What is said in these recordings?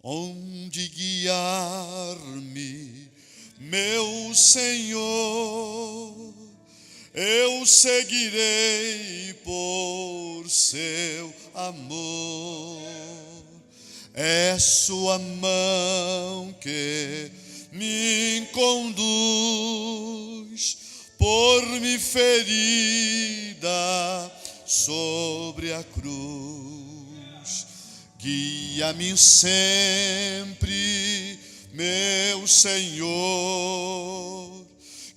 onde guiar-me, meu Senhor, eu seguirei por seu amor. É sua mão que me conduz, por me ferida sobre a cruz. Guia-me sempre, meu Senhor,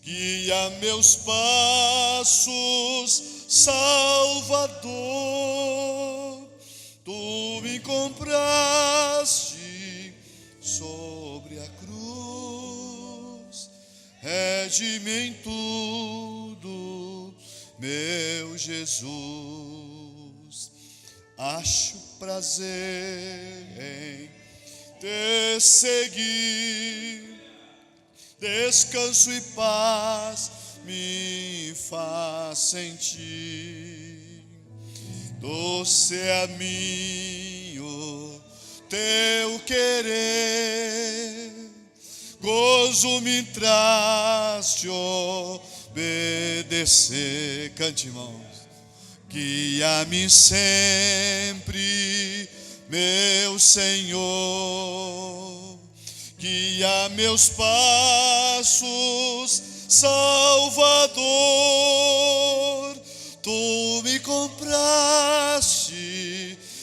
guia meus passos, Salvador. Tu me compraste sobre a cruz, rege-me em tudo, meu Jesus. Acho prazer em te seguir, descanso e paz me faz sentir. Doce é mim o teu querer, gozo me traz te obedecer. Cante, irmãos. Guia-me sempre, meu Senhor, guia meus passos, Salvador. Tu me compraste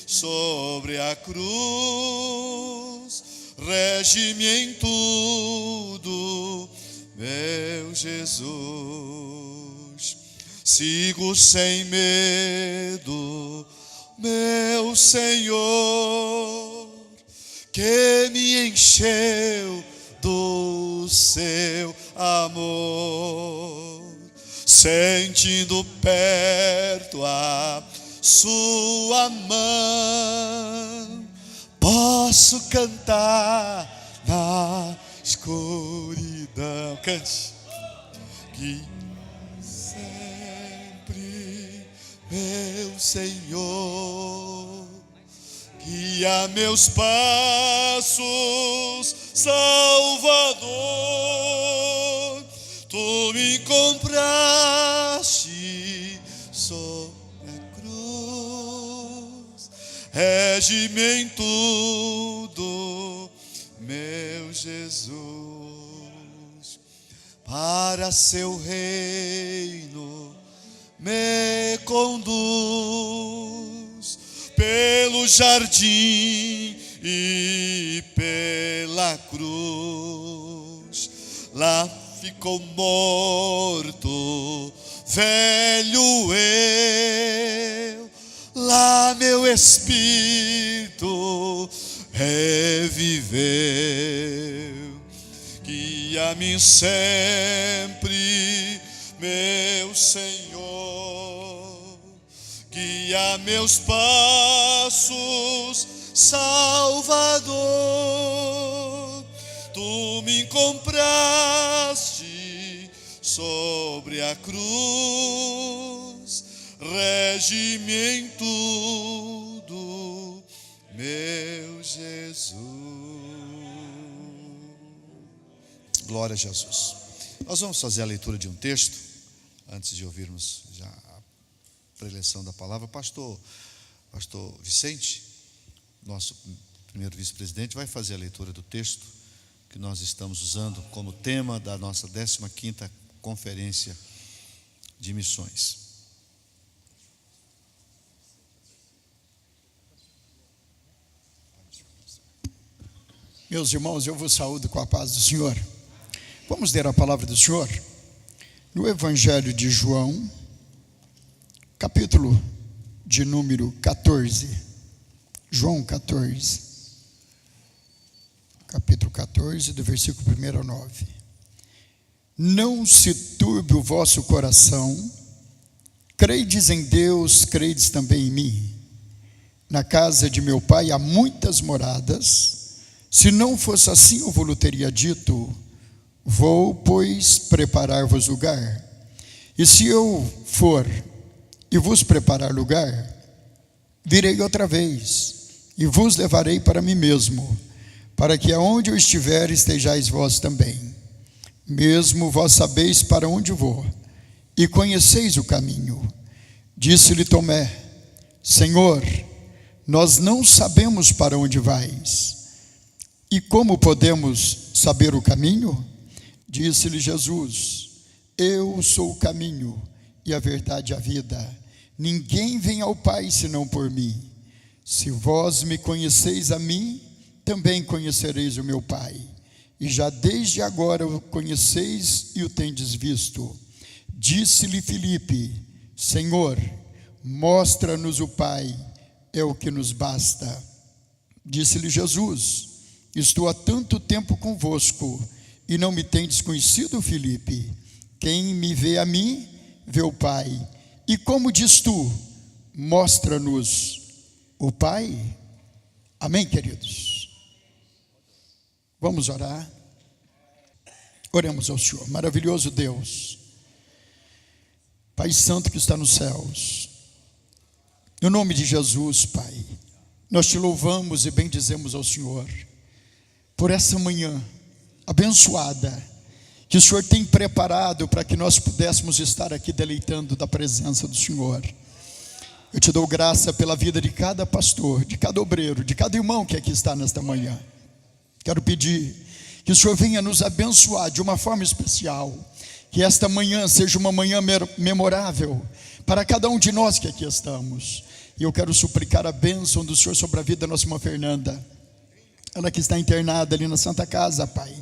sobre a cruz, rege-me em tudo, meu Jesus. Sigo sem medo, meu Senhor, que me encheu do seu amor, sentindo perto a sua mão, posso cantar na escuridão. Cante. Que sempre, meu Senhor, guia meus passos, Salvador. Tu me compraste sobre a cruz, rege-me em tudo, meu Jesus. Para seu reino me conduz, pelo jardim e pela cruz. Lá ficou morto, velho eu, lá meu espírito reviveu. Guia-me sempre, meu Senhor, guia meus passos, Salvador. Tu me compraste sobre a cruz, rege-me em tudo, meu Jesus. Glória a Jesus. Nós vamos fazer a leitura de um texto, antes de ouvirmos já a preleção da palavra. Pastor Vicente, nosso primeiro vice-presidente, vai fazer a leitura do texto que nós estamos usando como tema da nossa 15ª Conferência de Missões. Meus irmãos, eu vos saúdo com a paz do Senhor. Vamos ler a palavra do Senhor no Evangelho de João, capítulo de número 14. João 14, capítulo 14, do versículo 1 ao 9. Não se turbe o vosso coração, credes em Deus, credes também em mim. Na casa de meu Pai há muitas moradas. Se não fosse assim, eu vos teria dito: vou, pois, preparar-vos lugar. E se eu for e vos preparar lugar, virei outra vez e vos levarei para mim mesmo, para que aonde eu estiver estejais vós também. Mesmo vós sabeis para onde vou, e conheceis o caminho. Disse-lhe Tomé: Senhor, nós não sabemos para onde vais, e como podemos saber o caminho? Disse-lhe Jesus: Eu sou o caminho e a verdade e a vida. Ninguém vem ao Pai senão por mim. Se vós me conheceis a mim, também conhecereis o meu Pai. E já desde agora o conheceis e o tendes visto. Disse-lhe Filipe: Senhor, mostra-nos o Pai, é o que nos basta. Disse-lhe Jesus: Estou há tanto tempo convosco, e não me tendes conhecido, Filipe? Quem me vê a mim, vê o Pai. E como diz tu, mostra-nos o Pai? Amém, queridos? Vamos orar. Oremos ao Senhor. Maravilhoso Deus, Pai Santo que está nos céus, no nome de Jesus, Pai, nós te louvamos e bendizemos ao Senhor por essa manhã abençoada que o Senhor tem preparado para que nós pudéssemos estar aqui deleitando da presença do Senhor. Eu te dou graça pela vida de cada pastor, de cada obreiro, de cada irmão que aqui está nesta manhã. Quero pedir que o Senhor venha nos abençoar de uma forma especial, que esta manhã seja uma manhã memorável para cada um de nós que aqui estamos. E eu quero suplicar a bênção do Senhor sobre a vida da nossa irmã Fernanda, ela que está internada ali na Santa Casa, Pai.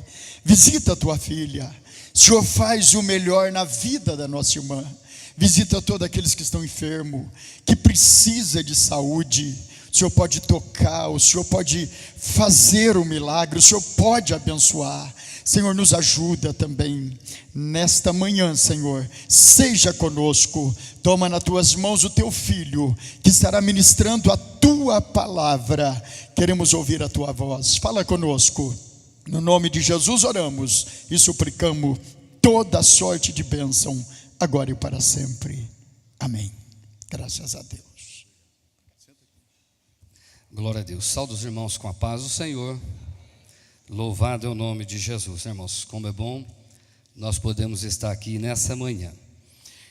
Visita a tua filha. O Senhor faz o melhor na vida da nossa irmã. Visita todos aqueles que estão enfermos, que precisa de saúde. O Senhor pode tocar, o Senhor pode fazer o milagre, o Senhor pode abençoar. Senhor, nos ajuda também nesta manhã, Senhor. Seja conosco. Toma nas tuas mãos o teu filho, que estará ministrando a tua palavra. Queremos ouvir a tua voz. Fala conosco. No nome de Jesus oramos e suplicamos toda sorte de bênção, agora e para sempre. Amém. Graças a Deus. Glória a Deus. Saúde os irmãos com a paz do Senhor. Louvado é o nome de Jesus. Irmãos, como é bom nós podemos estar aqui nessa manhã.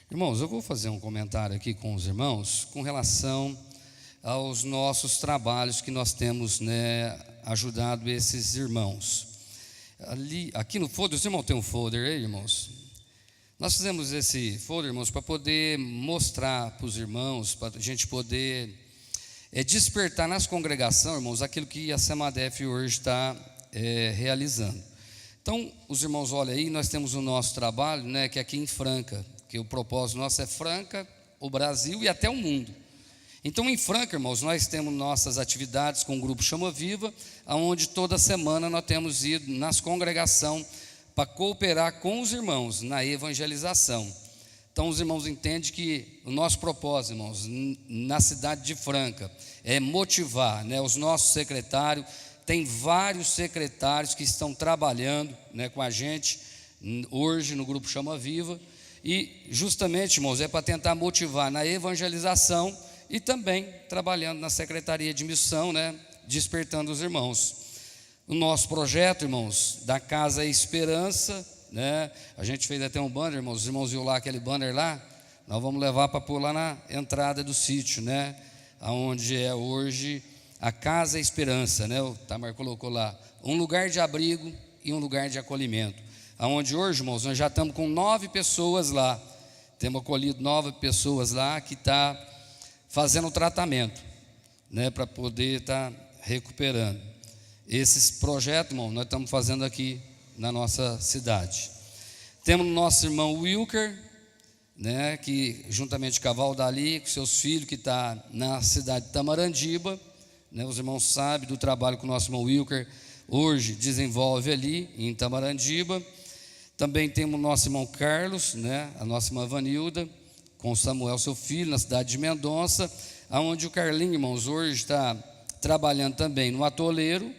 Irmãos, eu vou fazer um comentário aqui com os irmãos com relação aos nossos trabalhos que nós temos, ajudado esses irmãos. Aqui no folder, os irmãos tem um folder aí, irmãos? Nós fizemos esse folder, irmãos, para poder mostrar para os irmãos, para a gente poder despertar nas congregações, irmãos, aquilo que a Semadef hoje está realizando. Então, os irmãos olham aí, nós temos o nosso trabalho, que é aqui em Franca, que o propósito nosso é Franca, o Brasil e até o mundo. Então, em Franca, irmãos, nós temos nossas atividades com o grupo Chama Viva, onde toda semana nós temos ido nas congregações para cooperar com os irmãos na evangelização. Então, os irmãos entendem que o nosso propósito, irmãos, na cidade de Franca, é motivar, os nossos secretários. Tem vários secretários que estão trabalhando, com a gente hoje no grupo Chama Viva. E justamente, irmãos, é para tentar motivar na evangelização e também trabalhando na Secretaria de Missão, despertando os irmãos. O nosso projeto, irmãos, da Casa Esperança, a gente fez até um banner, irmãos, os irmãos viram lá aquele banner lá, nós vamos levar para pôr lá na entrada do sítio, onde é hoje a Casa Esperança, o Tamar colocou lá, um lugar de abrigo e um lugar de acolhimento, onde hoje, irmãos, nós já estamos com 9 pessoas lá, temos acolhido 9 pessoas lá que está fazendo o tratamento, para poder estar recuperando. Esses projetos, irmão, nós estamos fazendo aqui na nossa cidade. Temos o nosso irmão Wilker, que juntamente com a Valdali, com seus filhos, que está na cidade de Tamarandiba, os irmãos sabem do trabalho que o nosso irmão Wilker hoje desenvolve ali em Tamarandiba. Também temos o nosso irmão Carlos, a nossa irmã Vanilda, com Samuel, seu filho, na cidade de Mendonça, onde o Carlinho, irmãos, hoje está trabalhando também no atoleiro,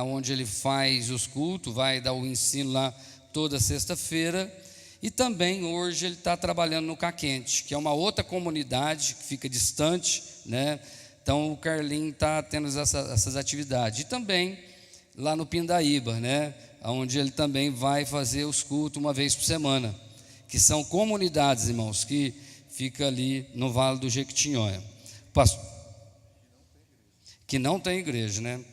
onde ele faz os cultos, vai dar o ensino lá toda sexta-feira, e também hoje ele está trabalhando no Caquente, que é uma outra comunidade que fica distante, Então o Carlinho está tendo essas atividades. E também lá no Pindaíba, né? Onde ele também vai fazer os cultos uma vez por semana, que são comunidades, irmãos, que fica ali no Vale do Jequitinhonha. Que não tem igreja, né?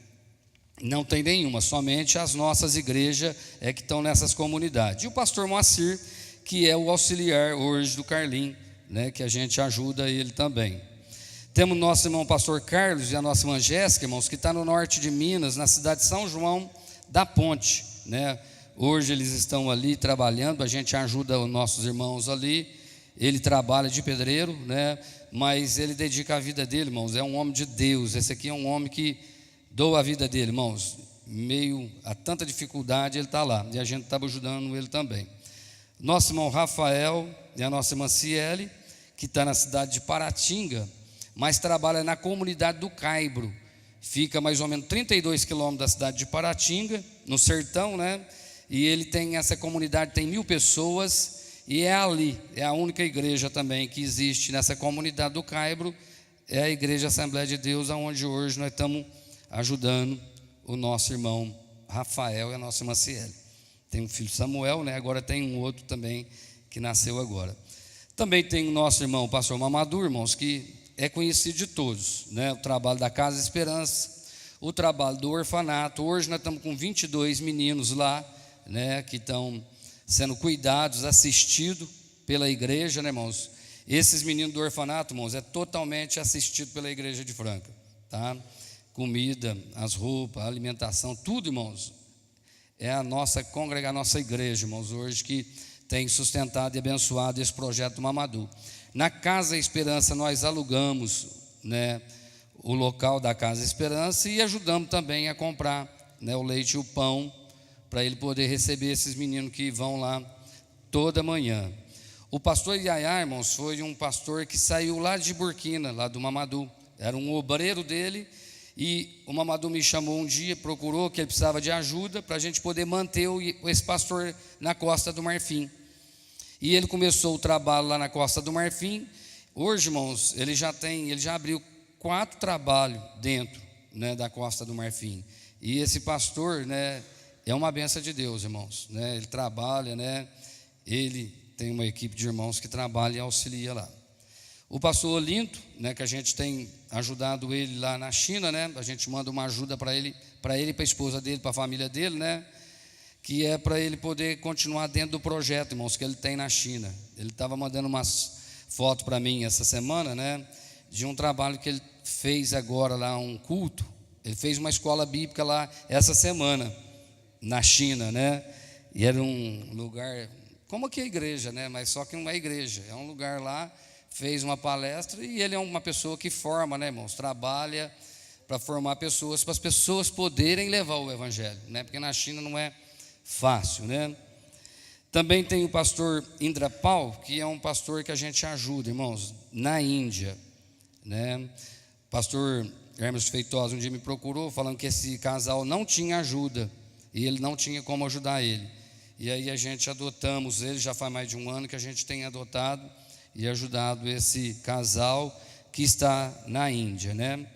Não tem nenhuma, somente as nossas igrejas é que estão nessas comunidades. E o pastor Moacir, que é o auxiliar hoje do Carlinho, né? Que a gente ajuda ele também. Temos nosso irmão pastor Carlos e a nossa irmã Jéssica, irmãos, que está no norte de Minas, na cidade de São João da Ponte, né? Hoje eles estão ali trabalhando, a gente ajuda os nossos irmãos ali. Ele trabalha de pedreiro, né? Mas ele dedica a vida dele, irmãos, é um homem de Deus. Esse aqui é um homem que doa a vida dele, irmãos, meio a tanta dificuldade, ele está lá, e a gente estava ajudando ele também. Nosso irmão Rafael e a nossa irmã Ciele, que está na cidade de Paratinga, mas trabalha na comunidade do Caibro, fica mais ou menos 32 quilômetros da cidade de Paratinga, no sertão, né? E ele tem, essa comunidade tem 1.000 pessoas, e é ali, é a única igreja também que existe nessa comunidade do Caibro, é a Igreja Assembleia de Deus, onde hoje nós estamos ajudando o nosso irmão Rafael e a nossa irmã Ciele. Tem um filho Samuel, né? Agora tem um outro também que nasceu agora. Também tem o nosso irmão, o pastor Mamadou, irmãos, que é conhecido de todos, né? O trabalho da Casa Esperança, o trabalho do orfanato. Hoje nós estamos com 22 meninos lá, né? Que estão sendo cuidados, assistidos pela igreja, né, irmãos? Esses meninos do orfanato, irmãos, é totalmente assistido pela igreja de Franca, tá? Comida, as roupas, a alimentação, tudo, irmãos, é a nossa congregação, a nossa igreja, irmãos, hoje que tem sustentado e abençoado esse projeto do Mamadou. Na Casa Esperança nós alugamos, né, o local da Casa Esperança e ajudamos também a comprar, né, o leite e o pão para ele poder receber esses meninos que vão lá toda manhã. O pastor Iaiá, irmãos, foi um pastor que saiu lá de Burkina, lá do Mamadou, era um obreiro dele. E o Mamadou me chamou um dia, procurou que ele precisava de ajuda para a gente poder manter esse pastor na Costa do Marfim. E ele começou o trabalho lá na Costa do Marfim. Hoje, irmãos, ele já abriu 4 trabalhos dentro, né, da Costa do Marfim. E esse pastor, né, é uma bênção de Deus, irmãos, né? Ele trabalha, né? Ele tem uma equipe de irmãos que trabalha e auxilia lá. O pastor Olinto, né, que a gente tem ajudado ele lá na China, né? A gente manda uma ajuda para ele, para a esposa dele, para a família dele, né? Que é para ele poder continuar dentro do projeto, irmãos, que ele tem na China. Ele estava mandando umas fotos para mim essa semana, né? De um trabalho que ele fez agora lá, um culto. Ele fez uma escola bíblica lá essa semana, na China, né? E era um lugar, como aqui é a igreja, né? Mas só que não é igreja, é um lugar lá. Fez uma palestra e ele é uma pessoa que forma, né, irmãos? Trabalha para formar pessoas, para as pessoas poderem levar o evangelho, né? Porque na China não é fácil, né? Também tem o pastor Indrapal, que é um pastor que a gente ajuda, irmãos, na Índia, né? O pastor Hermes Feitosa um dia me procurou falando que esse casal não tinha ajuda e ele não tinha como ajudar ele. E aí a gente adotamos ele, já faz mais de um ano que a gente tem adotado e ajudado esse casal que está na Índia, né?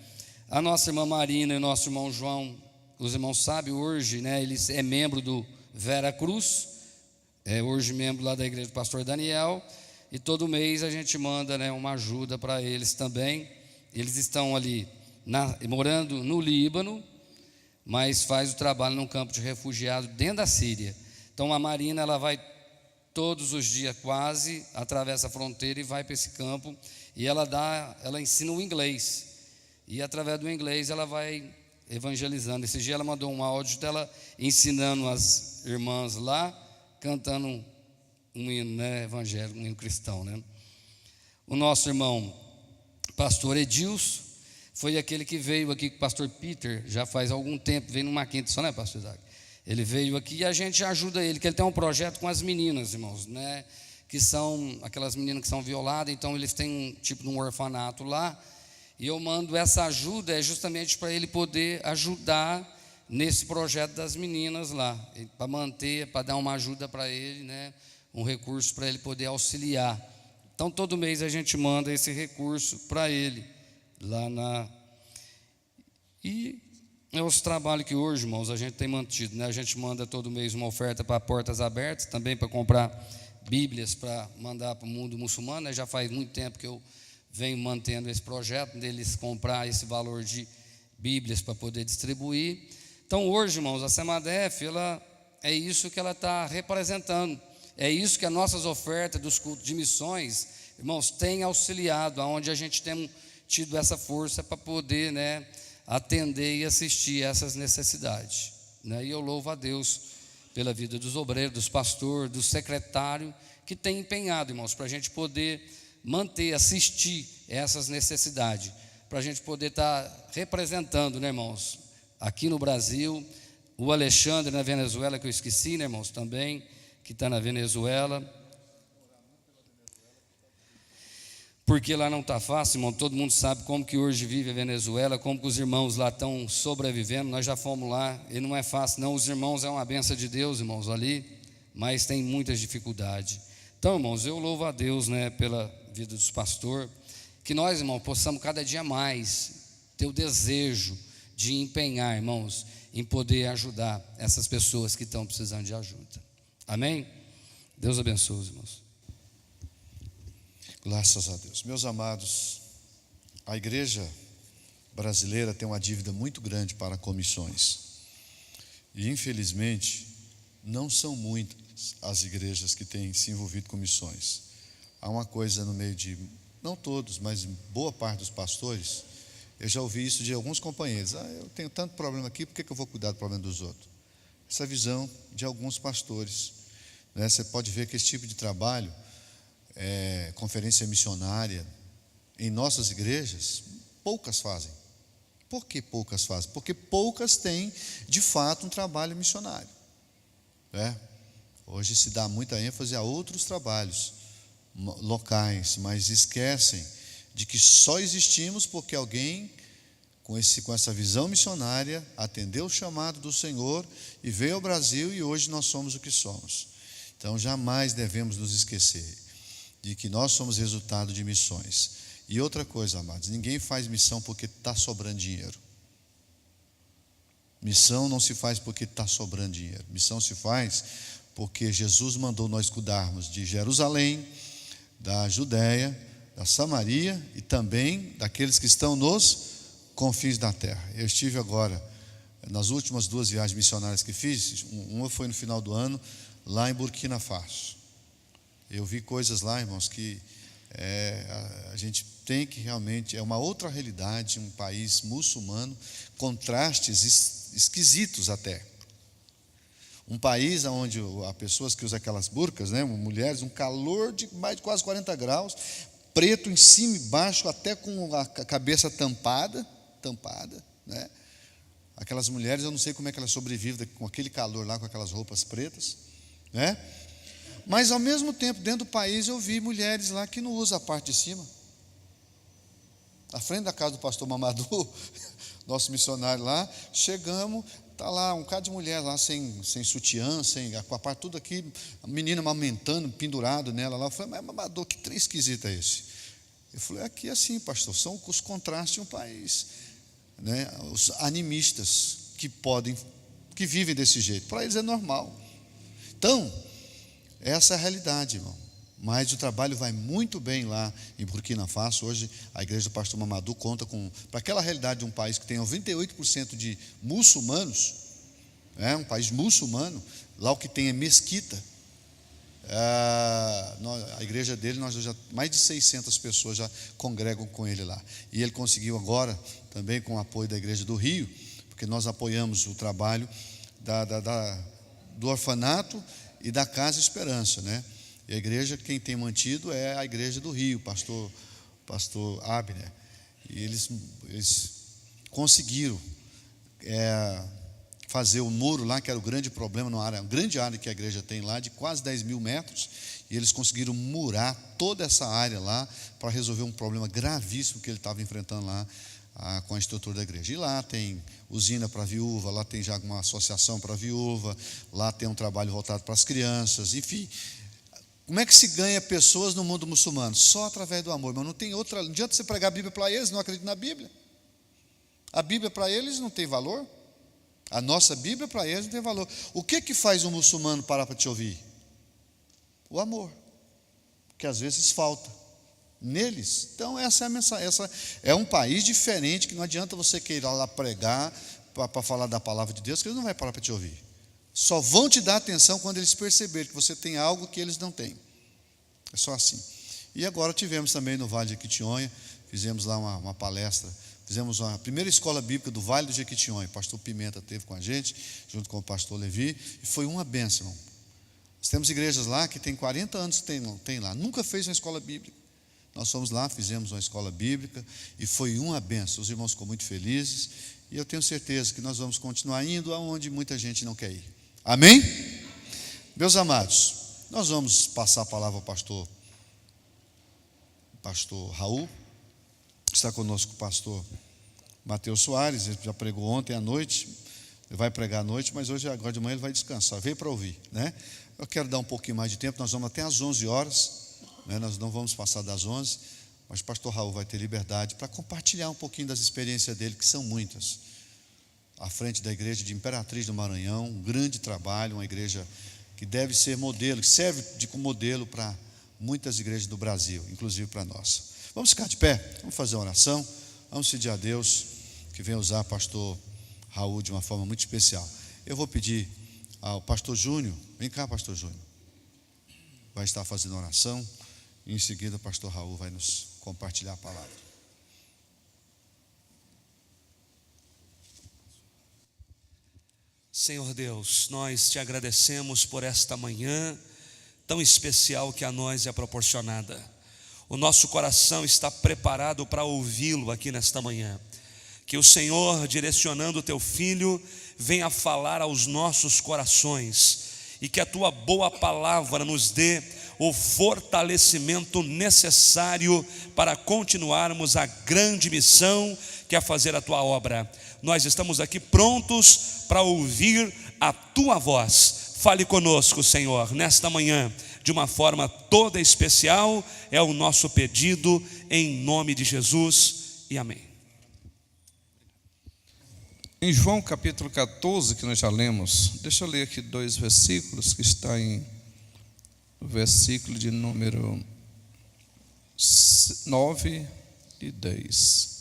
A nossa irmã Marina e o nosso irmão João, os irmãos sabem hoje, né? Ele é membro do Vera Cruz, é hoje membro lá da igreja do pastor Daniel, e todo mês a gente manda, né, uma ajuda para eles também. Eles estão ali morando no Líbano, mas faz o trabalho num campo de refugiados dentro da Síria. Então a Marina, ela vai todos os dias quase, atravessa a fronteira e vai para esse campo, e ela ensina o inglês, e através do inglês ela vai evangelizando. Esse dia ela mandou um áudio dela ensinando as irmãs lá, cantando um hino, né, evangélico, um hino cristão, né? O nosso irmão pastor Edilson foi aquele que veio aqui com o pastor Peter, já faz algum tempo, veio numa quinta só, né, pastor Isaac? Ele veio aqui e a gente ajuda ele, que ele tem um projeto com as meninas, irmãos, né? Que são aquelas meninas que são violadas, então eles têm um tipo de um orfanato lá, e eu mando essa ajuda justamente para ele poder ajudar nesse projeto das meninas lá, para manter, para dar uma ajuda para ele, né? Um recurso para ele poder auxiliar. Então todo mês a gente manda esse recurso para ele lá na... E É os trabalhos que hoje, irmãos, a gente tem mantido, né? A gente manda todo mês uma oferta para Portas Abertas, também para comprar Bíblias para mandar para o mundo muçulmano, né? Já faz muito tempo que eu venho mantendo esse projeto deles comprar esse valor de Bíblias para poder distribuir. Então hoje, irmãos, a SEMADEF, ela é isso que ela está representando, é isso que as nossas ofertas dos cultos de missões, irmãos, têm auxiliado, aonde a gente tem tido essa força para poder, né, atender e assistir a essas necessidades, né? E eu louvo a Deus pela vida dos obreiros, dos pastores, do secretário, que tem empenhado, irmãos, para a gente poder manter, assistir essas necessidades, para a gente poder estar representando, né, irmãos, aqui no Brasil, o Alexandre na Venezuela, que eu esqueci, né, irmãos, também, que está na Venezuela, porque lá não está fácil, irmão. Todo mundo sabe como que hoje vive a Venezuela, como que os irmãos lá estão sobrevivendo. Nós já fomos lá e não é fácil, não. Os irmãos é uma bênção de Deus, irmãos, ali, mas tem muitas dificuldades. Então, irmãos, eu louvo a Deus, né, pela vida dos pastores, que nós, irmãos, possamos cada dia mais ter o desejo de empenhar, irmãos, em poder ajudar essas pessoas que estão precisando de ajuda. Amém? Deus abençoe, irmãos. Graças a Deus. Meus amados, a igreja brasileira tem uma dívida muito grande para comissões. E, infelizmente, não são muitas as igrejas que têm se envolvido com missões. Há uma coisa no meio de, não todos, mas boa parte dos pastores, eu já ouvi isso de alguns companheiros. Eu tenho tanto problema aqui, por que eu vou cuidar do problema dos outros? Essa visão de alguns pastores, né? Você pode ver que esse tipo de trabalho, conferência missionária, em nossas igrejas, poucas fazem. Por que poucas fazem? Porque poucas têm, de fato, um trabalho missionário, né? Hoje se dá muita ênfase a outros trabalhos locais, mas esquecem de que só existimos porque alguém com essa visão missionária atendeu o chamado do Senhor e veio ao Brasil, e hoje nós somos o que somos. Então jamais devemos nos esquecer de que nós somos resultado de missões. E outra coisa, amados, ninguém faz missão porque está sobrando dinheiro. Missão não se faz porque está sobrando dinheiro. Missão se faz porque Jesus mandou nós cuidarmos de Jerusalém, da Judéia, da Samaria e também daqueles que estão nos confins da terra. Eu estive agora, nas últimas 2 viagens missionárias que fiz, uma foi no final do ano, lá em Burkina Faso. Eu vi coisas lá, irmãos, que a gente tem que realmente, é uma outra realidade, um país muçulmano, contrastes esquisitos até. Um país onde há pessoas que usam aquelas burcas, né, mulheres, um calor de mais de quase 40 graus, preto em cima e baixo, até com a cabeça tampada, né? Aquelas mulheres, eu não sei como é que elas sobrevivem com aquele calor lá, com aquelas roupas pretas, né? Mas ao mesmo tempo, dentro do país, eu vi mulheres lá que não usam a parte de cima. À frente da casa do pastor Mamadou, nosso missionário lá, chegamos, está lá um bocado de mulher lá, sem sutiã, com a parte tudo aqui, a menina amamentando, pendurado nela lá. Eu falei, mas Mamadou, que trem esquisito é esse? Eu falei, aqui é assim, pastor, são os contrastes de um país, né? Os animistas que vivem desse jeito, para eles é normal. Então, essa é a realidade, irmão. Mas o trabalho vai muito bem lá em Burkina Faso. Hoje a igreja do pastor Mamadou conta com, para aquela realidade de um país que tem 98% de muçulmanos, um país muçulmano, lá o que tem é mesquita. A igreja dele, nós já mais de 600 pessoas já congregam com ele lá. E ele conseguiu agora, também com o apoio da igreja do Rio, porque nós apoiamos o trabalho do orfanato e da Casa Esperança, né? E a igreja, quem tem mantido é a igreja do Rio, pastor Abner. E eles conseguiram fazer o muro lá, que era o grande problema, uma grande área que a igreja tem lá, de quase 10 mil metros, e eles conseguiram murar toda essa área lá, para resolver um problema gravíssimo que ele estava enfrentando lá com a estrutura da igreja. E lá tem usina para viúva, lá tem já uma associação para viúva, lá tem um trabalho voltado para as crianças, enfim. Como é que se ganha pessoas no mundo muçulmano? Só através do amor, mas não tem outra. Não adianta você pregar a Bíblia para eles, não acreditam na Bíblia. A Bíblia para eles não tem valor. A nossa Bíblia para eles não tem valor. O que faz um muçulmano parar para te ouvir? O amor, que às vezes falta neles. Então essa é a mensagem. É um país diferente, que não adianta você querer lá pregar para falar da palavra de Deus, que eles não vão parar para te ouvir. Só vão te dar atenção quando eles perceberem que você tem algo que eles não têm. É só assim. E agora tivemos também no Vale de Jequitinhonha, fizemos lá uma palestra, fizemos a primeira escola bíblica do Vale do Jequitinhonha. O pastor Pimenta esteve com a gente, junto com o pastor Levi, e foi uma bênção. Nós temos igrejas lá que tem 40 anos que tem lá, nunca fez uma escola bíblica. Nós fomos lá, fizemos uma escola bíblica, e foi uma bênção. Os irmãos ficam muito felizes, e eu tenho certeza que nós vamos continuar indo aonde muita gente não quer ir. Amém? Meus amados, nós vamos passar a palavra ao pastor Raul. Está conosco o pastor Mateus Soares, ele já pregou ontem à noite, ele vai pregar à noite, mas hoje, agora de manhã, ele vai descansar, veio para ouvir, né? Eu quero dar um pouquinho mais de tempo, nós vamos até às 11 horas, né? Nós não vamos passar das 11, mas o pastor Raul vai ter liberdade para compartilhar um pouquinho das experiências dele, que são muitas, à frente da igreja de Imperatriz do Maranhão, um grande trabalho, uma igreja que deve ser modelo, que serve de modelo para muitas igrejas do Brasil, inclusive para nós. Vamos ficar de pé, vamos fazer uma oração, vamos pedir a Deus que venha usar o pastor Raul de uma forma muito especial. Eu vou pedir ao pastor Júnior, vem cá, pastor Júnior, vai estar fazendo oração, e em seguida o pastor Raul vai nos compartilhar a palavra. Senhor Deus, nós te agradecemos por esta manhã tão especial que a nós é proporcionada. O nosso coração está preparado para ouvi-lo aqui nesta manhã. Que o Senhor, direcionando o teu Filho, venha falar aos nossos corações e que a tua boa palavra nos dê o fortalecimento necessário para continuarmos a grande missão que é fazer a tua obra. Nós estamos aqui prontos para ouvir a tua voz. Fale conosco, Senhor, nesta manhã, de uma forma toda especial, é o nosso pedido, em nome de Jesus, e amém. Em João capítulo 14, que nós já lemos, deixa eu ler aqui 2 versículos, que está em versículo de número 9 e 10.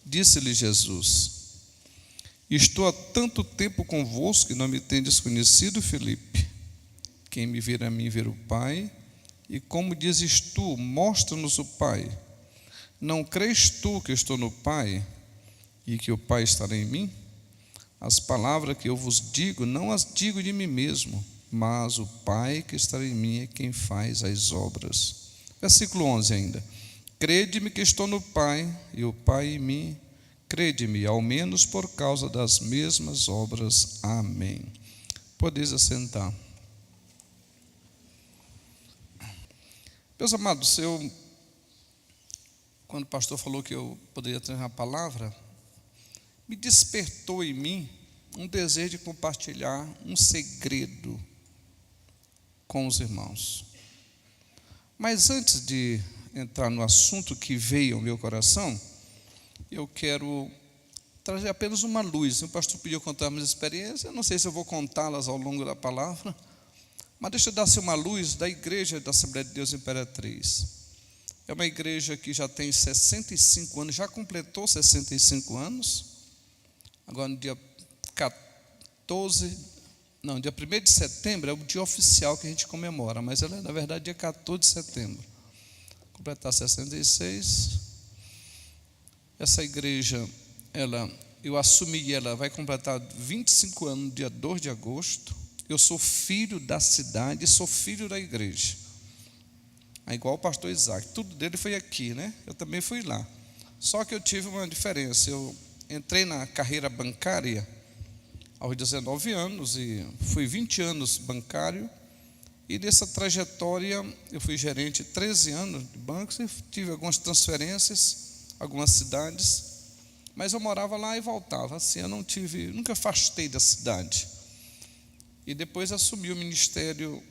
Disse-lhe Jesus: estou há tanto tempo convosco que não me tendes conhecido, Filipe. Quem me vira a mim, vira o Pai. E como dizes tu, mostra-nos o Pai. Não crês tu que eu estou no Pai e que o Pai estará em mim? As palavras que eu vos digo, não as digo de mim mesmo, mas o Pai que está em mim é quem faz as obras. Versículo 11 ainda. Crede-me que estou no Pai e o Pai em mim. Crede-me, ao menos por causa das mesmas obras. Amém. Podeis assentar. Meus amados, quando o pastor falou que eu poderia trazer a palavra, me despertou em mim um desejo de compartilhar um segredo com os irmãos. Mas antes de entrar no assunto que veio ao meu coração, eu quero trazer apenas uma luz. O pastor pediu contar minhas experiências, eu não sei se eu vou contá-las ao longo da palavra, mas deixa eu dar-se uma luz da igreja da Assembleia de Deus Imperatriz. É uma igreja que já tem 65 anos, já completou 65 anos, agora no dia 1º de setembro é o dia oficial que a gente comemora, mas ela é na verdade dia 14 de setembro, completar 66. Essa igreja, eu assumi, ela vai completar 25 anos no dia 2 de agosto. Eu sou filho da cidade, sou filho da igreja. É igual o pastor Isaac, tudo dele foi aqui, né? Eu também fui lá. Só que eu tive uma diferença. Eu entrei na carreira bancária aos 19 anos e fui 20 anos bancário. E nessa trajetória eu fui gerente 13 anos de bancos e tive algumas transferências, algumas cidades. Mas eu morava lá e voltava. Assim, eu nunca afastei da cidade. E depois assumi o ministério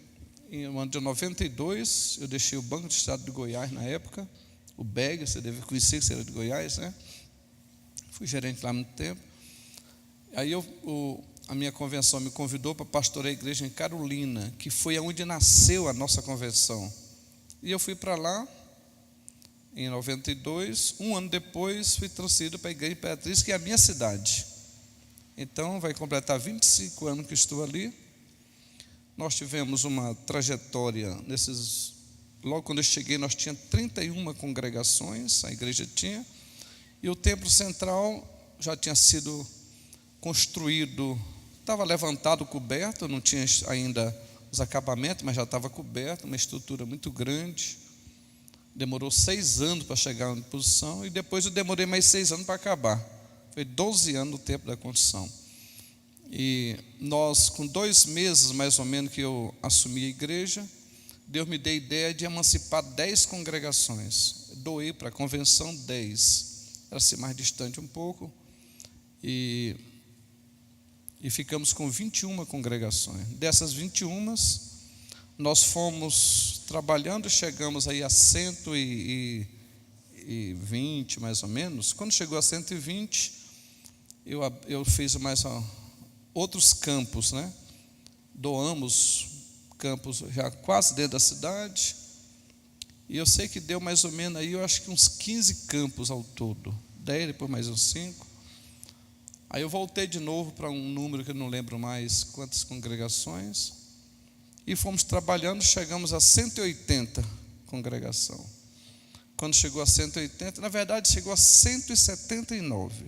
em ano de 92. Eu deixei o Banco do Estado de Goiás na época, o BEG, você deve conhecer que você era de Goiás, né? Fui gerente lá há muito tempo. Aí a minha convenção me convidou para pastorear a igreja em Carolina, que foi onde nasceu a nossa convenção. E eu fui para lá em 92. Um ano depois fui transferido para a igreja Imperatriz, que é a minha cidade. Então vai completar 25 anos que estou ali. Nós tivemos uma trajetória logo quando eu cheguei, nós tínhamos 31 congregações, a igreja tinha, e o templo central já tinha sido construído, estava levantado, coberto, não tinha ainda os acabamentos, mas já estava coberto, uma estrutura muito grande. Demorou 6 anos para chegar em posição, e depois eu demorei mais 6 anos para acabar. Foi 12 anos o tempo da construção. E nós, com 2 meses mais ou menos que eu assumi a igreja, Deus me deu a ideia de emancipar 10 congregações. Doei para a convenção 10. Era assim mais distante um pouco. E ficamos com 21 congregações. Dessas 21, nós fomos trabalhando, chegamos aí a 120 mais ou menos. Quando chegou a 120, eu fiz mais outros campos, né? Doamos campos já quase dentro da cidade. E eu sei que deu mais ou menos aí, eu acho que uns 15 campos ao todo. 10, depois mais uns 5. Aí eu voltei de novo para um número que eu não lembro mais quantas congregações. E fomos trabalhando, chegamos a 180 congregação. Quando chegou a 180, na verdade chegou a 179.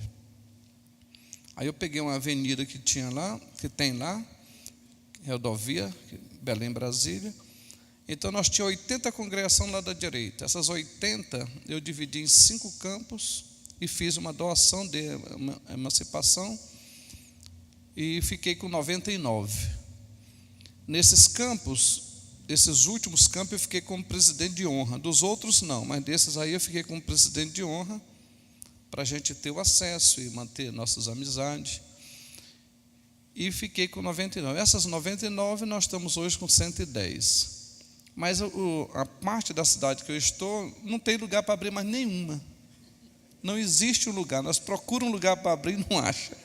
Aí eu peguei uma avenida que tem lá, rodovia, Belém, Brasília. Então nós tínhamos 80 congregações lá da direita. Essas 80 eu dividi em 5 campos e fiz uma doação de emancipação e fiquei com 99. Nesses campos, esses últimos campos eu fiquei como presidente de honra. Dos outros não, mas desses aí eu fiquei como presidente de honra, para a gente ter o acesso e manter nossas amizades. E fiquei com 99. Essas 99 nós estamos hoje com 110. Mas a parte da cidade que eu estou não tem lugar para abrir mais nenhuma. Não existe um lugar. Nós procuramos um lugar para abrir e não acha.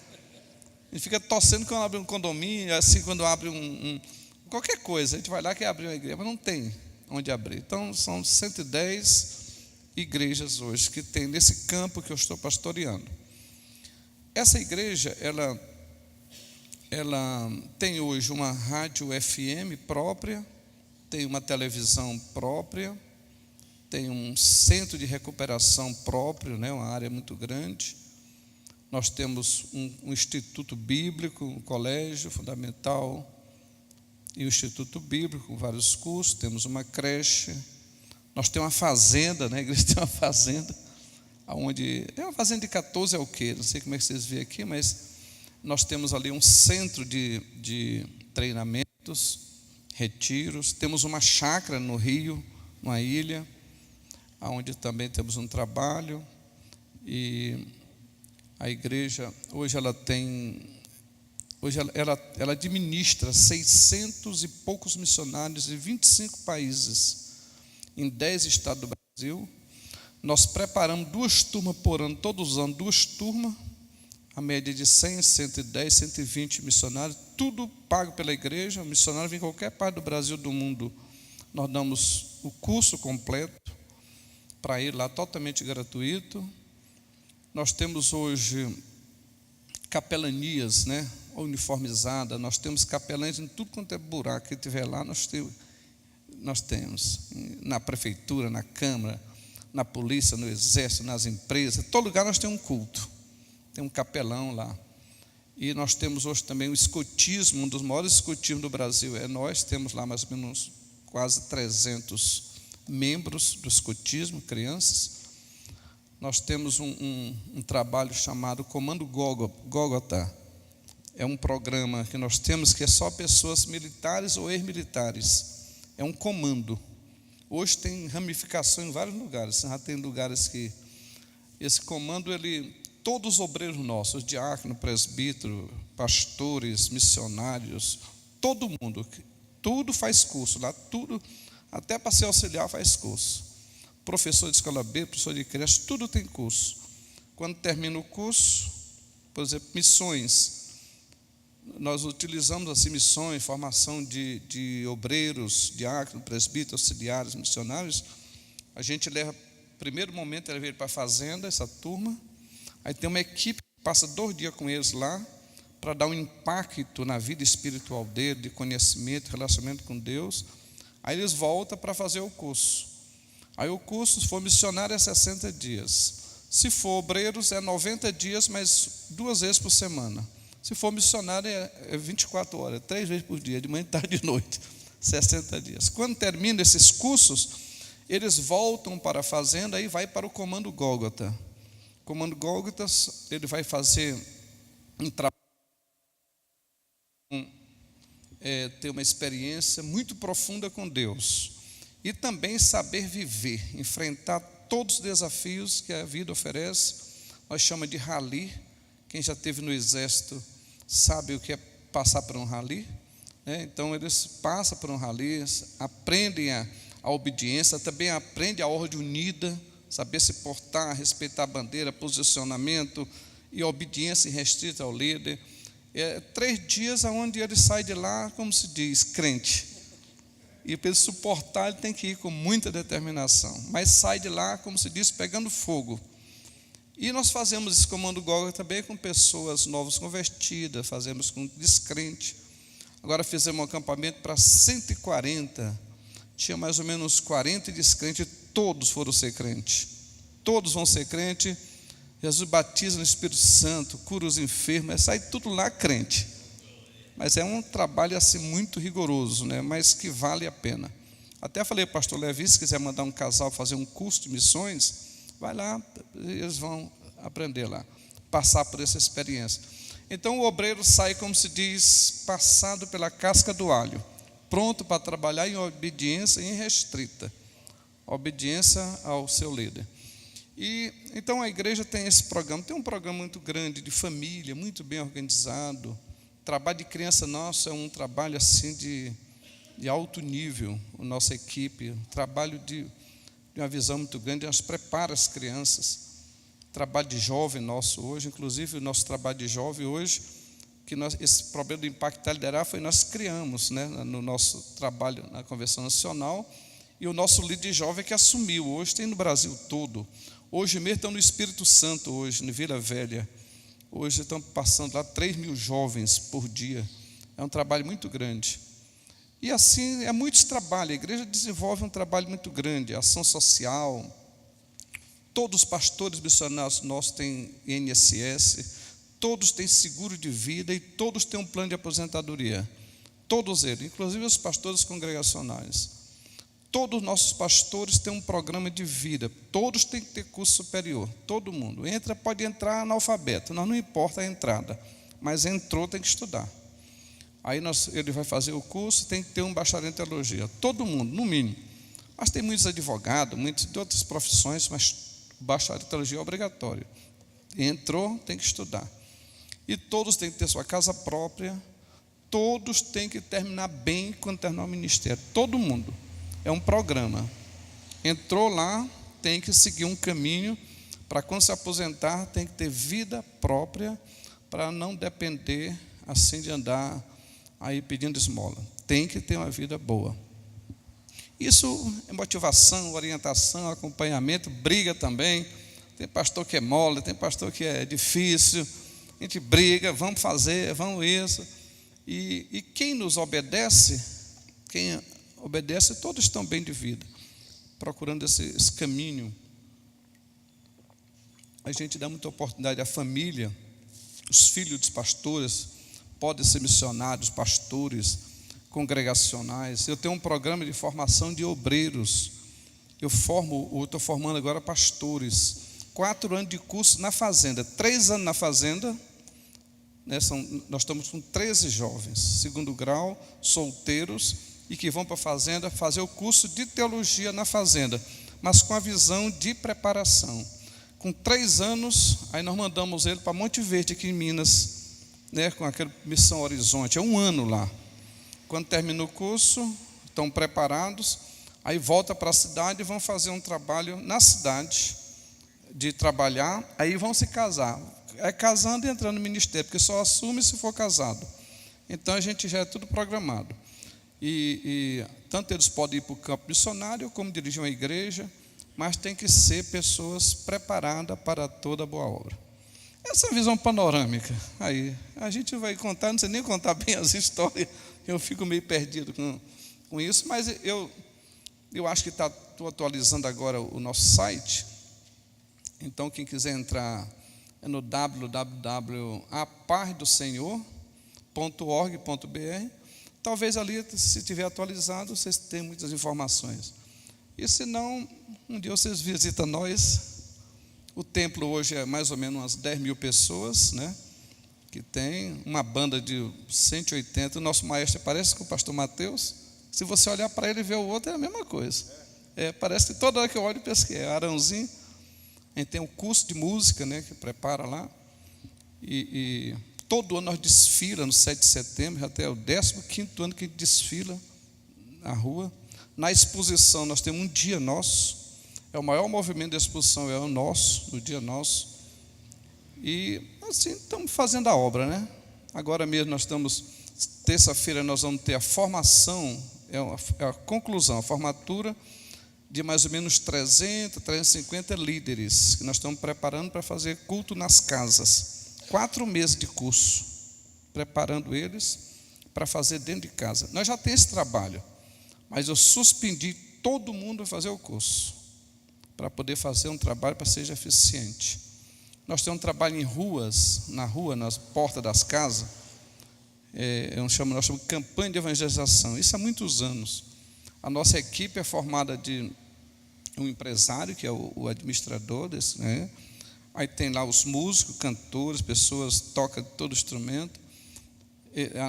A gente fica torcendo quando abre um condomínio, assim quando abre qualquer coisa. A gente vai lá que abrir uma igreja, mas não tem onde abrir. Então são 110 igrejas hoje que tem nesse campo que eu estou pastoreando. Essa igreja, ela tem hoje uma rádio FM própria, tem uma televisão própria, tem um centro de recuperação próprio, né, uma área muito grande. Nós temos um instituto bíblico, um colégio fundamental e um instituto bíblico com vários cursos. Temos uma creche. Nós temos uma fazenda, né? A igreja tem uma fazenda, onde é uma fazenda de 14 alqueires, não sei como é que vocês veem aqui, mas nós temos ali um centro de treinamentos, retiros. Temos uma chácara no Rio, uma ilha, onde também temos um trabalho. E a igreja, hoje ela administra 600 e poucos missionários em 25 países, em 10 estados do Brasil. Nós preparamos 2 turmas por ano, todos os anos, 2 turmas, a média de 100, 110, 120 missionários, tudo pago pela igreja. O missionário vem em qualquer parte do Brasil, do mundo. Nós damos o curso completo para ir lá, totalmente gratuito. Nós temos hoje capelanias, né, uniformizada. Nós temos capelães em tudo quanto é buraco que tiver lá, nós temos na prefeitura, na Câmara, na polícia, no exército, nas empresas, todo lugar nós temos um culto, tem um capelão lá. E nós temos hoje também o escotismo, um dos maiores escotismos do Brasil nós temos lá mais ou menos quase 300 membros do escotismo, crianças. Nós temos um trabalho chamado Comando Gólgota. É um programa que nós temos que é só pessoas militares ou ex-militares. É um comando. Hoje tem ramificação em vários lugares. Já tem lugares que esse comando, todos os obreiros nossos, diácono, presbítero, pastores, missionários, todo mundo, tudo faz curso lá, tudo, até para ser auxiliar faz curso. Professor de escola B, professor de creche, tudo tem curso. Quando termina o curso, por exemplo, missões, nós utilizamos assim missões, formação de obreiros, diáconos, presbíteros, auxiliares, missionários. A gente leva, primeiro momento, ele veio para a fazenda, essa turma. Aí tem uma equipe que passa 2 dias com eles lá, para dar um impacto na vida espiritual dele, de conhecimento, relacionamento com Deus. Aí eles voltam para fazer o curso. Aí o curso, se for missionário, é 60 dias. Se for obreiros, é 90 dias, mas 2 vezes por semana. Se for missionário, é 24 horas, 3 vezes por dia, de manhã, tarde e de noite, 60 dias. Quando terminam esses cursos, eles voltam para a fazenda e vai para o Comando Gólgota. O Comando Gólgota, ele vai fazer um trabalho, ter uma experiência muito profunda com Deus. E também saber viver, enfrentar todos os desafios que a vida oferece. Nós chamamos de rally. Quem já esteve no exército sabe o que é passar por um rally, né? Então eles passam por um rally, aprendem a obediência, também aprendem a ordem unida, saber se portar, respeitar a bandeira, posicionamento e obediência restrita ao líder. 3 dias onde ele sai de lá, como se diz, crente. E para ele suportar, ele tem que ir com muita determinação. Mas sai de lá, como se diz, pegando fogo. E nós fazemos esse Comando Gólgota também com pessoas novas convertidas, fazemos com descrente. Agora fizemos um acampamento para 140. Tinha mais ou menos 40 descrentes, todos foram ser crente. Todos vão ser crente. Jesus batiza no Espírito Santo, cura os enfermos, sai tudo lá crente. Mas é um trabalho assim muito rigoroso, né? Mas que vale a pena. Até falei para o pastor Levi, se quiser mandar um casal fazer um curso de missões, vai lá, eles vão aprender lá, passar por essa experiência. Então o obreiro sai, como se diz, passado pela casca do alho, pronto para trabalhar em obediência irrestrita, obediência ao seu líder. E então a igreja tem esse programa, tem um programa muito grande de família, muito bem organizado. O trabalho de criança nosso é um trabalho assim de alto nível, a nossa equipe, um trabalho de uma visão muito grande, nós preparamos as crianças. O trabalho de jovem nosso hoje, inclusive o nosso trabalho de jovem hoje, que esse problema do impactar liderar foi nós criamos, né, no nosso trabalho na Convenção Nacional, e o nosso líder de jovem que assumiu, hoje tem no Brasil todo. Hoje mesmo estão no Espírito Santo, hoje, no Vila Velha. Hoje estão passando lá 3.000 jovens por dia. É um trabalho muito grande. E assim, é muito trabalho. A igreja desenvolve um trabalho muito grande, ação social. Todos os pastores missionários nossos têm INSS, todos têm seguro de vida e todos têm um plano de aposentadoria. Todos eles, inclusive os pastores congregacionais. Todos os nossos pastores têm um programa de vida, todos têm que ter curso superior, todo mundo. Pode entrar analfabeto, não importa a entrada, mas entrou, tem que estudar. Aí ele vai fazer o curso, tem que ter um bacharel em teologia, todo mundo, no mínimo. Mas tem muitos advogados, muitos de outras profissões, mas bacharel em teologia é obrigatório. Entrou, tem que estudar. E todos têm que ter sua casa própria, todos têm que terminar bem quando terminar o ministério, todo mundo. É um programa. Entrou lá, tem que seguir um caminho para quando se aposentar, tem que ter vida própria para não depender assim de andar aí pedindo esmola. Tem que ter uma vida boa. Isso é motivação, orientação, acompanhamento, briga também. Tem pastor que é mole, tem pastor que é difícil. A gente briga, vamos fazer, vamos isso. E quem nos obedece, quem obedece, todos estão bem de vida, procurando esse caminho. A gente dá muita oportunidade à família, os filhos dos pastores podem ser missionários, pastores, congregacionais. Eu tenho um programa de formação de obreiros. Eu estou formando agora pastores. 4 anos de curso na fazenda, 3 anos na fazenda, né, nós estamos com 13 jovens, 2º grau, solteiros, e que vão para a fazenda fazer o curso de teologia na fazenda, mas com a visão de preparação. Com 3 anos, aí nós mandamos ele para Monte Verde, aqui em Minas, né, com aquela Missão Horizonte, é 1 ano lá. Quando termina o curso, estão preparados, aí volta para a cidade e vão fazer um trabalho na cidade, de trabalhar, aí vão se casar. É casando e entrando no ministério, porque só assume se for casado. Então a gente já é tudo programado. E tanto eles podem ir para o campo missionário, como dirigir uma igreja, mas tem que ser pessoas preparadas para toda boa obra. Essa é a visão panorâmica. Aí, a gente vai contar, não sei nem contar bem as histórias, eu fico meio perdido com isso, mas eu acho que estou atualizando agora o nosso site. Então, quem quiser entrar é no www.apazdosenhor.org.br. Talvez ali, se tiver atualizado, vocês tenham muitas informações. E se não, um dia vocês visitam nós. O templo hoje é mais ou menos umas 10 mil pessoas, né? Que tem uma banda de 180. O nosso maestro parece com o pastor Mateus. Se você olhar para ele e ver o outro, é a mesma coisa. Parece que toda hora que eu olho, penso que é Arãozinho. A gente tem um curso de música, né, que prepara lá. E todo ano nós desfila no 7 de setembro, até o 15º ano que a gente desfila na rua. Na exposição nós temos um dia nosso. É o maior movimento de exposição, é o nosso, no dia nosso. E assim, estamos fazendo a obra, né? Agora mesmo nós estamos, terça-feira nós vamos ter a formação, é a conclusão, a formatura de mais ou menos 350 líderes, que nós estamos preparando para fazer culto nas casas. 4 meses de curso, preparando eles para fazer dentro de casa. Nós já temos esse trabalho, mas eu suspendi todo mundo a fazer o curso, para poder fazer um trabalho para que seja eficiente. Nós temos um trabalho em ruas, na rua, nas portas das casas, nós chamamos de campanha de evangelização. Isso há muitos anos. A nossa equipe é formada de um empresário, que é o administrador desse, né? Aí tem lá os músicos, cantores, pessoas que tocam todo instrumento.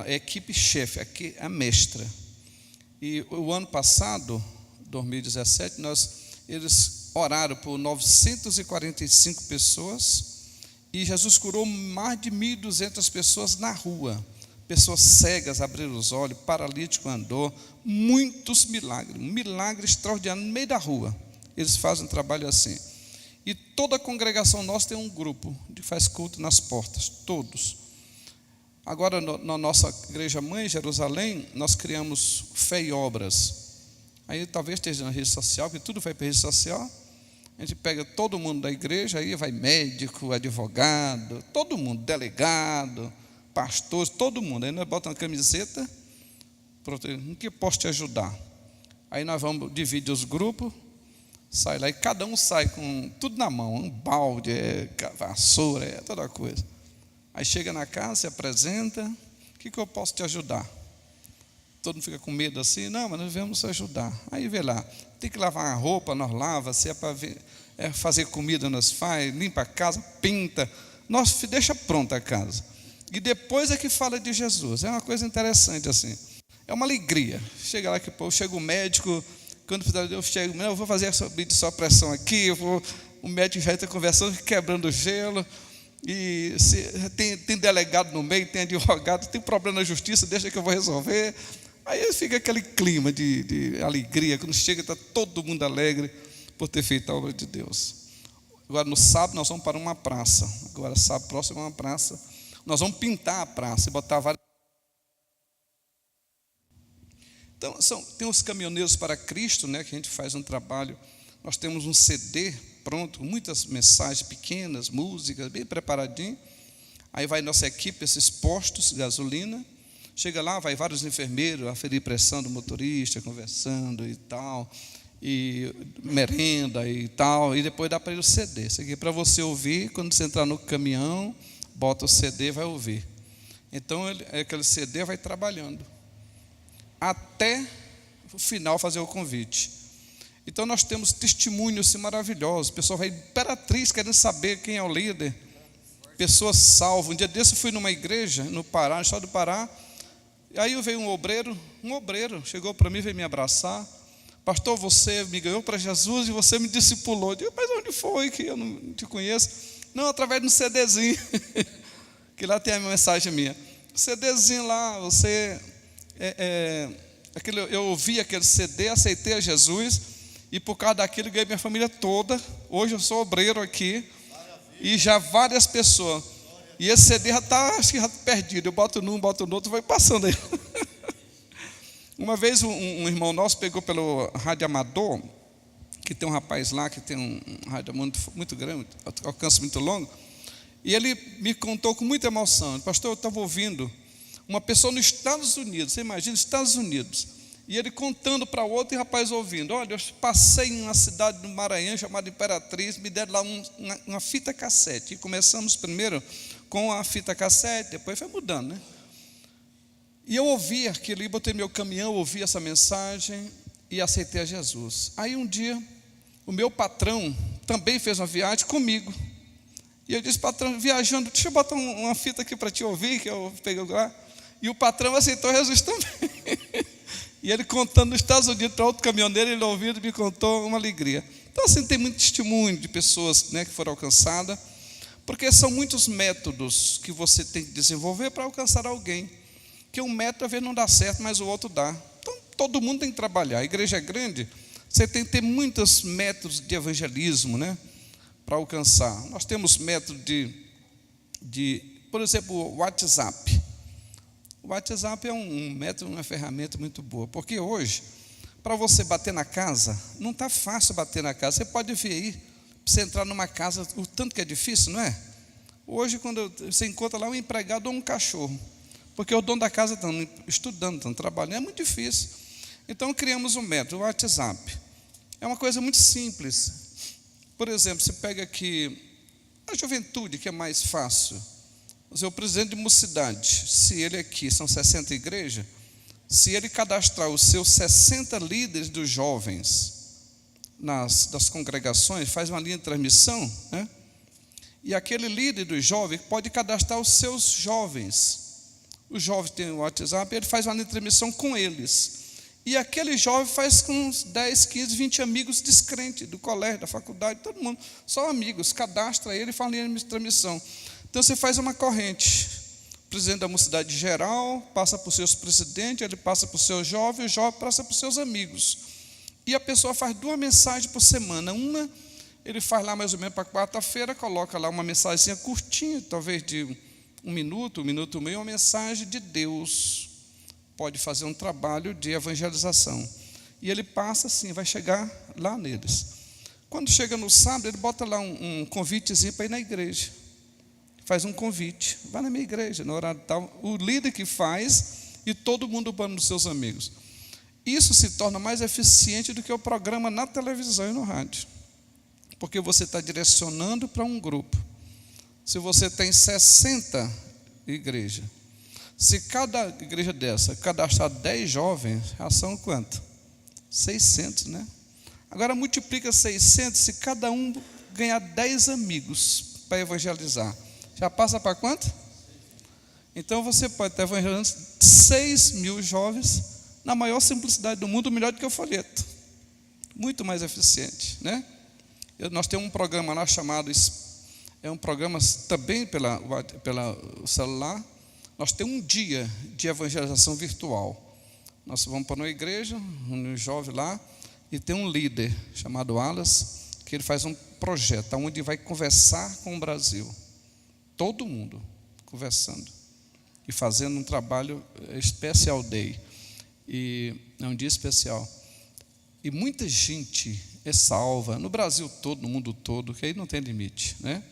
A equipe chefe, aqui a mestra. E o ano passado, 2017, eles oraram por 945 pessoas e Jesus curou mais de 1.200 pessoas na rua. Pessoas cegas abriram os olhos, paralítico andou, muitos milagres, um milagre extraordinário no meio da rua. Eles fazem um trabalho assim. E toda a congregação nossa tem um grupo que faz culto nas portas, todos. Agora, na nossa igreja mãe, Jerusalém, nós criamos Fé e Obras. Aí talvez esteja na rede social, porque tudo vai para a rede social. A gente pega todo mundo da igreja, aí vai médico, advogado, todo mundo, delegado, pastores, todo mundo. Aí nós botamos uma camiseta, em que eu posso te ajudar? Aí nós vamos dividir os grupos, sai lá, e cada um sai com tudo na mão, um balde, vassoura, toda coisa. Aí chega na casa, se apresenta, o que eu posso te ajudar? Todo mundo fica com medo assim, não, mas nós vamos ajudar. Aí vê lá, tem que lavar a roupa, nós lava, se é para fazer comida, nós faz, limpa a casa, pinta, nós deixa pronta a casa. E depois é que fala de Jesus. É uma coisa interessante assim. É uma alegria. Chega lá, chega o médico, quando eu chego, eu vou fazer essa sua pressão aqui, o médico já está conversando, quebrando o gelo. E tem delegado no meio, tem advogado, tem problema na justiça, deixa que eu vou resolver. Aí fica aquele clima de alegria. Quando chega, está todo mundo alegre por ter feito a obra de Deus. Agora, no sábado, nós vamos para uma praça. Agora, sábado próximo é uma praça. Nós vamos pintar a praça e botar várias. Então, tem os caminhoneiros para Cristo, né, que a gente faz um trabalho. Nós temos um CD pronto, muitas mensagens pequenas, músicas, bem preparadinho. Aí vai nossa equipe, esses postos, gasolina. Chega lá, vai vários enfermeiros aferir pressão do motorista, conversando e tal, e merenda e tal, e depois dá para ele o CD. Isso aqui é para você ouvir, quando você entrar no caminhão, bota o CD e vai ouvir. Então, aquele CD vai trabalhando, até o final fazer o convite. Então, nós temos testemunhos maravilhosos, o pessoal vai imperatriz querendo saber quem é o líder, pessoas salvas. Um dia desse eu fui numa igreja, no Pará, no estado do Pará. Aí veio um obreiro chegou para mim e veio me abraçar. Pastor, você me ganhou para Jesus e você me discipulou. Eu digo, mas onde foi que eu não te conheço? Não, através de um CDzinho, que lá tem a mensagem minha. CDzinho lá, você... eu ouvi aquele CD, aceitei a Jesus, e por causa daquilo ganhei minha família toda. Hoje eu sou obreiro aqui, e já várias pessoas. E esse CD já está, acho que já perdido. Eu boto num, boto no outro, vai passando aí. Uma vez um irmão nosso pegou pelo rádio amador, que tem um rapaz lá que tem um rádio muito grande, alcance muito longo, e ele me contou com muita emoção: pastor, eu estava ouvindo uma pessoa nos Estados Unidos, você imagina, Estados Unidos, e ele contando para o outro e o rapaz ouvindo: olha, eu passei em uma cidade do Maranhão chamada Imperatriz, me deram lá uma fita cassete, e começamos primeiro com a fita cassete, depois foi mudando, né? E eu ouvi aquilo, botei no meu caminhão, ouvi essa mensagem e aceitei a Jesus. Aí um dia, o meu patrão também fez uma viagem comigo. E eu disse: patrão, viajando, deixa eu botar uma fita aqui para te ouvir, que eu peguei lá. E o patrão aceitou Jesus também. E ele contando nos Estados Unidos para outro caminhoneiro, ele ouvindo e me contou uma alegria. Então assim, tem muito testemunho de pessoas, né, que foram alcançadas, porque são muitos métodos que você tem que desenvolver para alcançar alguém. Que um método às vezes não dá certo, mas o outro dá. Então todo mundo tem que trabalhar. A igreja é grande, você tem que ter muitos métodos de evangelismo, né, para alcançar. Nós temos método por exemplo, o WhatsApp. O WhatsApp é um método, uma ferramenta muito boa, porque hoje, para você bater na casa, não está fácil bater na casa. Você pode ver aí, para você entrar numa casa, o tanto que é difícil, não é? Hoje, quando você encontra lá um empregado ou um cachorro, porque o dono da casa estão estudando, estão trabalhando, é muito difícil. Então criamos um método, o WhatsApp. É uma coisa muito simples. Por exemplo, você pega aqui a juventude, que é mais fácil. O presidente de mocidade, se ele aqui, são 60 igrejas, se ele cadastrar os seus 60 líderes dos jovens das congregações, faz uma linha de transmissão, né? E aquele líder dos jovens pode cadastrar os seus jovens. Os jovens têm o WhatsApp, ele faz uma linha de transmissão com eles. E aquele jovem faz com uns 10, 15, 20 amigos descrentes, do colégio, da faculdade, todo mundo, só amigos, cadastra ele e faz linha de transmissão. Então você faz uma corrente. O presidente da mocidade geral passa para os seus presidentes, ele passa para os seus jovens, o jovem passa para os seus amigos. E a pessoa faz 2 mensagens por semana. Uma, ele faz lá mais ou menos para quarta-feira, coloca lá uma mensagenzinha curtinha, talvez de 1 minuto, 1 minuto e meio, uma mensagem de Deus. Pode fazer um trabalho de evangelização. E ele passa assim, vai chegar lá neles. Quando chega no sábado, ele bota lá um convitezinho para ir na igreja. Faz um convite, vai na minha igreja, no horário tal. O líder que faz e todo mundo para os seus amigos. Isso se torna mais eficiente do que o programa na televisão e no rádio. Porque você está direcionando para um grupo. Se você tem 60 igrejas, se cada igreja dessa cadastrar 10 jovens, já são quanto? 600, né? Agora multiplica 600, se cada um ganhar 10 amigos para evangelizar. Já passa para quanto? Então você pode estar evangelizando 6.000 jovens na maior simplicidade do mundo, melhor do que o folheto. Muito mais eficiente, né? Nós temos um programa lá chamado, é um programa também pela celular. Nós temos um dia de evangelização virtual. Nós vamos para uma igreja, um jovem lá, e tem um líder chamado Alas, que ele faz um projeto onde vai conversar com o Brasil. Todo mundo conversando e fazendo um trabalho especial day. E é um dia especial. E muita gente é salva no Brasil todo, no mundo todo, que aí não tem limite, né?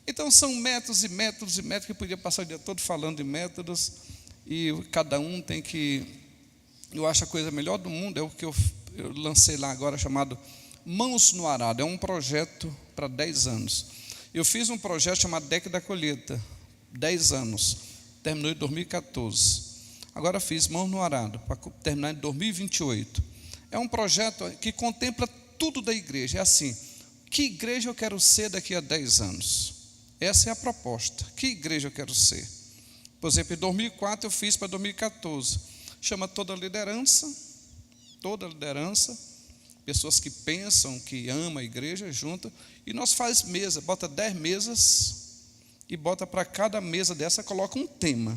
Então são métodos e métodos e métodos, que eu podia passar o dia todo falando de métodos, e cada um tem que... Eu acho a coisa melhor do mundo é o que eu lancei lá agora, chamado Mãos no Arado. É um projeto para 10 anos. Eu fiz um projeto chamado Deck da Colheita, 10 anos, terminou em 2014. Agora fiz Mãos no Arado, para terminar em 2028. É um projeto que contempla tudo da igreja. É assim: que igreja eu quero ser daqui a 10 anos? Essa é a proposta. Que igreja eu quero ser? Por exemplo, em 2004 eu fiz para 2014. Chama toda a liderança, pessoas que pensam, que amam a igreja, junta, e nós faz mesa, bota 10 mesas, e bota para cada mesa dessa, coloca um tema.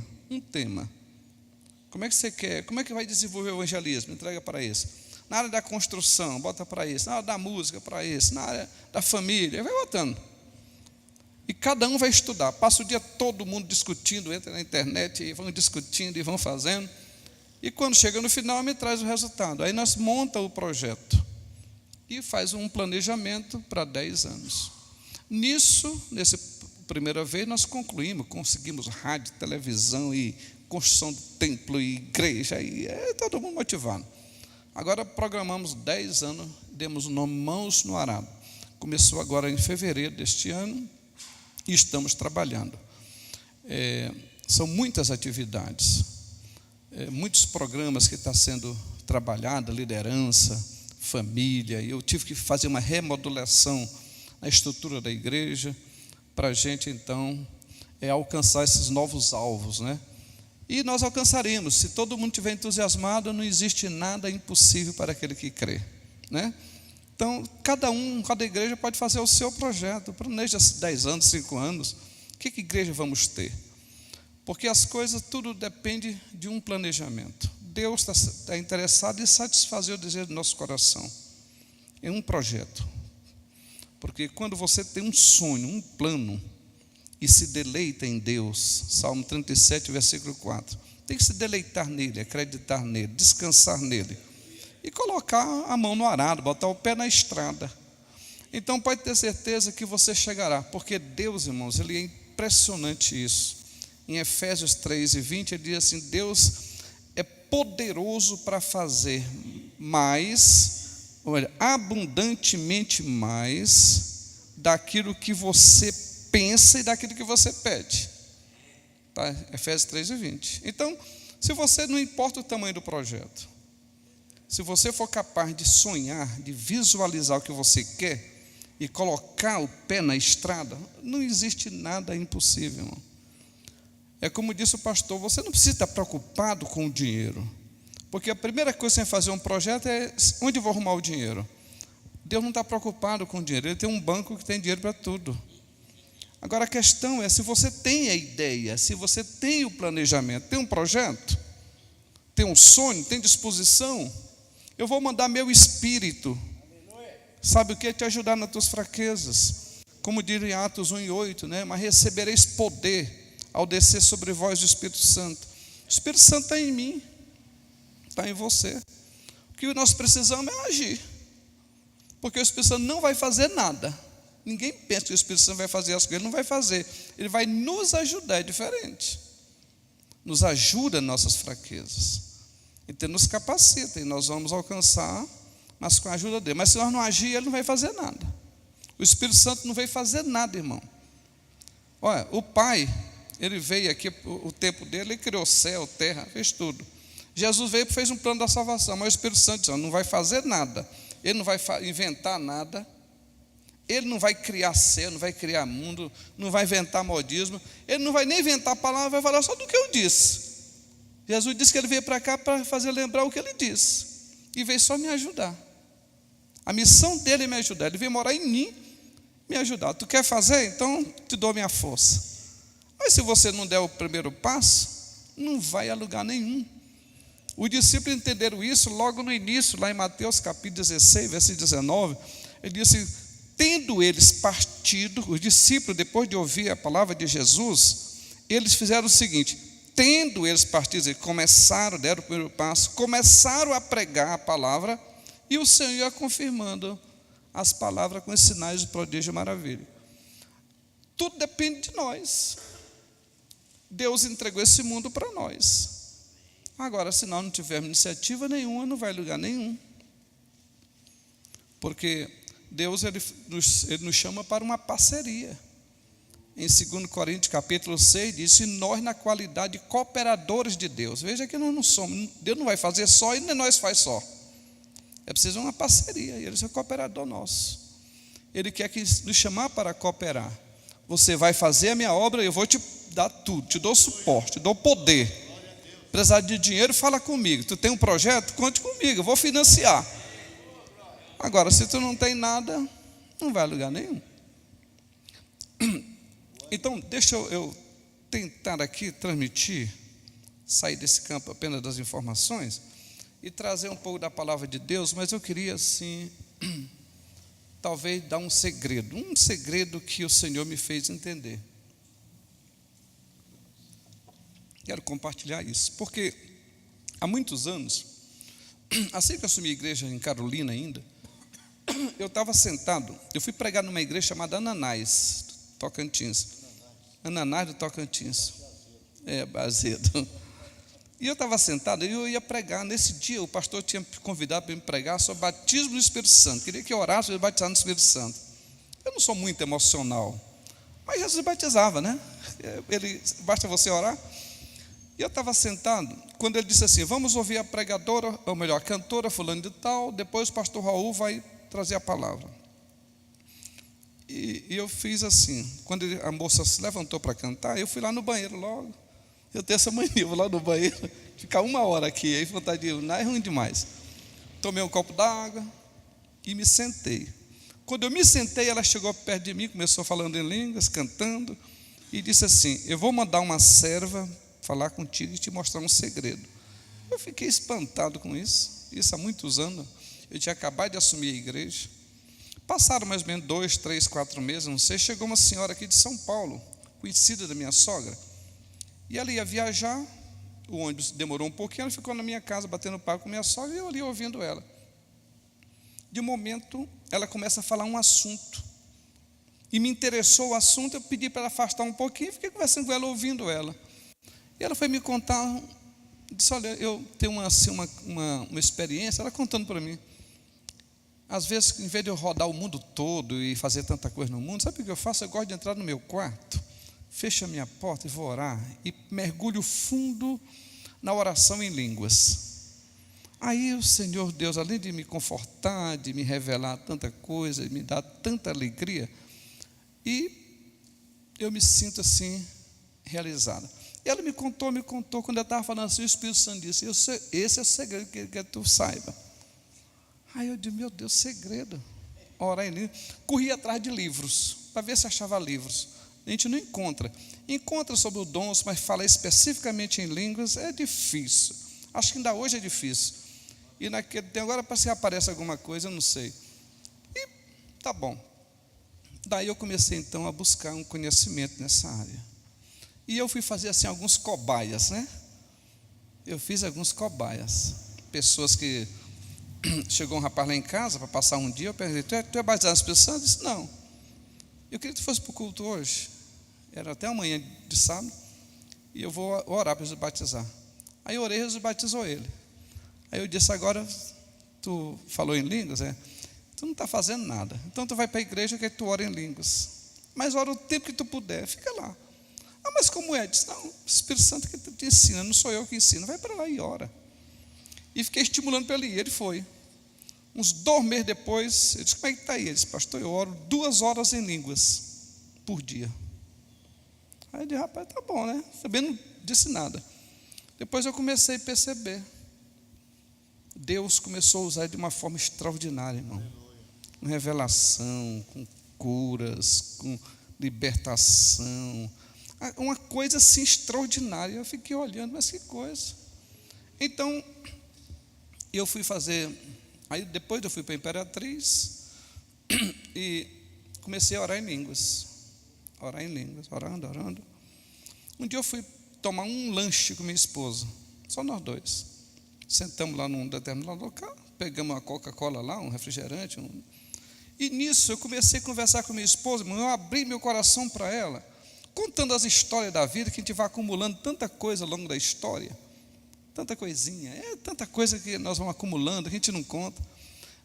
Como é que você quer? Como é que vai desenvolver o evangelismo? Entrega para esse. Na área da construção, bota para esse. Na área da música, para esse. Na área da família, vai botando. E cada um vai estudar. Passa o dia todo mundo discutindo, entra na internet e vão discutindo e vão fazendo. E quando chega no final, me traz o resultado. Aí nós montamos o projeto e faz um planejamento para 10 anos. Nessa primeira vez, nós concluímos, conseguimos rádio, televisão e construção do templo e igreja, e todo mundo motivado. Agora programamos 10 anos, demos o nome Mãos no Arado. Começou agora em fevereiro deste ano e estamos trabalhando. São muitas atividades, muitos programas que estão sendo trabalhados, liderança, família. Eu tive que fazer uma remodelação na estrutura da igreja para a gente, então, alcançar esses novos alvos, né? E nós alcançaremos. Se todo mundo estiver entusiasmado, não existe nada impossível para aquele que crê, né? Então, cada igreja pode fazer o seu projeto. Planeja 10 anos, 5 anos. Que igreja vamos ter? Porque as coisas, tudo depende de um planejamento. Deus está interessado em satisfazer o desejo do nosso coração. É um projeto. Porque quando você tem um sonho, um plano, e se deleita em Deus, Salmo 37, versículo 4, tem que se deleitar nele, acreditar nele, descansar nele, e colocar a mão no arado, botar o pé na estrada. Então pode ter certeza que você chegará, porque Deus, irmãos, ele é impressionante isso. Em Efésios 3:20, ele diz assim: Deus é poderoso para fazer mais, abundantemente mais daquilo que você pensa e daquilo que você pede. Tá? Efésios 3:20. Então, se você, não importa o tamanho do projeto, se você for capaz de sonhar, de visualizar o que você quer e colocar o pé na estrada, não existe nada impossível, irmão. É como disse o pastor, você não precisa estar preocupado com o dinheiro, porque a primeira coisa que você vai fazer um projeto é: onde eu vou arrumar o dinheiro? Deus não está preocupado com o dinheiro, Ele tem um banco que tem dinheiro para tudo. Agora a questão é, se você tem a ideia, se você tem o planejamento, tem um projeto, tem um sonho, tem disposição, eu vou mandar meu espírito, sabe o que? Te ajudar nas tuas fraquezas, como diz em Atos 1:8, né? Mas recebereis poder ao descer sobre vós o Espírito Santo. O Espírito Santo está em mim, está em você. O que nós precisamos é agir, porque o Espírito Santo não vai fazer nada. Ninguém pensa que o Espírito Santo vai fazer as coisas, ele não vai fazer, ele vai nos ajudar, é diferente, nos ajuda nas nossas fraquezas, então nos capacita e nós vamos alcançar, mas com a ajuda dele. Mas se nós não agir, ele não vai fazer nada. O Espírito Santo não veio fazer nada, irmão. Olha, o Pai, ele veio aqui, o tempo dele, ele criou céu, terra, fez tudo. Jesus veio e fez um plano da salvação, mas o Espírito Santo disse, não vai fazer nada, ele não vai inventar nada, ele não vai criar céu, não vai criar mundo, não vai inventar modismo, ele não vai nem inventar a palavra, vai falar só do que eu disse. Jesus disse que ele veio para cá para fazer lembrar o que ele disse, e veio só me ajudar. A missão dele é me ajudar, ele veio morar em mim, me ajudar. Tu quer fazer? Então te dou minha força. Mas se você não der o primeiro passo, não vai a lugar nenhum. Os discípulos entenderam isso logo no início, lá em Mateus capítulo 16, versículo 19, ele disse: tendo eles partido, os discípulos, depois de ouvir a palavra de Jesus, eles fizeram o seguinte: tendo eles partido, eles começaram, deram o primeiro passo, começaram a pregar a palavra, e o Senhor ia confirmando as palavras com os sinais de prodígio e maravilha. Tudo depende de nós. Deus entregou esse mundo para nós. Agora, se nós não tivermos iniciativa nenhuma, não vai a lugar nenhum. Porque Deus ele nos chama para uma parceria. Em 2 Coríntios capítulo 6 diz: e nós na qualidade de cooperadores de Deus. Veja que nós não somos, Deus não vai fazer só e nem nós faz só. É preciso uma parceria, e Ele é o cooperador nosso. Ele quer nos chamar para cooperar. Você vai fazer a minha obra, eu vou te dar tudo, te dou suporte, te dou poder. Precisar de dinheiro, fala comigo. Tu tem um projeto? Conte comigo, eu vou financiar. Agora, se tu não tem nada, não vai a lugar nenhum. Então, deixa eu tentar aqui transmitir, sair desse campo apenas das informações e trazer um pouco da palavra de Deus, mas eu queria, assim, talvez dar um segredo que o Senhor me fez entender. Quero compartilhar isso, porque há muitos anos, assim que eu assumi a igreja em Carolina ainda, eu estava sentado, eu fui pregar numa igreja chamada Ananás, Tocantins. Ananás do Tocantins. Azedo. E eu estava sentado e eu ia pregar. Nesse dia o pastor tinha me convidado para me pregar sobre batismo do Espírito Santo. Queria que eu orasse para ele batizar no Espírito Santo. Eu não sou muito emocional, mas Jesus batizava, né? Basta você orar. E eu estava sentado, quando ele disse assim: vamos ouvir a pregadora, ou melhor, a cantora fulano de tal, depois o pastor Raul vai trazer a palavra. E eu fiz assim, quando a moça se levantou para cantar, eu fui lá no banheiro logo. Eu tenho essa mania, eu vou lá no banheiro, ficar 1 hora aqui, aí vontade de ir, não é ruim demais. Tomei um copo d'água e me sentei. Quando eu me sentei, ela chegou perto de mim, começou falando em línguas, cantando, e disse assim: eu vou mandar uma serva falar contigo e te mostrar um segredo. Eu fiquei espantado com isso há muitos anos. Eu tinha acabado de assumir a igreja. Passaram mais ou menos 2, 3, 4 meses, não sei. Chegou uma senhora aqui de São Paulo, conhecida da minha sogra, e ela ia viajar. O ônibus demorou um pouquinho, ela ficou na minha casa batendo papo com minha sogra e eu ali ouvindo ela. De momento, ela começa a falar um assunto, e me interessou o assunto. Eu pedi para ela afastar um pouquinho e fiquei conversando com ela, ouvindo ela. E ela foi me contar, disse: olha, eu tenho uma experiência. Ela contando para mim, às vezes, em vez de eu rodar o mundo todo e fazer tanta coisa no mundo, sabe o que eu faço? Eu gosto de entrar no meu quarto, fecho a minha porta e vou orar, e mergulho fundo na oração em línguas. Aí o Senhor Deus, além de me confortar, de me revelar tanta coisa, me dar tanta alegria, e eu me sinto assim, realizado. E ela me contou, quando eu estava falando assim, o Espírito Santo disse: esse é o segredo que tu saiba. Aí eu disse: meu Deus, segredo. Orar em línguas. Corri atrás de livros, para ver se achava livros. A gente não encontra. Encontra sobre o dons, mas falar especificamente em línguas é difícil. Acho que ainda hoje é difícil. E naquele tempo, agora para se aparece alguma coisa, eu não sei. E tá bom. Daí eu comecei então a buscar um conhecimento nessa área. E eu fui fazer assim alguns cobaias, né? Eu fiz alguns cobaias. Pessoas que... Chegou um rapaz lá em casa para passar um dia. Eu perguntei: tu é batizado no Espírito Santo? Ele disse: não. Eu queria que tu fosse para o culto hoje. Era até amanhã de sábado. E eu vou orar para Jesus batizar. Aí eu orei, Jesus batizou ele. Aí eu disse: agora tu falou em línguas, tu não está fazendo nada. Então tu vai para a igreja que tu ora em línguas. Mas ora o tempo que tu puder, fica lá. Ah, mas como é? Eu disse: não, o Espírito Santo que te ensina, não sou eu que ensino. Vai para lá e ora. E fiquei estimulando para ele ir. Ele foi. Uns 2 meses depois, eu disse: como é que está aí? Ele disse: pastor, eu oro 2 horas em línguas por dia. Aí eu disse: rapaz, tá bom, né? Também não disse nada. Depois eu comecei a perceber. Deus começou a usar de uma forma extraordinária, irmão. Com revelação, com curas, com libertação. Uma coisa assim extraordinária. Eu fiquei olhando, mas que coisa. Então, eu fui fazer... Aí depois eu fui para a Imperatriz e comecei a orar em línguas. Orar em línguas, orando. Um dia eu fui tomar um lanche com minha esposa, só nós 2. Sentamos lá num determinado local, pegamos uma Coca-Cola lá, um refrigerante. E nisso eu comecei a conversar com minha esposa, eu abri meu coração para ela, contando as histórias da vida, que a gente vai acumulando tanta coisa ao longo da história. Tanta coisinha, tanta coisa que nós vamos acumulando, a gente não conta.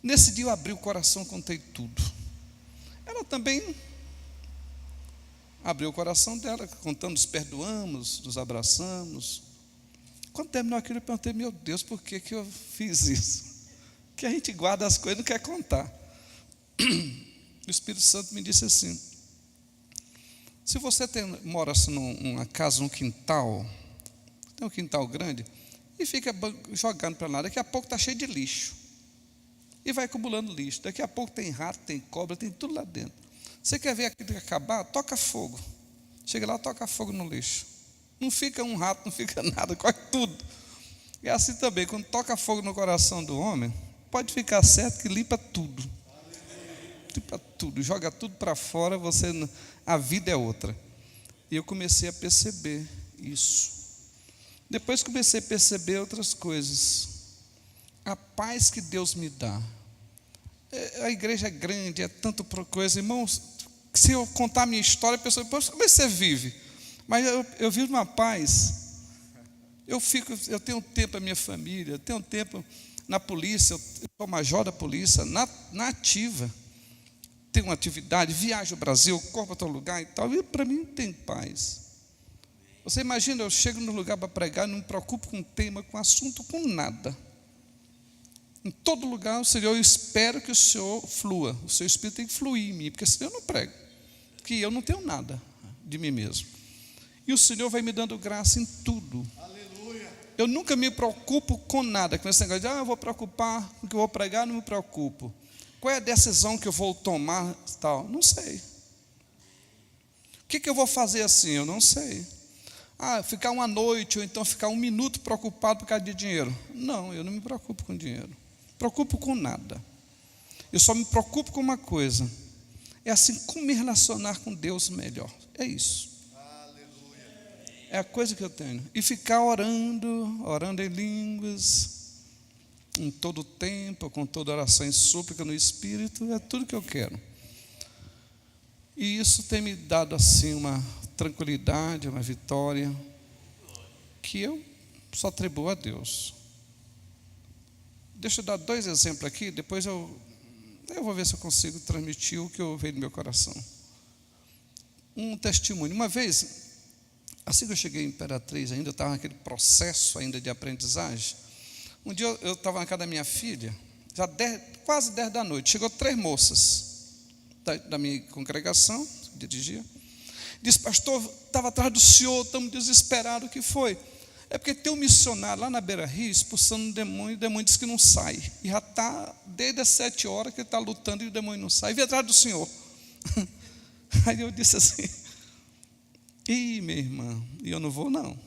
Nesse dia eu abri o coração, contei tudo. Ela também abriu o coração dela, contando, nos perdoamos, nos abraçamos. Quando terminou aquilo, eu perguntei: meu Deus, por que eu fiz isso? Que a gente guarda as coisas e não quer contar. O Espírito Santo me disse assim: se você mora assim, numa casa, num quintal, tem um quintal grande, e fica jogando para lá, daqui a pouco está cheio de lixo, e vai acumulando lixo. Daqui a pouco tem rato, tem cobra, tem tudo lá dentro. Você quer ver aquilo acabar? Toca fogo. Chega lá, toca fogo no lixo. Não fica um rato, não fica nada, corre tudo. E assim também, quando toca fogo no coração do homem, pode ficar certo que limpa tudo. para tudo, joga tudo para fora, a vida é outra. E eu comecei a perceber isso. Depois comecei a perceber outras coisas. A paz que Deus me dá. A igreja é grande, é tanto coisa. Irmãos, se eu contar a minha história, a pessoa, poxa, como é que você vive? Mas eu vivo uma paz. Eu tenho tempo para minha família, eu tenho tempo na polícia, eu sou major da polícia, na ativa. Tenho uma atividade, viajo ao Brasil, corro para outro lugar e tal. E para mim tem paz. Você imagina, eu chego no lugar para pregar, não me preocupo com tema, com assunto, com nada. Em todo lugar, o Senhor, eu espero que o Senhor flua. O seu Espírito tem que fluir em mim, porque senão eu não prego. Porque eu não tenho nada de mim mesmo. E o Senhor vai me dando graça em tudo. Aleluia. Eu nunca me preocupo com nada. Com esse negócio de, eu vou preocupar com o que eu vou pregar, não me preocupo. Qual é a decisão que eu vou tomar? Tal? Não sei. O que eu vou fazer assim? Eu não sei. Ficar uma noite, ou então ficar 1 minuto preocupado por causa de dinheiro. Não, eu não me preocupo com dinheiro. Preocupo com nada. Eu só me preocupo com uma coisa. É assim, como me relacionar com Deus melhor. É isso. Aleluia. É a coisa que eu tenho. E ficar orando em línguas, em todo o tempo, com toda oração e súplica no Espírito, é tudo que eu quero. E isso tem me dado assim uma tranquilidade, uma vitória, que eu só atribuo a Deus. Deixa eu dar 2 exemplos aqui, depois eu vou ver se eu consigo transmitir o que eu vejo no meu coração. Um testemunho. Uma vez, assim que eu cheguei em Imperatriz ainda, eu estava naquele processo ainda de aprendizagem. Um dia eu estava na casa da minha filha, já quase 10 da noite, chegou 3 moças da minha congregação, dirigia. Disse, pastor, estava atrás do senhor, estamos desesperados, o que foi? É porque tem um missionário lá na Beira-Rio expulsando um demônio, e o demônio disse que não sai. E já está desde as 7 horas que ele está lutando e o demônio não sai. E vem atrás do senhor. Aí eu disse assim, minha irmã, e eu não vou não.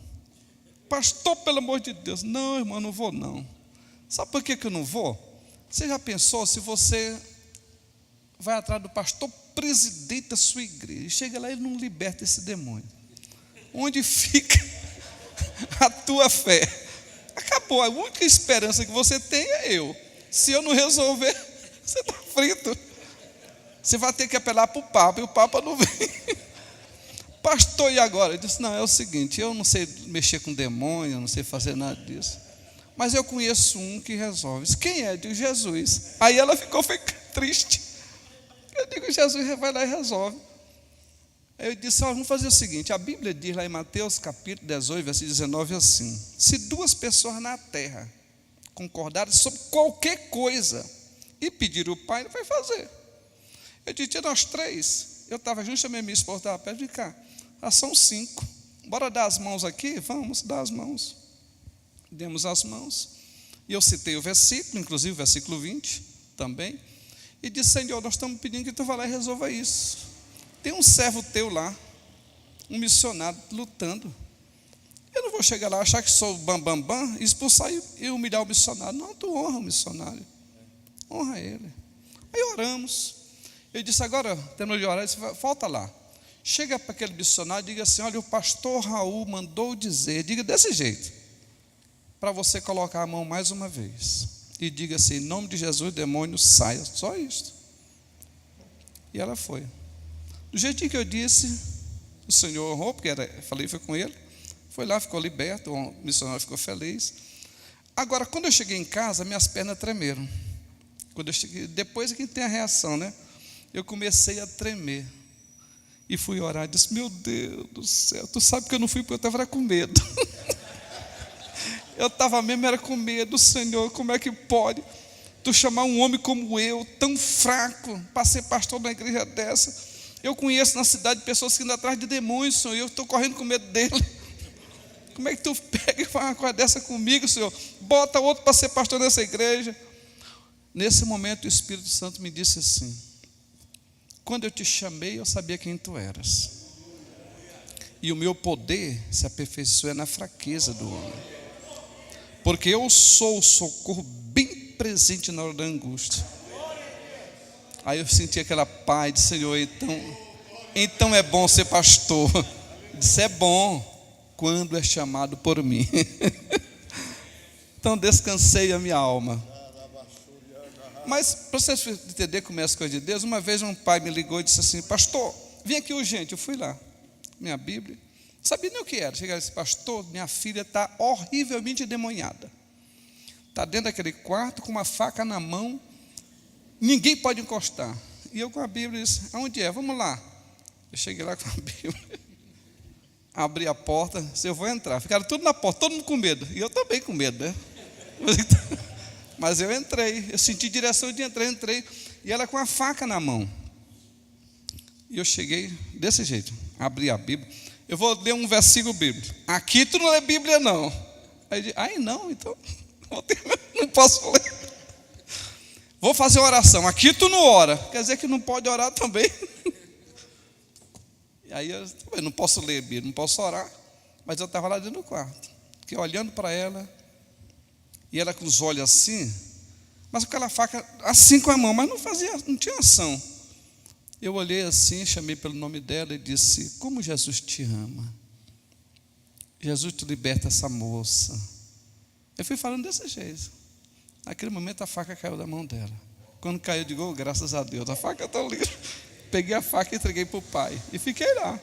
Pastor, pelo amor de Deus, não, irmão, eu não vou não. Sabe por que eu não vou? Você já pensou se você vai atrás do pastor presidente da sua igreja, e chega lá e ele não liberta esse demônio? Onde fica a tua fé? Acabou, a única esperança que você tem é eu. Se eu não resolver, você está frito. Você vai ter que apelar para o Papa, e o Papa não vem. Pastor, e agora? Eu disse, não, é o seguinte, eu não sei mexer com demônio, eu não sei fazer nada disso, mas eu conheço um que resolve. Disse, quem é? Eu digo, Jesus. Aí ela ficou triste. Eu digo, Jesus vai lá e resolve. Aí eu disse, vamos fazer o seguinte, a Bíblia diz lá em Mateus capítulo 18, versículo 19 assim, se 2 pessoas na terra concordarem sobre qualquer coisa e pedir o Pai, ele vai fazer. Eu disse, nós 3, eu estava junto, chamei minha esposa, estava perto de cá, são 5, bora dar as mãos aqui? Vamos dar as mãos. Demos as mãos, e eu citei o versículo, inclusive o versículo 20 também, e disse, Senhor, nós estamos pedindo que tu vá lá e resolva isso. Tem um servo teu lá, um missionário lutando. Eu não vou chegar lá, achar que sou bam, expulsar e humilhar o missionário. Não, tu honra o missionário, honra ele. Aí oramos. Eu disse, agora, terminou de orar, disse, volta lá. Chega para aquele missionário e diga assim, olha, o pastor Raul mandou dizer, diga desse jeito, para você colocar a mão mais uma vez. E diga assim, em nome de Jesus, demônio, saia. Só isso. E ela foi. Do jeitinho que eu disse, o Senhor honrou, porque falei, foi com ele. Foi lá, ficou liberto, o missionário ficou feliz. Agora, quando eu cheguei em casa, minhas pernas tremeram. Quando eu cheguei, depois é que tem a reação, né? Eu comecei a tremer. E fui orar, disse, meu Deus do céu, tu sabe que eu não fui porque eu estava com medo. Eu estava mesmo, era com medo, Senhor, como é que pode tu chamar um homem como eu, tão fraco, para ser pastor na igreja dessa? Eu conheço na cidade pessoas que andam atrás de demônios, Senhor, e eu estou correndo com medo dele. Como é que tu pega e faz uma coisa dessa comigo, Senhor? Bota outro para ser pastor nessa igreja. Nesse momento o Espírito Santo me disse assim, quando eu te chamei, eu sabia quem tu eras. E o meu poder se aperfeiçoa na fraqueza do homem. Porque eu sou o socorro bem presente na hora da angústia. Aí eu senti aquela paz de Senhor, então é bom ser pastor. Eu disse, é bom quando é chamado por mim. Então descansei a minha alma. Mas para vocês entenderem como é as coisas de Deus, uma vez um pai me ligou e disse assim, pastor, vem aqui urgente. Eu fui lá, minha Bíblia, não sabia nem o que era. Cheguei e disse, pastor, minha filha está horrivelmente endemoniada. Está dentro daquele quarto com uma faca na mão, ninguém pode encostar. E eu com a Bíblia disse, aonde é? Vamos lá. Eu cheguei lá com a Bíblia, abri a porta, disse, eu vou entrar. Ficaram tudo na porta, todo mundo com medo. E eu também com medo, né? Mas eu entrei, eu senti direção de entrar, entrei, e ela com a faca na mão. E eu cheguei desse jeito, abri a Bíblia. Eu vou ler um versículo bíblico. Aqui tu não lê Bíblia, não. Aí não, então não posso ler. Vou fazer oração. Aqui tu não ora. Quer dizer que não pode orar também. E aí eu não posso ler Bíblia, não posso orar. Mas eu estava lá dentro do quarto, fiquei olhando para ela. E ela com os olhos assim, mas com aquela faca assim com a mão, mas não tinha ação. Eu olhei assim, chamei pelo nome dela e disse, como Jesus te ama. Jesus te liberta essa moça. Eu fui falando desse jeito. Naquele momento a faca caiu da mão dela. Quando caiu, eu digo, oh, graças a Deus, a faca está livre. Peguei a faca e entreguei para o pai. E fiquei lá.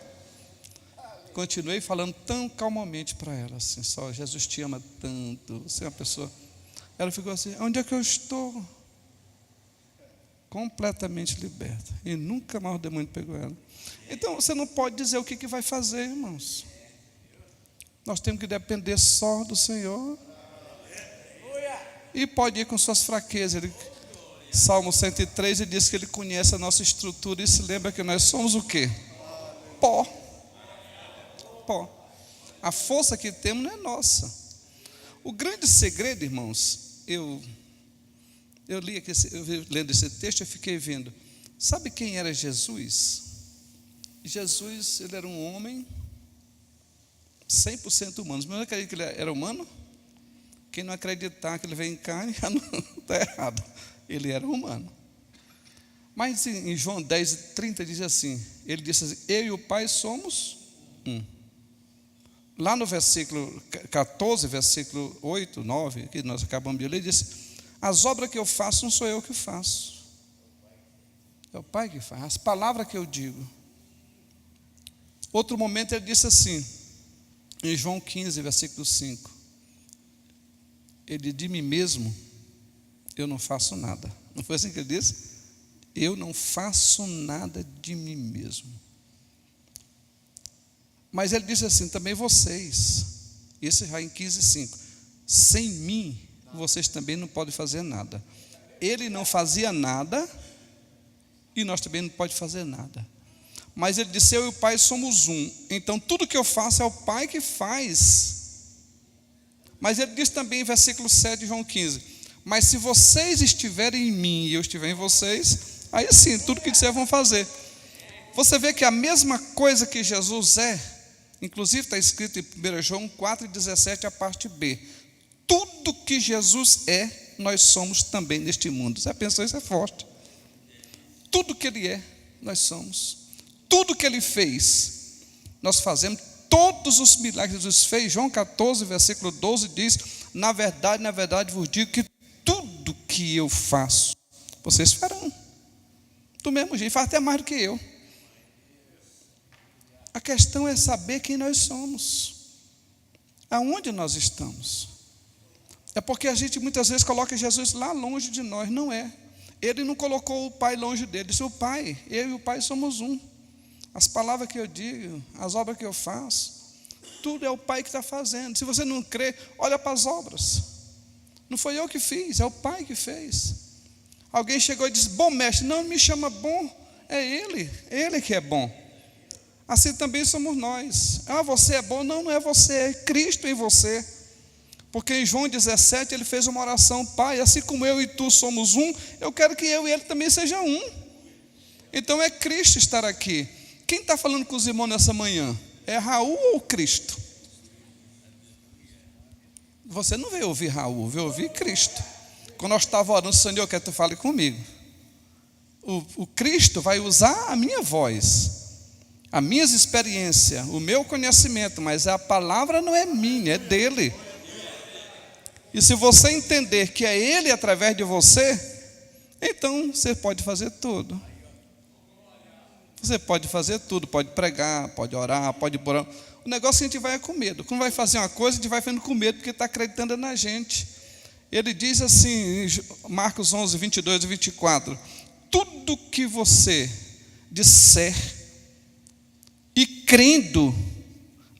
Continuei falando tão calmamente para ela, assim, só, Jesus te ama tanto, você é uma pessoa. Ela ficou assim, onde é que eu estou? Completamente liberta. E nunca mais o demônio pegou ela. Então, você não pode dizer o que vai fazer, irmãos. Nós temos que depender só do Senhor. E pode ir com suas fraquezas. Salmo 103, ele diz que ele conhece a nossa estrutura e se lembra que nós somos o quê? Pó. A força que temos não é nossa. O grande segredo, irmãos, eu li aqui, lendo esse texto, eu fiquei vendo. Sabe quem era Jesus? Jesus, ele era um homem 100% humano. Mas não acredita que ele era humano? Quem não acreditar que ele veio em carne, está errado. Ele era humano. Mas em João 10:30 diz assim, ele disse assim, eu e o Pai somos um. Lá no versículo 14, versículo 8, 9, que nós acabamos de ler, diz, as obras que eu faço não sou eu que faço. É o Pai que faz, as palavras que eu digo. Outro momento ele disse assim, em João 15, versículo 5, ele de mim mesmo, eu não faço nada. Não foi assim que ele disse? Eu não faço nada de mim mesmo. Mas ele disse assim, também vocês, esse já em 15:5, sem mim, vocês também não podem fazer nada. Ele não fazia nada, e nós também não podemos fazer nada. Mas ele disse, eu e o Pai somos um. Então tudo que eu faço é o Pai que faz. Mas ele diz também em versículo 7 de João 15, mas se vocês estiverem em mim e eu estiver em vocês, aí sim, tudo que disser vão fazer. Você vê que a mesma coisa que Jesus é, inclusive está escrito em 1 João 4:17, a parte B. Tudo que Jesus é, nós somos também neste mundo. Você pensou, isso é forte. Tudo que Ele é, nós somos. Tudo que Ele fez, nós fazemos. Todos os milagres que Jesus fez, João 14, versículo 12 diz, na verdade vos digo que tudo que eu faço, vocês farão. Do mesmo jeito, faz até mais do que eu. A questão é saber quem nós somos, aonde nós estamos. É porque a gente muitas vezes coloca Jesus lá longe de nós, não é. Ele não colocou o Pai longe dele, ele disse, o Pai, eu e o Pai somos um. As palavras que eu digo, as obras que eu faço, tudo é o Pai que está fazendo. Se você não crê, olha para as obras. Não foi eu que fiz, é o Pai que fez. Alguém chegou e disse, bom mestre, não me chama bom, é Ele que é bom. Assim também somos nós. Ah, você é bom? Não, não é você, é Cristo em você. Porque em João 17 ele fez uma oração, Pai, assim como eu e tu somos um, eu quero que eu e ele também seja um. Então é Cristo estar aqui. Quem está falando com os irmãos nessa manhã? É Raul ou Cristo? Você não veio ouvir Raul, veio ouvir Cristo. Quando nós estávamos orando, Senhor, eu quero que tu fale comigo. o Cristo vai usar a minha voz, as minhas experiências, o meu conhecimento, mas a palavra não é minha, é dele. E se você entender que é ele através de você, então você pode fazer tudo. Você pode fazer tudo, pode pregar, pode orar, pode orar. O negócio é que a gente vai com medo. Quando vai fazer uma coisa, a gente vai fazendo com medo, porque está acreditando na gente. Ele diz assim, em Marcos 11, 22 e 24: tudo que você disser e crendo,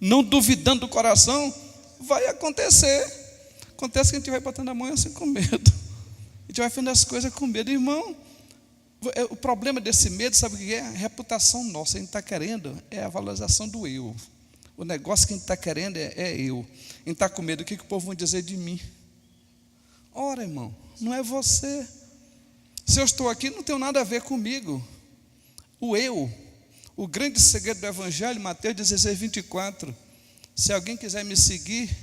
não duvidando do coração, vai acontecer. Acontece que a gente vai botando a mão assim com medo. A gente vai fazendo as coisas com medo. Irmão, o problema desse medo, sabe o que é? A reputação nossa. A gente está querendo é a valorização do eu. O negócio que a gente está querendo é eu. A gente está com medo, o que o povo vai dizer de mim? Ora, irmão, não é você. Se eu estou aqui, não tem nada a ver comigo. O eu, o grande segredo do Evangelho, Mateus 16, 24. Se alguém quiser me seguir,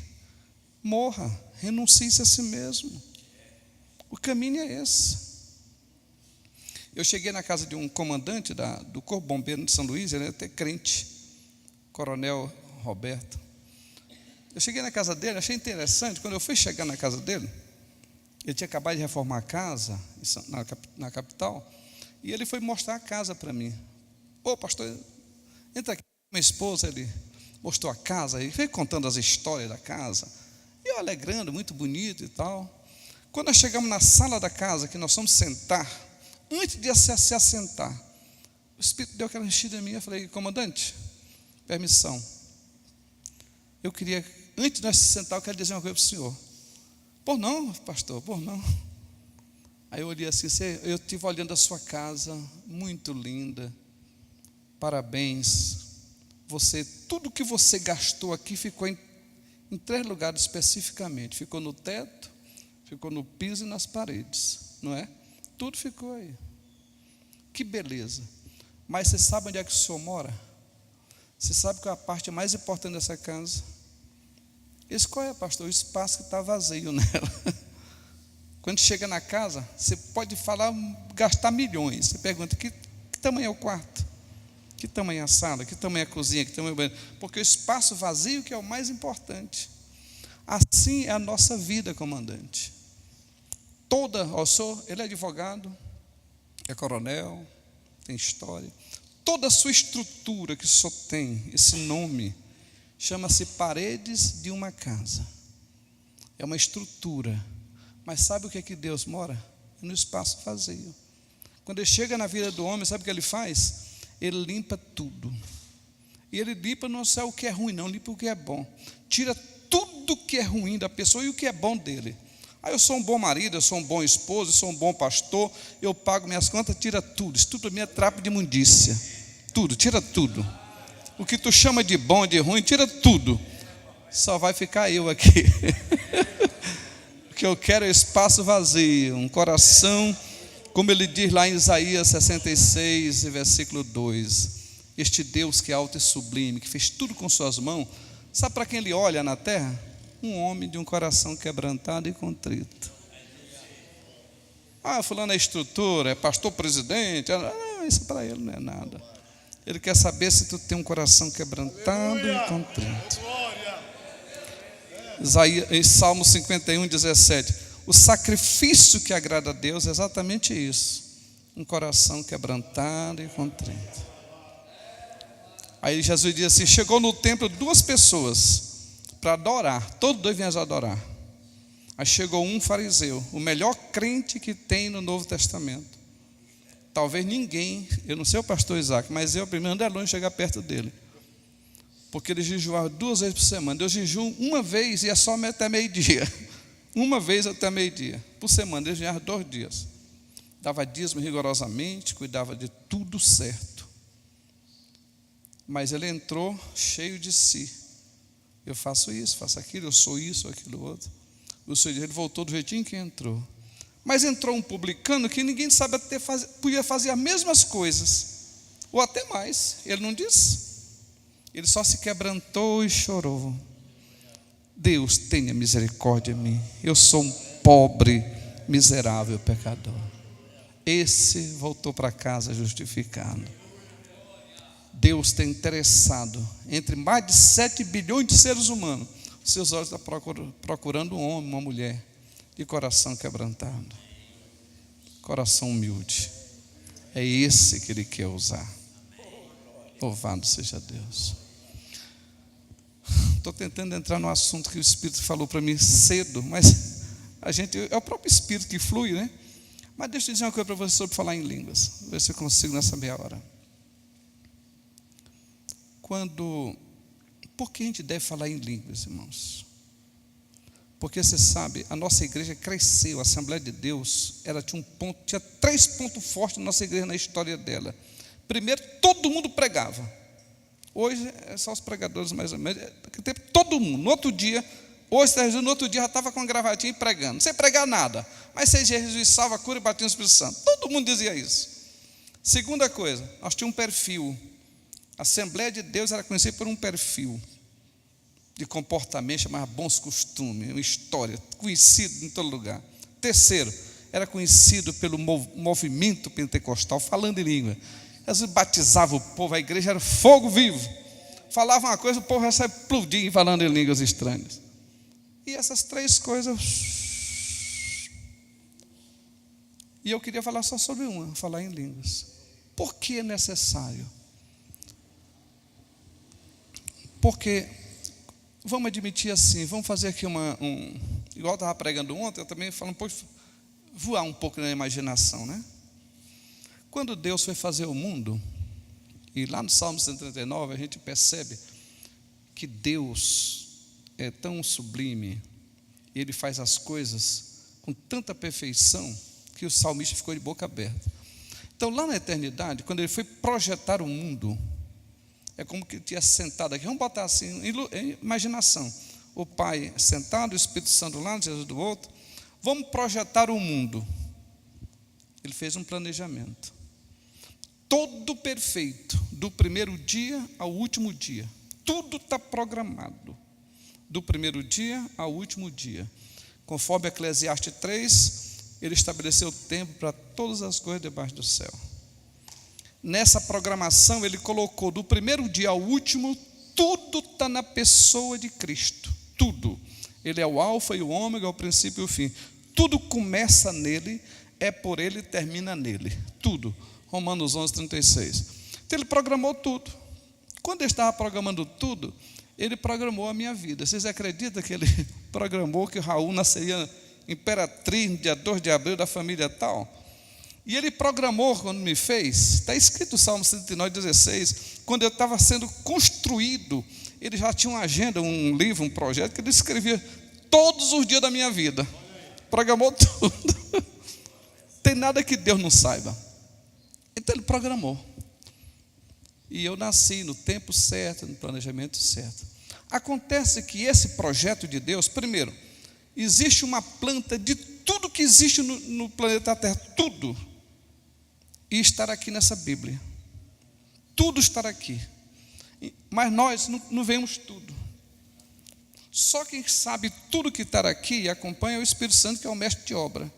morra, renuncie-se a si mesmo. O caminho é esse. Eu cheguei na casa de um comandante do Corpo Bombeiro de São Luís, ele é até crente, Coronel Roberto. Eu cheguei na casa dele, achei interessante. Quando eu fui chegar na casa dele, ele tinha acabado de reformar a casa na capital, e ele foi mostrar a casa para mim. Ô pastor, entra aqui. Minha esposa, ele mostrou a casa, e veio contando as histórias da casa, e eu alegrando, muito bonito e tal. Quando nós chegamos na sala da casa, que nós fomos sentar, antes de se assentar, o Espírito deu aquela enchida em mim. Eu falei: comandante, permissão, eu queria, antes de nós se sentar, eu quero dizer uma coisa para o senhor. Por não, pastor, por não. Aí eu olhei assim: eu estive olhando a sua casa, muito linda, parabéns. Você, tudo que você gastou aqui ficou em 3 lugares especificamente. Ficou no teto, ficou no piso e nas paredes, não é? Tudo ficou aí. Que beleza. Mas você sabe onde é que o senhor mora? Você sabe qual é a parte mais importante dessa casa? Esse qual é, pastor? O espaço que está vazio nela. Quando chega na casa, você pode falar, gastar milhões. Você pergunta: que tamanho é o quarto? Que tamanho é a sala? Que tamanho é a cozinha? Que tamanho é o banheiro? Porque o espaço vazio que é o mais importante. Assim é a nossa vida, comandante. Ele é advogado, é coronel, tem história. Toda a sua estrutura que só tem esse nome, chama-se paredes de uma casa. É uma estrutura. Mas sabe o que é que Deus mora? No espaço vazio. Quando ele chega na vida do homem, sabe o que ele faz? Ele limpa tudo. E ele limpa não só o que é ruim, não, limpa o que é bom. Tira tudo que é ruim da pessoa e o que é bom dele. Eu sou um bom marido, eu sou um bom esposo, eu sou um bom pastor, eu pago minhas contas, tira tudo. Isso tudo para mim é trapo de imundícia. Tudo, tira tudo. O que tu chama de bom, de ruim, tira tudo. Só vai ficar eu aqui. O que eu quero é espaço vazio, um coração, como ele diz lá em Isaías 66, versículo 2. Este Deus que é alto e sublime, que fez tudo com suas mãos, sabe para quem ele olha na terra? Um homem de um coração quebrantado e contrito. Fulano é estrutura, é pastor presidente. Isso para ele não é nada. Ele quer saber se tu tem um coração quebrantado e contrito. Em Salmo 51, 17. O sacrifício que agrada a Deus é exatamente isso. Um coração quebrantado e contrito. Aí Jesus diz assim: chegou no templo 2 pessoas para adorar, todos 2 vêm adorar. Aí chegou um fariseu, o melhor crente que tem no Novo Testamento. Talvez ninguém, eu não sei o pastor Isaac, mas eu primeiro ando longe de chegar perto dele. Porque ele jejuava 2 vezes por semana. Eu jejuo uma vez e é só até meio-dia. Uma vez até meio-dia. Por semana, ele jejuava 2 dias. Dava dízimo rigorosamente, cuidava de tudo certo. Mas ele entrou cheio de si. Eu faço isso, faço aquilo, eu sou isso, aquilo outro. O Senhor, ele voltou do jeitinho que entrou. Mas entrou um publicano que ninguém sabe até podia fazer as mesmas coisas, ou até mais. Ele não disse. Ele só se quebrantou e chorou. Deus, tenha misericórdia de mim. Eu sou um pobre, miserável pecador. esse voltou para casa justificado. Deus está interessado entre mais de 7 bilhões de seres humanos. Os seus olhos estão procurando um homem, uma mulher de coração quebrantado, coração humilde. É esse que Ele quer usar. Louvado seja Deus. Estou tentando entrar no assunto que o Espírito falou para mim cedo, mas é o próprio Espírito que flui, né? Mas deixa eu dizer uma coisa para você sobre falar em línguas. Ver se eu consigo nessa meia hora. Por que a gente deve falar em línguas, irmãos? Porque você sabe, a nossa igreja cresceu, a Assembleia de Deus, tinha 3 pontos fortes na nossa igreja na história dela. Primeiro, todo mundo pregava. Hoje é só os pregadores mais ou menos. Naquele tempo, todo mundo. No outro dia já estava com a gravatinha e pregando, sem pregar nada. Mas se Jesus salva a cura e batia no Espírito Santo. Todo mundo dizia isso. Segunda coisa, nós tínhamos um perfil. A Assembleia de Deus era conhecida por um perfil de comportamento, chamava bons costumes, uma história, conhecido em todo lugar. Terceiro, era conhecido pelo movimento pentecostal, falando em língua. Jesus batizava o povo, a igreja era fogo vivo. Falava uma coisa, o povo já saia explodindo falando em línguas estranhas. E essas 3 coisas. E eu queria falar só sobre uma, falar em línguas. Por que é necessário? Porque, vamos admitir assim, vamos fazer aqui igual eu estava pregando ontem, eu também falo, voar um pouco na imaginação, né? Quando Deus foi fazer o mundo, e lá no Salmo 139 a gente percebe que Deus é tão sublime, Ele faz as coisas com tanta perfeição, que o salmista ficou de boca aberta. Então lá na eternidade, quando Ele foi projetar o mundo, é como que ele tinha sentado aqui, vamos botar assim, em imaginação, o Pai sentado, o Espírito Santo lá, Jesus do outro, vamos projetar o mundo. Ele fez um planejamento, todo perfeito, do primeiro dia ao último dia, tudo está programado, do primeiro dia ao último dia, conforme Eclesiastes 3, ele estabeleceu o tempo para todas as coisas debaixo do céu. Nessa programação, ele colocou do primeiro dia ao último, tudo está na pessoa de Cristo. Tudo. Ele é o alfa e o ômega, o princípio e o fim. Tudo começa nele, é por ele e termina nele. Tudo. Romanos 11:36. Então ele programou tudo. Quando ele estava programando tudo, ele programou a minha vida. Vocês acreditam que ele programou que Raul nasceria imperatriz no dia 2 de abril da família tal? E ele programou quando me fez, está escrito no Salmo 109:16, quando eu estava sendo construído, ele já tinha uma agenda, um livro, um projeto, que ele escrevia todos os dias da minha vida. Programou tudo. Tem nada que Deus não saiba. Então ele programou. E eu nasci no tempo certo, no planejamento certo. Acontece que esse projeto de Deus, primeiro, existe uma planta de tudo que existe no planeta Terra, tudo. E estar aqui nessa Bíblia. Tudo estar aqui. Mas nós não vemos tudo. Só quem sabe tudo que está aqui e acompanha é o Espírito Santo, que é o mestre de obra.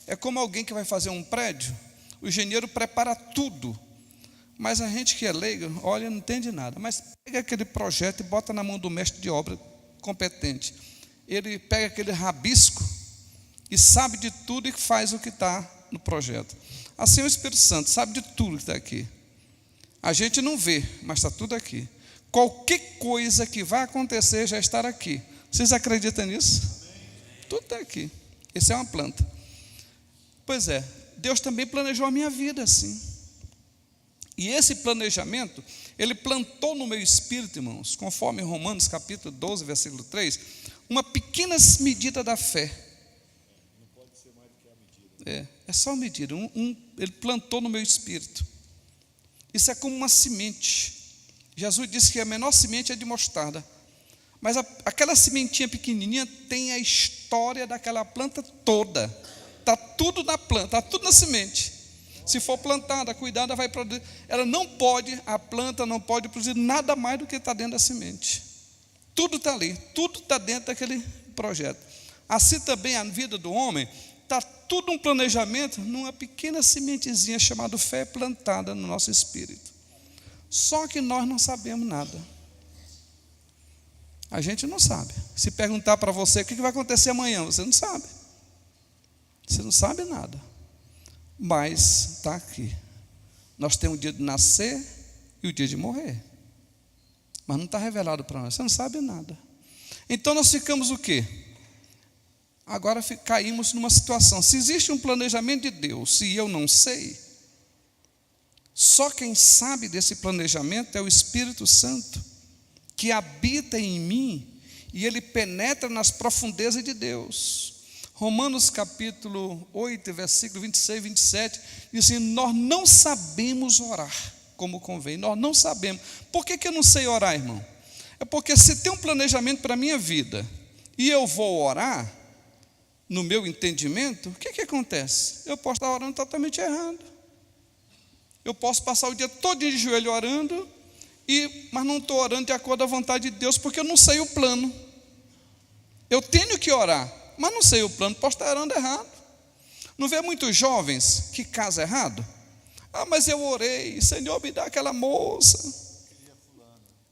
É como alguém que vai fazer um prédio, o engenheiro prepara tudo. Mas a gente que é leigo, olha, não entende nada. Mas pega aquele projeto e bota na mão do mestre de obra competente. Ele pega aquele rabisco e sabe de tudo e faz o que está no projeto. Assim é o Espírito Santo, sabe de tudo que está aqui. A gente não vê, mas está tudo aqui. Qualquer coisa que vai acontecer já está aqui. Vocês acreditam nisso? Tudo está aqui. Essa é uma planta. Pois é, Deus também planejou a minha vida assim. E esse planejamento, Ele plantou no meu espírito, irmãos, conforme Romanos capítulo 12, versículo 3, uma pequena medida da fé. É só uma medida. Ele plantou no meu espírito. Isso é como uma semente. Jesus disse que a menor semente é de mostarda. Mas aquela sementinha pequenininha tem a história daquela planta toda. Está tudo na planta, está tudo na semente. Se for plantada, cuidada, vai produzir. A planta não pode produzir nada mais do que está dentro da semente. Tudo está ali, tudo está dentro daquele projeto. Assim também a vida do homem, está tudo um planejamento numa pequena sementezinha chamada fé plantada no nosso espírito. Só que nós não sabemos nada. A gente não sabe. Se perguntar para você o que vai acontecer amanhã, você não sabe. Você não sabe nada. Mas está aqui. Nós temos o dia de nascer e o dia de morrer. Mas não está revelado para nós. Você não sabe nada. Então nós ficamos o quê? Agora caímos numa situação. Se existe um planejamento de Deus e eu não sei, só quem sabe desse planejamento é o Espírito Santo, que habita em mim e ele penetra nas profundezas de Deus. Romanos capítulo 8, versículo 26 e 27, diz assim: nós não sabemos orar como convém, nós não sabemos. Por que eu não sei orar, irmão? É porque se tem um planejamento para a minha vida e eu vou orar, no meu entendimento, o que acontece? Eu posso estar orando totalmente errado. Eu posso passar o dia todo de joelho orando, mas não estou orando de acordo à vontade de Deus, porque eu não sei o plano. Eu tenho que orar, mas não sei o plano, posso estar orando errado. Não vê muitos jovens que casam errado? Mas eu orei, Senhor, me dá aquela moça.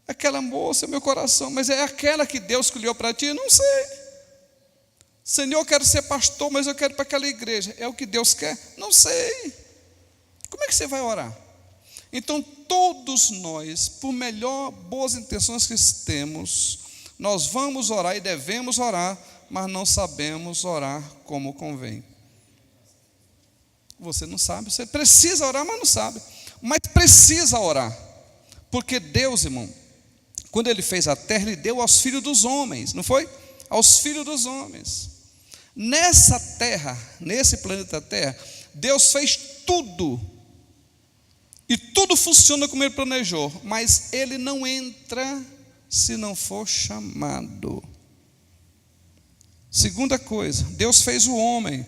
Aquela moça, meu coração, mas é aquela que Deus escolheu para ti? Não sei. Senhor, eu quero ser pastor, mas eu quero ir para aquela igreja. É o que Deus quer? Não sei. Como é que você vai orar? Então, todos nós, por boas intenções que temos, nós vamos orar e devemos orar, mas não sabemos orar como convém. Você não sabe, você precisa orar, mas não sabe. Mas precisa orar, porque Deus, irmão, quando Ele fez a terra, Ele deu aos filhos dos homens, não foi? Aos filhos dos homens. Nessa terra, nesse planeta Terra, Deus fez tudo. E tudo funciona como Ele planejou. Mas Ele não entra se não for chamado. Segunda coisa, Deus fez o homem.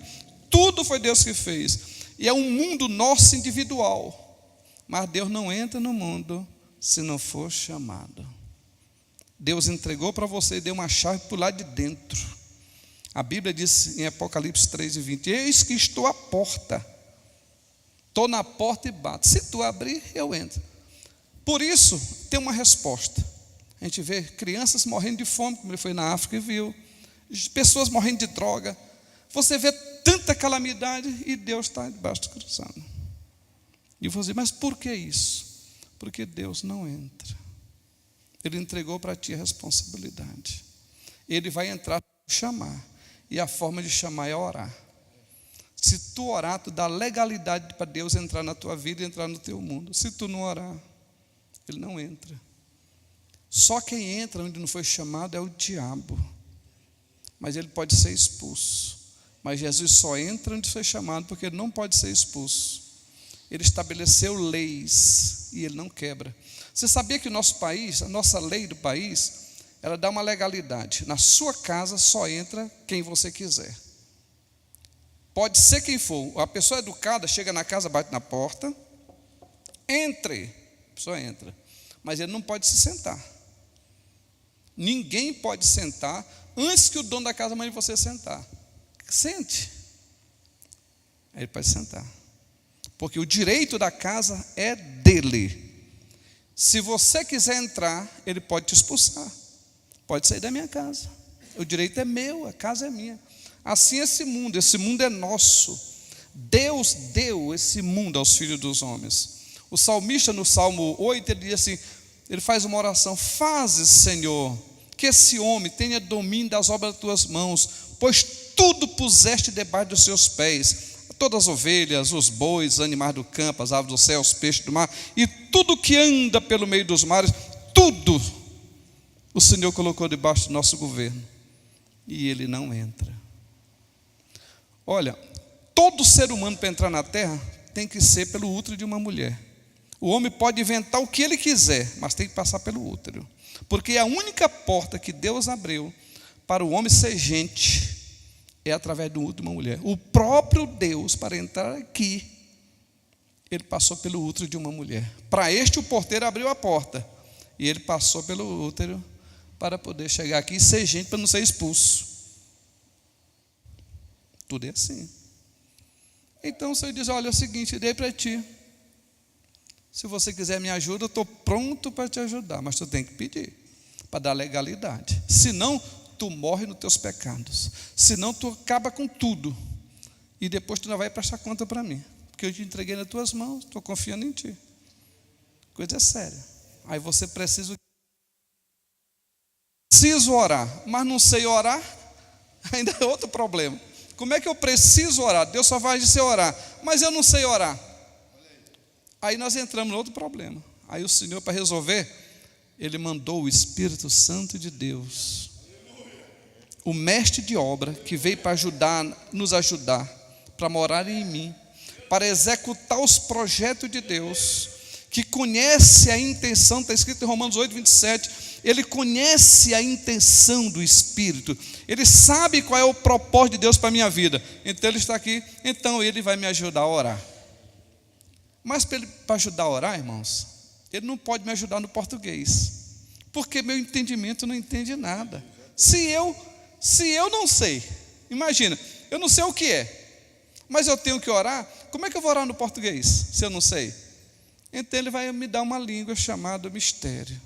Tudo foi Deus que fez. E é um mundo nosso individual. Mas Deus não entra no mundo se não for chamado. Deus entregou para você e deu uma chave para o lado de dentro. A Bíblia diz em Apocalipse 3:20: eis que estou à porta. Estou na porta e bato. Se tu abrir, eu entro. Por isso, tem uma resposta. A gente vê crianças morrendo de fome, como ele foi na África e viu. Pessoas morrendo de droga. Você vê tanta calamidade e Deus está debaixo do cruzado. E você diz: mas por que isso? Porque Deus não entra. Ele entregou para ti a responsabilidade. Ele vai entrar para chamar. E a forma de chamar é orar. Se tu orar, tu dá legalidade para Deus entrar na tua vida e entrar no teu mundo. Se tu não orar, Ele não entra. Só quem entra onde não foi chamado é o diabo. Mas ele pode ser expulso. Mas Jesus só entra onde foi chamado, porque ele não pode ser expulso. Ele estabeleceu leis e ele não quebra. Você sabia que o nosso país, a nossa lei do país, ela dá uma legalidade. Na sua casa só entra quem você quiser. Pode ser quem for. A pessoa educada chega na casa, bate na porta. Entre. A pessoa entra. Mas ele não pode se sentar. Ninguém pode sentar antes que o dono da casa mande você sentar. Sente. Aí ele pode sentar. Porque o direito da casa é dele. Se você quiser entrar, ele pode te expulsar. Pode sair da minha casa. O direito é meu, a casa é minha. Assim esse mundo é nosso. Deus deu esse mundo aos filhos dos homens. O salmista no Salmo 8, ele diz assim, ele faz uma oração: fazes, Senhor, que esse homem tenha domínio das obras das tuas mãos, pois tudo puseste debaixo dos seus pés, todas as ovelhas, os bois, os animais do campo, as aves do céu, os peixes do mar, e tudo que anda pelo meio dos mares, tudo o Senhor colocou debaixo do nosso governo, e ele não entra. Olha, todo ser humano para entrar na terra tem que ser pelo útero de uma mulher. O homem pode inventar o que ele quiser, mas tem que passar pelo útero, porque a única porta que Deus abriu para o homem ser gente é através do útero de uma mulher. O próprio Deus, para entrar aqui, ele passou pelo útero de uma mulher. Para este o porteiro abriu a porta, e ele passou pelo útero para poder chegar aqui e ser gente, para não ser expulso. Tudo é assim. Então o Senhor diz: olha, é o seguinte, dei para ti. Se você quiser me ajuda, eu estou pronto para te ajudar, mas tu tem que pedir, para dar legalidade. Senão, tu morre nos teus pecados. Senão, tu acaba com tudo. E depois tu não vai prestar conta para mim. Porque eu te entreguei nas tuas mãos, estou confiando em ti. Coisa séria. Aí você precisa orar, mas não sei orar, ainda é outro problema. Como é que eu preciso orar? Deus só vai dizer orar, mas eu não sei orar. Aí nós entramos em outro problema. Aí o Senhor, para resolver, Ele mandou o Espírito Santo de Deus, o mestre de obra, que veio para nos ajudar, para morar em mim, para executar os projetos de Deus, que conhece a intenção, está escrito em Romanos 8, 27, ele conhece a intenção do Espírito, ele sabe qual é o propósito de Deus para a minha vida, então ele está aqui, então ele vai me ajudar a orar. Mas para ajudar a orar, irmãos, ele não pode me ajudar no português, porque meu entendimento não entende nada. Se eu não sei, imagina, eu não sei o que é, mas eu tenho que orar, como é que eu vou orar no português, se eu não sei? Então ele vai me dar uma língua chamada mistério,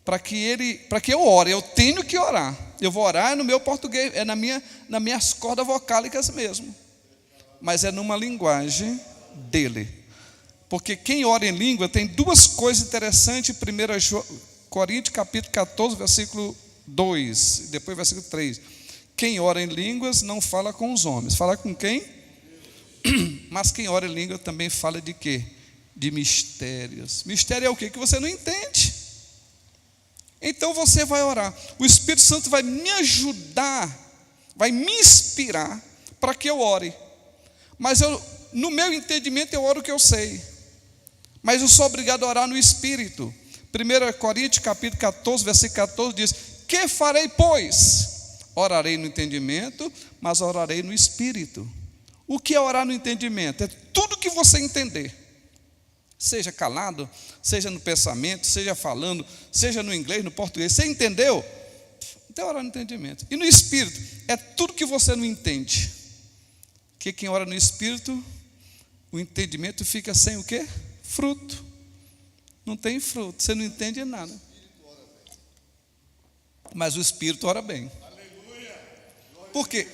para que eu ore, eu tenho que orar, eu vou orar no meu português, é nas minhas cordas vocálicas mesmo, mas é numa linguagem dele, porque quem ora em língua tem duas coisas interessantes. 1 Coríntios capítulo 14, versículo 2, e depois versículo 3, quem ora em línguas não fala com os homens, fala com quem? Mas quem ora em língua também fala de quê? De mistérios. Mistério é o quê? Que você não entende. Então você vai orar, o Espírito Santo vai me ajudar, vai me inspirar para que eu ore, mas no meu entendimento eu oro o que eu sei, mas eu sou obrigado a orar no Espírito. 1 Coríntios capítulo 14, versículo 14 diz: que farei, pois? Orarei no entendimento, mas orarei no Espírito. O que é orar no entendimento? É tudo que você entender, seja calado, seja no pensamento, seja falando, seja no inglês, no português, você entendeu? Então orar no entendimento. E no Espírito, é tudo que você não entende, que quem ora no Espírito, o entendimento fica sem o quê? Fruto. Não tem fruto, você não entende nada. Mas o Espírito ora bem. Porque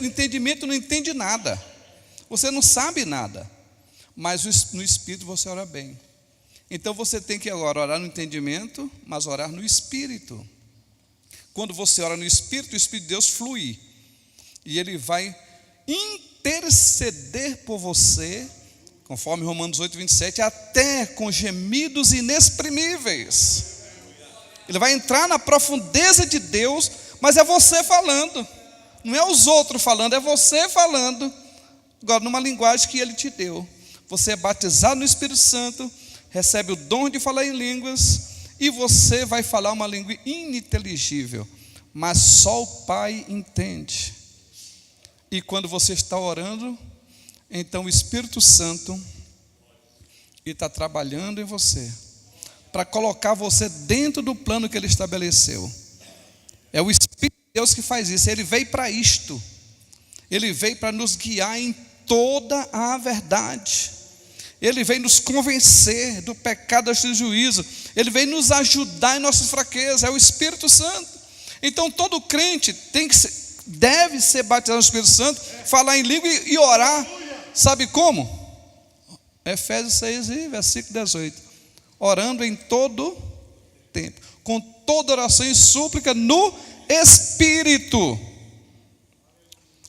o entendimento não entende nada, você não sabe nada, mas no Espírito você ora bem. Então você tem que agora orar no entendimento, mas orar no Espírito. Quando você ora no Espírito, o Espírito de Deus flui, e ele vai interceder por você, conforme Romanos 8, 27, até com gemidos inexprimíveis. Ele vai entrar na profundeza de Deus, mas é você falando, não é os outros falando, é você falando, agora numa linguagem que ele te deu. Você é batizado no Espírito Santo, recebe o dom de falar em línguas, e você vai falar uma língua ininteligível, mas só o Pai entende. E quando você está orando, então o Espírito Santo está trabalhando em você, para colocar você dentro do plano que ele estabeleceu. É o Espírito de Deus que faz isso. Ele veio para isto, ele veio para nos guiar em toda a verdade, ele veio nos convencer do pecado, do juízo, ele veio nos ajudar em nossas fraquezas. É o Espírito Santo. Então todo crente deve ser batizado no Espírito Santo, falar em língua e orar. Sabe como? Efésios 6, versículo 18, orando em todo tempo, com toda oração e súplica no Espírito.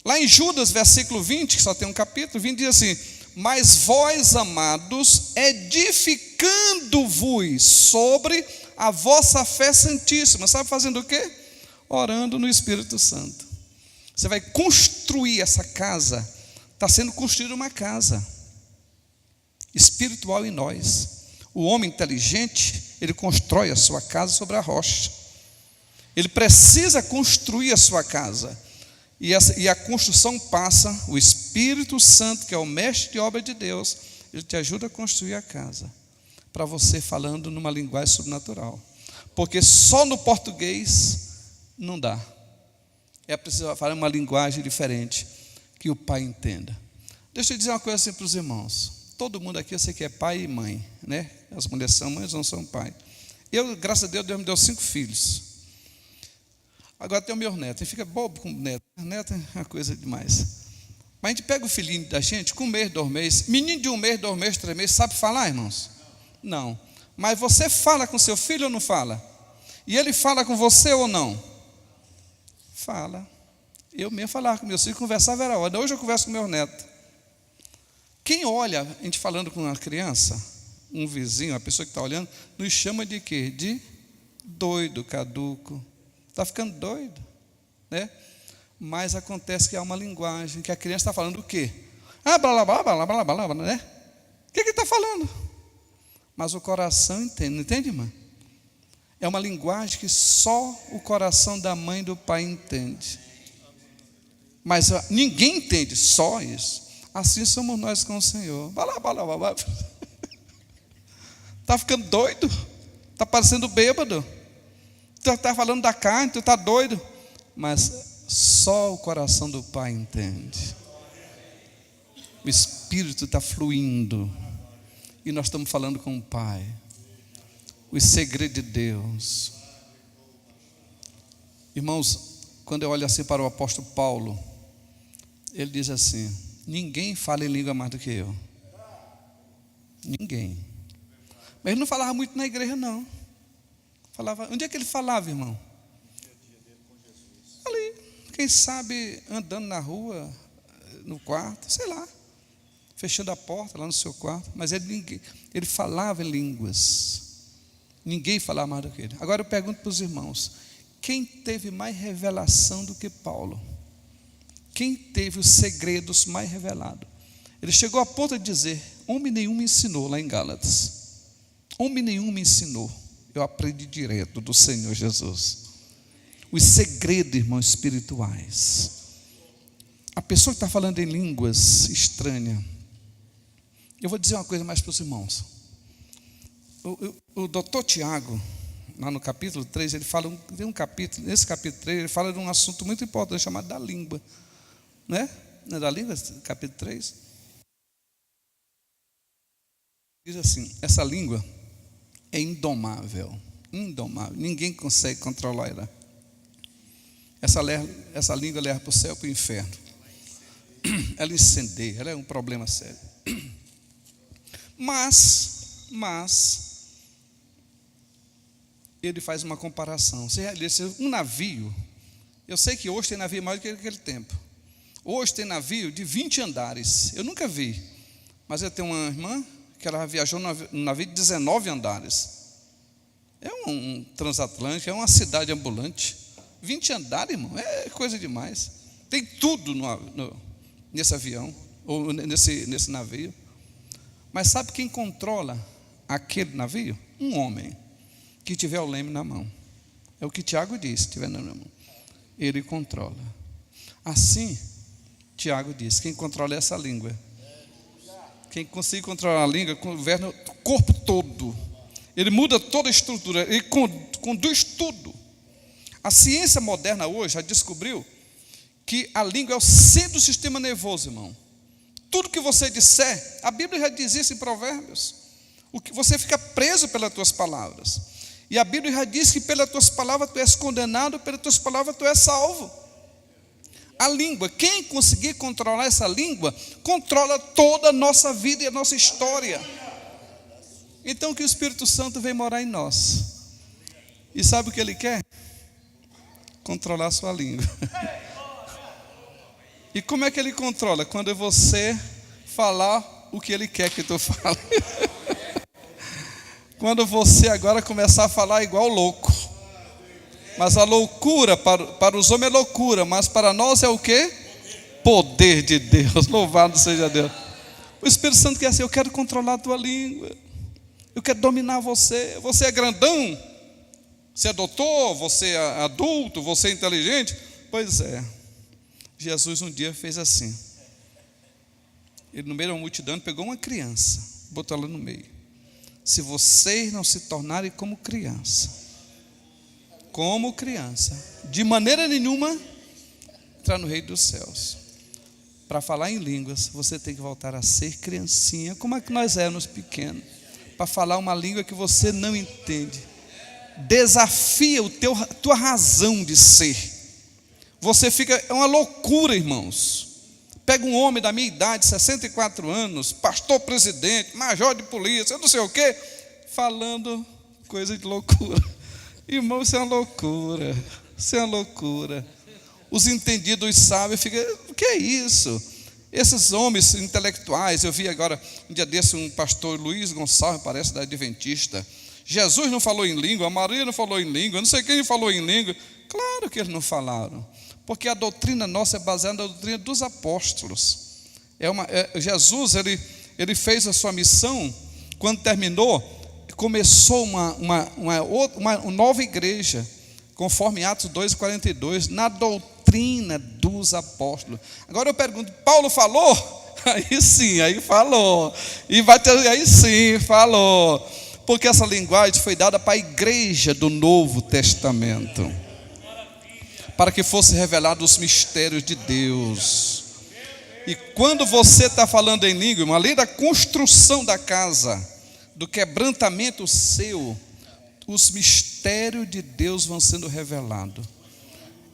Lá em Judas, versículo 20, que só tem um capítulo, 20 diz assim: mas vós, amados, edificando-vos sobre a vossa fé santíssima. Sabe fazendo o quê? Orando no Espírito Santo. Você vai construir essa casa. Está sendo construída uma casa espiritual em nós. O homem inteligente, ele constrói a sua casa sobre a rocha. Ele precisa construir a sua casa. E a construção passa, o Espírito Santo, que é o mestre de obra de Deus, ele te ajuda a construir a casa, para você falando numa linguagem sobrenatural. Porque só no português não dá. É preciso falar uma linguagem diferente. que o pai entenda. Deixa eu dizer uma coisa assim para os irmãos. Todo mundo aqui eu sei que é pai e mãe, né? As mulheres são mães, não são pai. Eu, graças a Deus, Deus me deu 5 filhos. Agora tem o meu neto. Ele fica bobo com o neto. Neto é uma coisa demais. Mas a gente pega o filhinho da gente com 1 mês, 2 meses. Menino de 1 mês, 2 meses, 3 meses, sabe falar, irmãos? Não. Mas você fala com seu filho ou não fala? E ele fala com você ou não? Fala. Eu mesmo falava com meus filhos, conversava era hora. Hoje eu converso com meu neto. Quem olha, a gente falando com uma criança, um vizinho, uma pessoa que está olhando, nos chama de quê? De doido, caduco. Está ficando doido, né? Mas acontece que há uma linguagem, que a criança está falando o quê? Ah, blá, blá, blá, blá, blá, blá, né? O que ele está falando? Mas o coração entende, não entende, irmã? É uma linguagem que só o coração da mãe e do pai entende. Mas ninguém entende, só isso. Assim somos nós com o Senhor. Está ficando doido? Está parecendo bêbado? Tu está falando da carne, tu está doido? Mas só o coração do Pai entende. O Espírito está fluindo. E nós estamos falando com o Pai. Os segredos de Deus. Irmãos, quando eu olho assim para o apóstolo Paulo, ele diz assim: ninguém fala em língua mais do que eu. Ninguém. Mas ele não falava muito na igreja, não. Falava, onde é que ele falava, irmão? Ali, quem sabe andando na rua, no quarto, sei lá, fechando a porta lá no seu quarto. Mas ele falava em línguas. Ninguém falava mais do que ele. Agora eu pergunto para os irmãos: quem teve mais revelação do que Paulo? Quem teve os segredos mais revelados? Ele chegou a ponto de dizer: homem nenhum me ensinou, lá em Gálatas. Homem nenhum me ensinou. Eu aprendi direto do Senhor Jesus. Os segredos, irmãos, espirituais. A pessoa que está falando em línguas estranhas. Eu vou dizer uma coisa mais para os irmãos. O doutor Tiago, lá no capítulo 3, ele fala, tem um capítulo, nesse capítulo 3, ele fala de um assunto muito importante, chamado da língua. Não é? Não é da língua, capítulo 3? Diz assim, essa língua é indomável, indomável, ninguém consegue controlar ela. Essa língua leva para o céu e para o inferno. Ela incendeia, ela é um problema sério. Mas ele faz uma comparação. Um navio, eu sei que hoje tem navio maior do que naquele tempo. Hoje tem navio de 20 andares. Eu nunca vi, mas eu tenho uma irmã que ela viajou num navio de 19 andares. É um transatlântico, é uma cidade ambulante. 20 andares, irmão, é coisa demais. Tem tudo nesse avião, ou nesse navio. Mas sabe quem controla aquele navio? Um homem que tiver o leme na mão. É o que Tiago disse, se tiver na mão. Ele controla. Assim, Tiago diz, quem controla é essa língua. Quem consegue controlar a língua, governa o corpo todo. Ele muda toda a estrutura, ele conduz tudo. A ciência moderna hoje já descobriu que a língua é o centro do sistema nervoso, irmão. Tudo que você disser, a Bíblia já diz isso em Provérbios. O que você fica preso pelas tuas palavras. E a Bíblia já diz que pelas tuas palavras tu és condenado, pelas tuas palavras tu és salvo. A língua, quem conseguir controlar essa língua, controla toda a nossa vida e a nossa história. Então que o Espírito Santo vem morar em nós. E sabe o que ele quer? Controlar a sua língua. E como é que ele controla? Quando você falar o que ele quer que tu fale. Quando você agora começar a falar igual louco. Mas a loucura, para os homens é loucura, mas para nós é o quê? Poder de Deus, louvado seja Deus. O Espírito Santo quer assim, eu quero controlar a tua língua. Eu quero dominar você. Você é grandão? Você é doutor? Você é adulto? Você é inteligente? Pois é. Jesus um dia fez assim. Ele no meio da multidão pegou uma criança, botou ela no meio. Se vocês não se tornarem como criança, de maneira nenhuma entrar no reino dos céus. para falar em línguas, você tem que voltar a ser criancinha, como é que nós éramos pequenos, para falar uma língua que você não entende. Desafia a tua razão de ser. Você fica, é uma loucura, irmãos. Pega um homem da minha idade, 64 anos, pastor presidente, major de polícia, eu não sei o quê, falando coisa de loucura. Irmão, isso é uma loucura. Isso é uma loucura. Os entendidos sabem, fica, o que é isso? Esses homens intelectuais, eu vi agora, um dia desse, um pastor Luiz Gonçalves, parece da Adventista. Jesus não falou em língua, Maria não falou em língua, não sei quem falou em língua. Claro que eles não falaram, porque a doutrina nossa é baseada na doutrina dos apóstolos. Jesus, ele fez a sua missão, quando terminou, começou uma nova igreja, conforme Atos 2:42, na doutrina dos apóstolos. Agora eu pergunto, Paulo falou? Aí sim, aí falou. Aí sim, falou. Porque essa linguagem foi dada para a igreja do Novo Testamento, para que fosse revelado os mistérios de Deus. E quando você está falando em língua, além da construção da casa, do quebrantamento seu, os mistérios de Deus vão sendo revelados.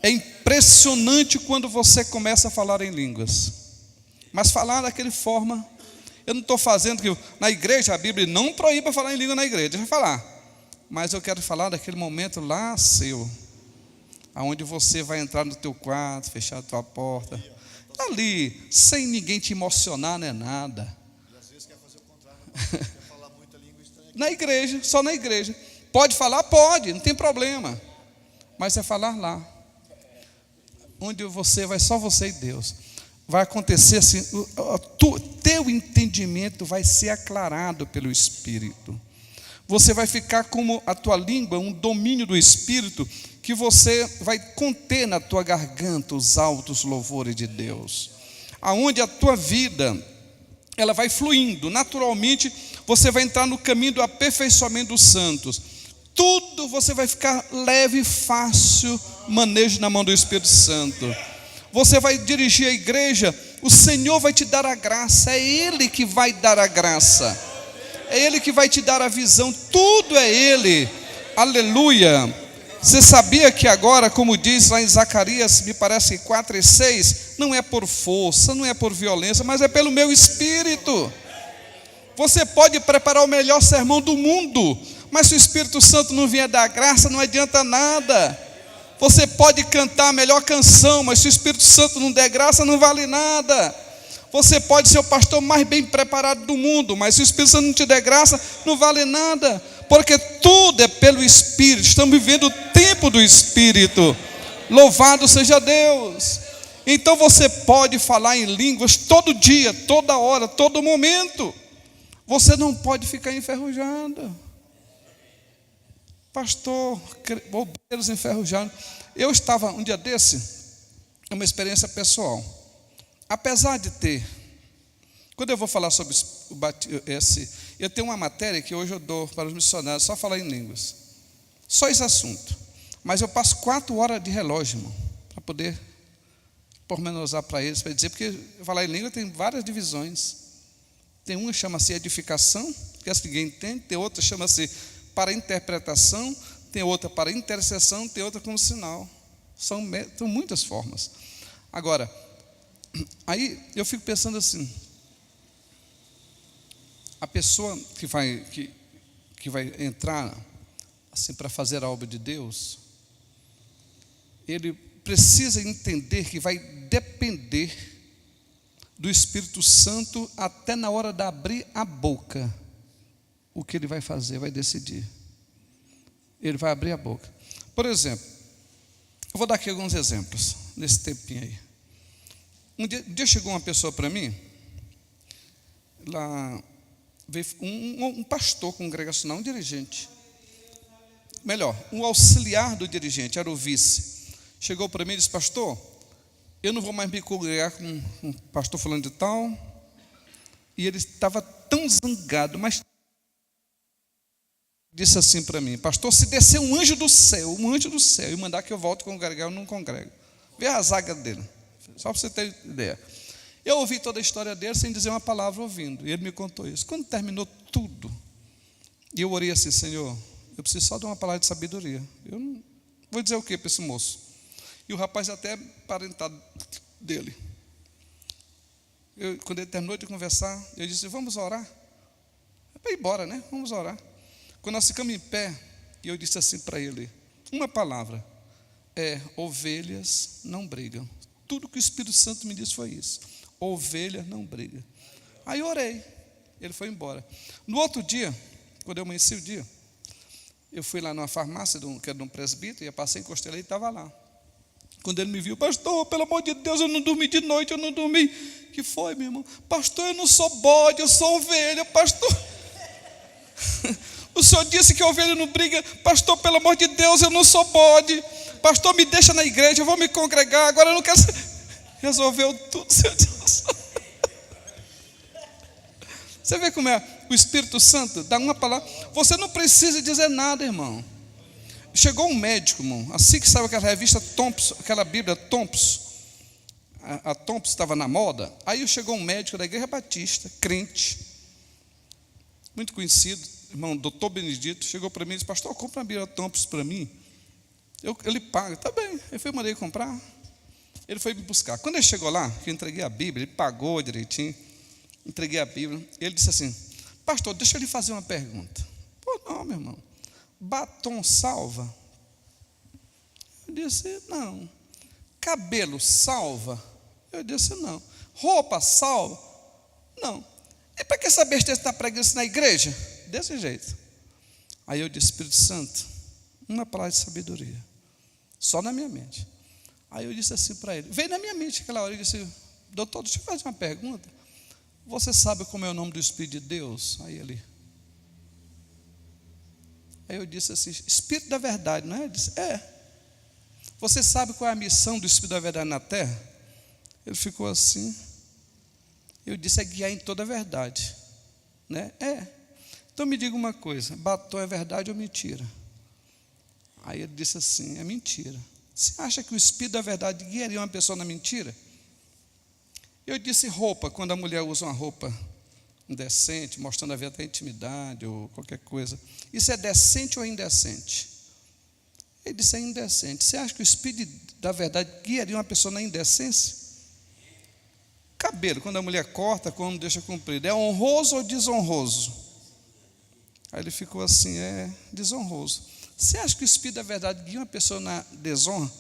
É impressionante quando você começa a falar em línguas, mas falar daquela forma. Eu não estou fazendo que na igreja a Bíblia não proíbe falar em língua na igreja, deixa eu falar, mas eu quero falar daquele momento lá seu, aonde você vai entrar no teu quarto, fechar a tua porta, ali, sem ninguém te emocionar, não é nada. E às vezes quer fazer o contrário, quer falar muita língua estranha. Na igreja, só na igreja. Pode falar? Pode, não tem problema. Mas é falar lá, onde você vai, só você e Deus. Vai acontecer assim, teu entendimento vai ser aclarado pelo Espírito. Você vai ficar como a tua língua, um domínio do Espírito, que você vai conter na tua garganta os altos louvores de Deus. Aonde a tua vida, ela vai fluindo, naturalmente, você vai entrar no caminho do aperfeiçoamento dos santos. Tudo você vai ficar leve e fácil, manejo na mão do Espírito Santo. Você vai dirigir a igreja, o Senhor vai te dar a graça, é Ele que vai dar a graça, é Ele que vai te dar a visão, tudo é Ele, aleluia. Você sabia que agora, como diz lá em Zacarias, me parece 4:6, não é por força, não é por violência, mas é pelo meu Espírito. Você pode preparar o melhor sermão do mundo, mas se o Espírito Santo não vier dar graça, não adianta nada. Você pode cantar a melhor canção, mas se o Espírito Santo não der graça, não vale nada. Você pode ser o pastor mais bem preparado do mundo, mas se o Espírito Santo não te der graça, não vale nada. Porque tudo é pelo Espírito. Estamos vivendo o tempo do Espírito. Louvado seja Deus. Então você pode falar em línguas todo dia, toda hora, todo momento. Você não pode ficar enferrujado. Pastor, obreiros enferrujados. Eu estava um dia desse, uma experiência pessoal. Apesar de ter, quando eu vou falar sobre eu tenho uma matéria que hoje eu dou para os missionários, só falar em línguas. Só esse assunto. Mas eu passo 4 horas de relógio, irmão, para poder pormenorizar para eles, para dizer, porque falar em língua tem várias divisões. Tem uma que chama-se edificação, que essa ninguém entende, tem outra que chama-se para interpretação, tem outra para intercessão, tem outra como sinal. São muitas formas. Agora, aí eu fico pensando assim, a pessoa que vai entrar assim para fazer a obra de Deus, ele precisa entender que vai depender do Espírito Santo até na hora de abrir a boca. O que ele vai fazer, vai decidir. Ele vai abrir a boca. Por exemplo, eu vou dar aqui alguns exemplos, nesse tempinho aí. Um dia chegou uma pessoa para mim, lá veio um pastor congregacional, um dirigente. Melhor, um auxiliar do dirigente, era o vice. Chegou para mim e disse, pastor, eu não vou mais me congregar com um pastor falando de tal. E ele estava tão zangado, mas disse assim para mim, pastor, se descer um anjo do céu, e mandar que eu volte a congregar, eu não congrego. Vê a zaga dele, só para você ter ideia. Eu ouvi toda a história dele sem dizer uma palavra ouvindo. E ele me contou isso. Quando terminou tudo, e eu orei assim: Senhor, eu preciso só de uma palavra de sabedoria. Eu não vou dizer o que para esse moço? E o rapaz até parentado dele. Quando ele terminou de conversar, eu disse: vamos orar? É para ir embora, né? Vamos orar. Quando nós ficamos em pé, eu disse assim para ele, uma palavra: ovelhas não brigam. Tudo que o Espírito Santo me disse foi isso: ovelha não briga. Aí eu orei, ele foi embora. No outro dia, quando eu amanheci o dia, eu fui lá numa farmácia, que era de um presbítero, e eu passei, encostei lá e estava lá. Quando ele me viu: pastor, pelo amor de Deus, eu não dormi de noite, eu não dormi. Que foi, meu irmão? Pastor, eu não sou bode, eu sou ovelha, pastor. O senhor disse que a ovelha não briga. Pastor, pelo amor de Deus, eu não sou bode. Pastor, me deixa na igreja, eu vou me congregar, agora eu não quero. Resolveu tudo, seu Deus. Você vê como é o Espírito Santo? Dá uma palavra, você não precisa dizer nada, irmão. Chegou um médico, irmão, assim que saiu aquela revista Thompson, aquela Bíblia Thompson, a Thompson estava na moda. Aí chegou um médico da Igreja Batista, crente, muito conhecido, irmão, doutor Benedito, chegou para mim e disse: pastor, compra uma Bíblia Thompson para mim. Ele paga. Tá bem. Eu mandei comprar. Ele foi me buscar. Quando ele chegou lá, que eu entreguei a Bíblia, ele pagou direitinho, entreguei a Bíblia, ele disse assim: pastor, deixa eu lhe fazer uma pergunta. Pô, não, meu irmão, batom salva? Eu disse: não. Cabelo salva? Eu disse: não. Roupa salva? Não. E para que essa besteira está pregando isso na igreja? Desse jeito. Aí eu disse: Espírito Santo, uma palavra de sabedoria, só na minha mente. Aí eu disse assim para ele, veio na minha mente aquela hora, eu disse: doutor, deixa eu fazer uma pergunta. Você sabe como é o nome do Espírito de Deus? Aí eu disse assim: Espírito da verdade, não é? Ele disse: Você sabe qual é a missão do Espírito da verdade na terra? Ele ficou assim. Eu disse: é guiar em toda a verdade, né? Então me diga uma coisa: batom é verdade ou mentira? Aí ele disse assim: é mentira. Você acha que o Espírito da verdade guiaria uma pessoa na mentira? Eu disse: roupa, quando a mulher usa uma roupa indecente, mostrando a verdadeira intimidade ou qualquer coisa, isso é decente ou indecente? Ele disse: é indecente. Você acha que o Espírito da verdade guiaria uma pessoa na indecência? Cabelo, quando a mulher corta, quando deixa comprido, é honroso ou desonroso? Aí ele ficou assim: desonroso. Você acha que o Espírito da verdade guia uma pessoa na desonra?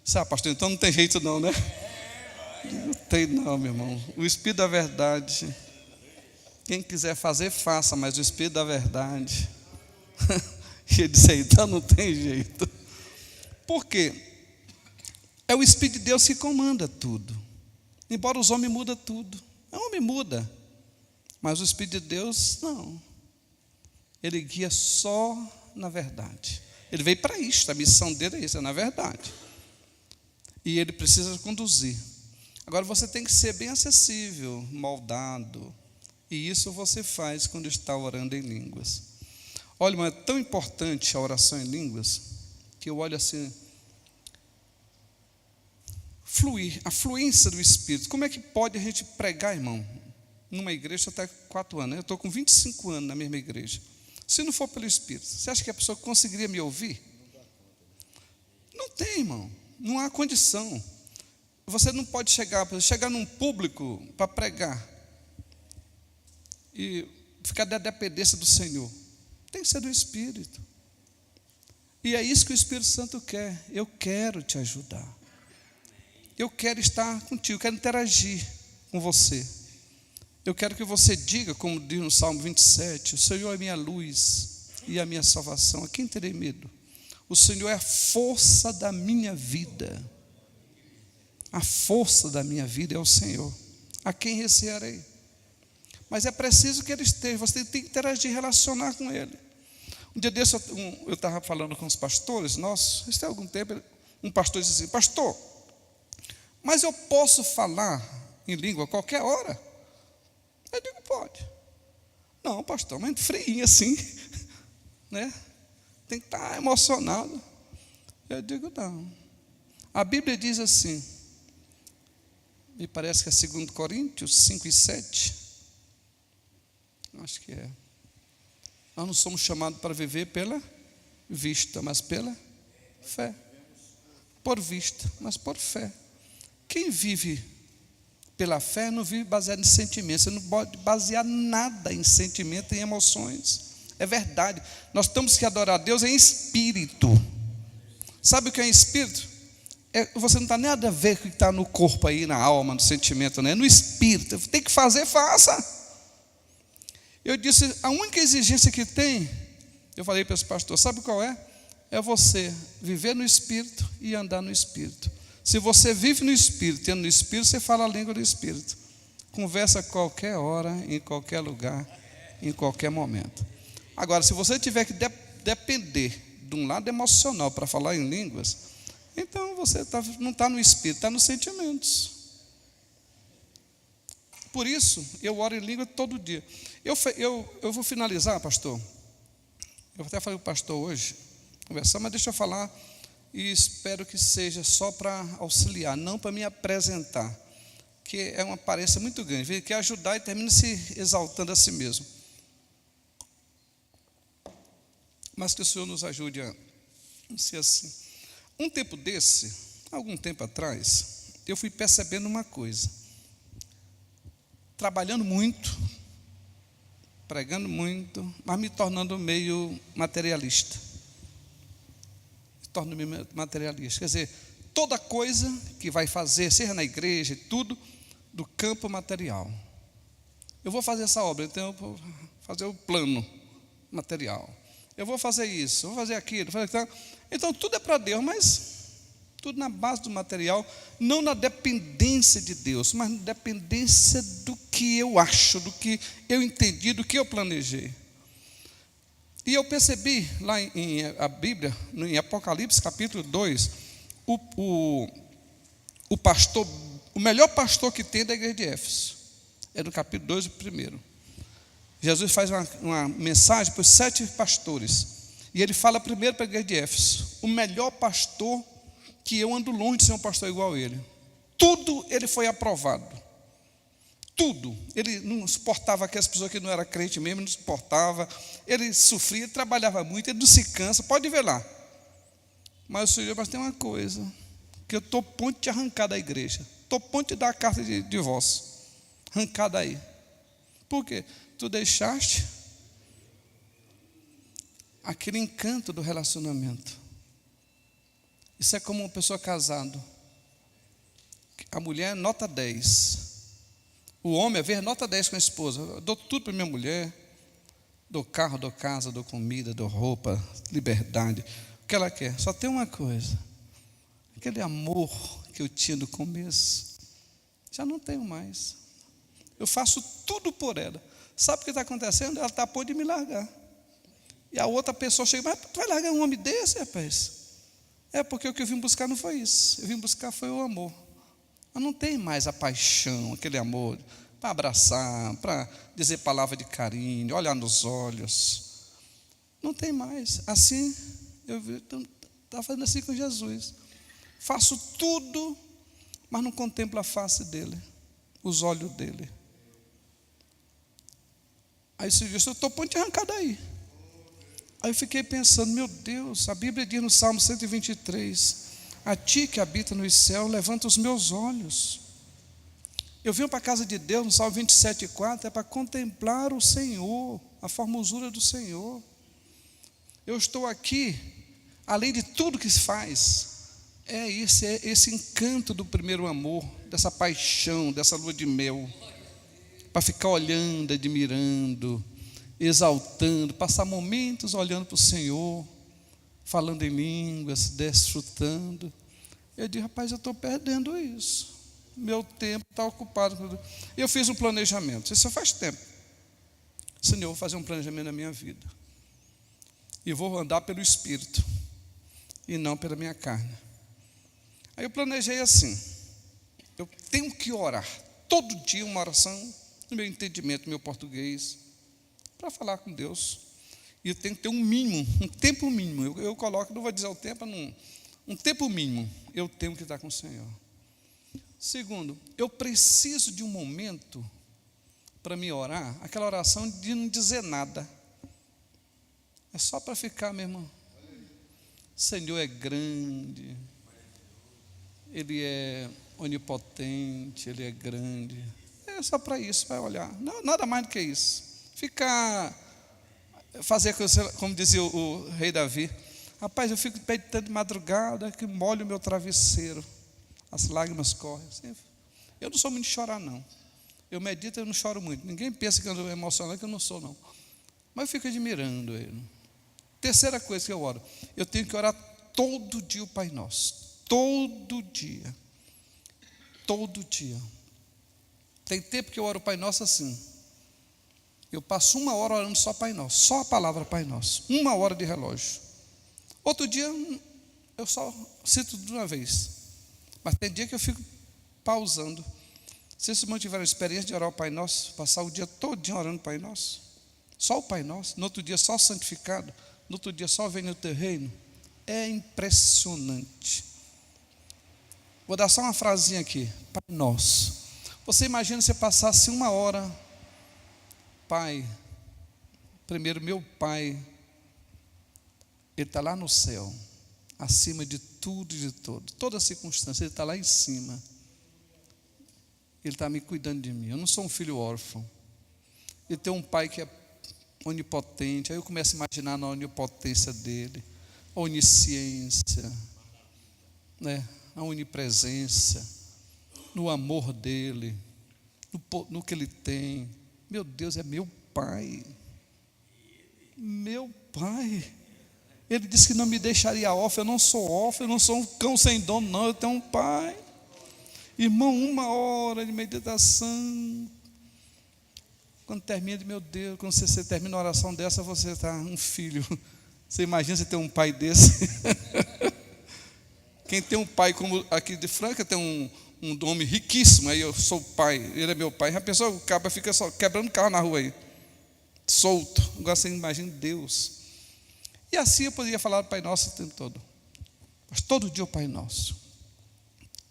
Sabe, pastor, então não tem jeito não, né? Não tem não, meu irmão. O Espírito da verdade, quem quiser fazer, faça, mas o Espírito da verdade. E ele disse: então não tem jeito. Por quê? É o Espírito de Deus que comanda tudo. Embora os homens mudam tudo. O homem muda, mas o Espírito de Deus não. Ele guia só na verdade. Ele veio para isso, a missão dele é isso, é na verdade. E ele precisa conduzir. Agora você tem que ser bem acessível, moldado. E isso você faz quando está orando em línguas. Olha, mas é tão importante a oração em línguas, que eu olho assim, fluir, a fluência do Espírito. Como é que pode a gente pregar, irmão, numa igreja até 4 anos? Eu estou com 25 anos na mesma igreja. Se não for pelo Espírito, você acha que a pessoa conseguiria me ouvir? Não tem, irmão. Não há condição. Você não pode chegar num público para pregar e ficar da dependência do Senhor. Tem que ser do Espírito. E é isso que o Espírito Santo quer. Eu quero te ajudar. Eu quero estar contigo, eu quero interagir com você. Eu quero que você diga, como diz no Salmo 27, o Senhor é minha luz e a minha salvação. A quem terei medo? O Senhor é a força da minha vida. A força da minha vida é o Senhor. A quem recearei? Mas é preciso que Ele esteja. Você tem que interagir, relacionar com Ele. Um dia desse eu estava falando com os pastores nossos. Isso tem algum tempo. Um pastor disse assim: pastor, mas eu posso falar em língua a qualquer hora? Eu digo: pode. Não, pastor, mas friinho assim, né? Tem que estar emocionado. Eu digo: não. A Bíblia diz assim, Me parece que é 2 Coríntios 5 e 7. Acho que é. Nós não somos chamados para viver pela vista, mas pela fé. Por vista, mas por fé. Quem vive pela fé não vive baseado em sentimentos. Você não pode basear nada em sentimento, em emoções. É verdade. Nós temos que adorar a Deus em espírito. Sabe o que é em espírito? Você não está nada a ver com o que está no corpo aí, na alma, no sentimento, né? No espírito. Tem que fazer, faça. Eu disse, a única exigência que tem, eu falei para esse pastor, sabe qual é? É você viver no Espírito e andar no Espírito. Se você vive no Espírito e anda no Espírito, você fala a língua do Espírito. Conversa a qualquer hora, em qualquer lugar, em qualquer momento. Agora, se você tiver que depender de um lado emocional para falar em línguas, então você não está no Espírito, está nos sentimentos. Por isso, eu oro em língua todo dia. Eu vou finalizar, pastor. Eu até falei com o pastor hoje, conversar, mas deixa eu falar, e espero que seja só para auxiliar, não para me apresentar, que é uma aparência muito grande. Ele quer ajudar e termina se exaltando a si mesmo. Mas que o Senhor nos ajude a ser assim. Um tempo desse, algum tempo atrás, eu fui percebendo uma coisa. Trabalhando muito, pregando muito, mas me tornando meio materialista. Me torno meio materialista. Quer dizer, toda coisa que vai fazer, seja na igreja e tudo, do campo material. Eu vou fazer essa obra, então eu vou fazer o plano material. Eu vou fazer isso, vou fazer aquilo, vou fazer aquilo. Então tudo é para Deus, mas tudo na base do material, não na dependência de Deus, mas na dependência do que eu acho, do que eu entendi, do que eu planejei. E eu percebi lá em a Bíblia, em Apocalipse capítulo 2, o pastor, o melhor pastor que tem da igreja de Éfeso, é no capítulo 2, o primeiro. Jesus faz uma mensagem para os 7 pastores, e ele fala primeiro para a igreja de Éfeso, o melhor pastor, que eu ando longe de ser um pastor igual a ele. Tudo ele foi aprovado. Tudo. Ele não suportava aquelas pessoas que não eram crente mesmo, não suportava. Ele sofria, ele trabalhava muito, ele não se cansa, pode ver lá. Mas o Senhor, mas tem uma coisa, que eu estou ponto de arrancar da igreja. Estou ponto de dar a carta de divórcio. Arrancar daí. Por quê? Tu deixaste aquele encanto do relacionamento. Isso é como uma pessoa casada. A mulher nota 10. O homem, ver nota 10 com a esposa. Eu dou tudo para minha mulher. Dou carro, dou casa, dou comida, dou roupa, liberdade. O que ela quer? Só tem uma coisa. Aquele amor que eu tinha no começo, já não tenho mais. Eu faço tudo por ela. Sabe o que está acontecendo? Ela está a ponto de me largar. E a outra pessoa chega, mas tu vai largar um homem desse, rapaz? É porque o que eu vim buscar não foi isso. Eu vim buscar foi o amor. Mas não tem mais a paixão, aquele amor para abraçar, para dizer palavra de carinho, olhar nos olhos. Não tem mais. Assim, eu estava fazendo assim com Jesus. Faço tudo, mas não contemplo a face dele, os olhos dele. Aí você disse, eu estou ponto de arrancar daí. Aí eu fiquei pensando, meu Deus, a Bíblia diz no Salmo 123, a ti que habita nos céus, levanta os meus olhos. Eu venho para a casa de Deus, no Salmo 27,4, é para contemplar o Senhor, a formosura do Senhor. Eu estou aqui, além de tudo que se faz, é esse encanto do primeiro amor, dessa paixão, dessa lua de mel, para ficar olhando, admirando, exaltando, passar momentos olhando para o Senhor, falando em línguas, desfrutando. Eu disse, rapaz, eu estou perdendo isso. Meu tempo está ocupado. Eu fiz um planejamento, isso faz tempo. Senhor, eu vou fazer um planejamento na minha vida. E vou andar pelo Espírito, e não pela minha carne. Aí eu planejei assim, eu tenho que orar, todo dia uma oração, no meu entendimento, no meu português, para falar com Deus. E eu tenho que ter um mínimo, um tempo mínimo. Eu coloco, não vou dizer o tempo, um tempo mínimo. Eu tenho que estar com o Senhor. Segundo, eu preciso de um momento para me orar, aquela oração de não dizer nada. É só para ficar, meu irmão. O Senhor é grande, Ele é onipotente, Ele é grande. É só para isso, vai olhar. Não, nada mais do que isso. Fazer como dizia o rei Davi. Rapaz, eu fico meditando de madrugada que molho o meu travesseiro. As lágrimas correm. Eu não sou muito de chorar, não. Eu medito e eu não choro muito. Ninguém pensa que eu sou emocionado, que eu não sou, não. Mas eu fico admirando Ele. Terceira coisa que eu oro. Eu tenho que orar todo dia o Pai Nosso. Todo dia. Todo dia. Tem tempo que eu oro o Pai Nosso assim. Eu passo 1 hora orando só Pai Nosso. Só a palavra Pai Nosso. 1 hora de relógio. Outro dia eu só cito de uma vez. Mas tem dia que eu fico pausando. Vocês tiveram a experiência de orar o Pai Nosso, passar o dia todo orando o Pai Nosso, só o Pai Nosso, no outro dia só santificado, no outro dia só venha o teu reino, é impressionante. Vou dar só uma frasinha aqui, Pai Nosso. Você imagina se passasse 1 hora, Pai, primeiro meu Pai, Ele está lá no céu, acima de tudo e de todo, toda circunstância, Ele está lá em cima. Ele está me cuidando de mim. Eu não sou um filho órfão. Ele tem um pai que é onipotente. Aí eu começo a imaginar na onipotência dele, a onisciência, né? A onipresença, no amor dele, no que ele tem. Meu Deus, é meu pai. Meu pai. Ele disse que não me deixaria órfão. Eu não sou órfão, eu não sou um cão sem dono, não. Eu tenho um pai. Irmão, 1 hora de meditação. Quando termina, meu Deus, quando você termina uma oração dessa, você está um filho. Você imagina você ter um pai desse? Quem tem um pai como aqui de Franca, tem um homem riquíssimo, aí eu sou o pai, ele é meu pai. Já pensou, o cara fica só quebrando carro na rua aí, solto. Agora você imagina Deus. E assim eu poderia falar do Pai Nosso o tempo todo. Mas todo dia o Pai Nosso.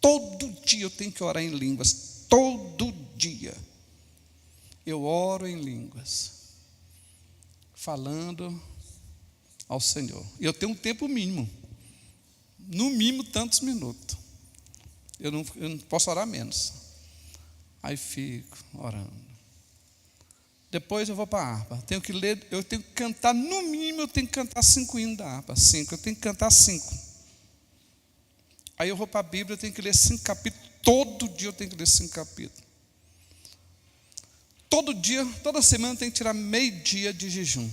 Todo dia eu tenho que orar em línguas. Todo dia. Eu oro em línguas. Falando ao Senhor. E eu tenho um tempo mínimo. No mínimo tantos minutos. Eu não posso orar menos. Aí fico orando. Depois eu vou para a harpa. Tenho que ler, eu tenho que cantar, no mínimo eu tenho que cantar 5 hinos da harpa. 5, eu tenho que cantar 5. Aí eu vou para a Bíblia, eu tenho que ler 5 capítulos. Todo dia eu tenho que ler 5 capítulos. Todo dia, toda semana eu tenho que tirar meio dia de jejum.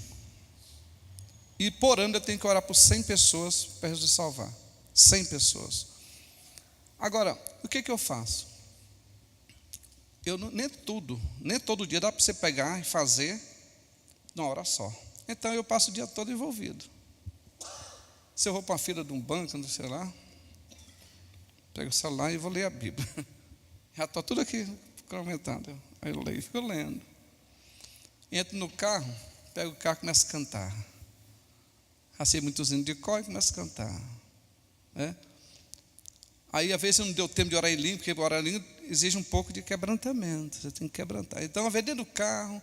E por ano eu tenho que orar por 100 pessoas para Jesus salvar. 100 pessoas. Agora, o que eu faço? Nem todo dia dá para você pegar e fazer numa hora só. Então eu passo o dia todo envolvido. Se eu vou para uma fila de um banco, não sei lá, pego o celular e vou ler a Bíblia. Já estou tudo aqui comentando. Aí eu leio e fico lendo. Entro no carro, pego o carro e começo a cantar. Racei muitos hinos de cor e começo a cantar. Aí, às vezes, não deu tempo de orar em língua, porque orar em língua exige um pouco de quebrantamento. Você tem que quebrantar. Então, às vezes, dentro do carro,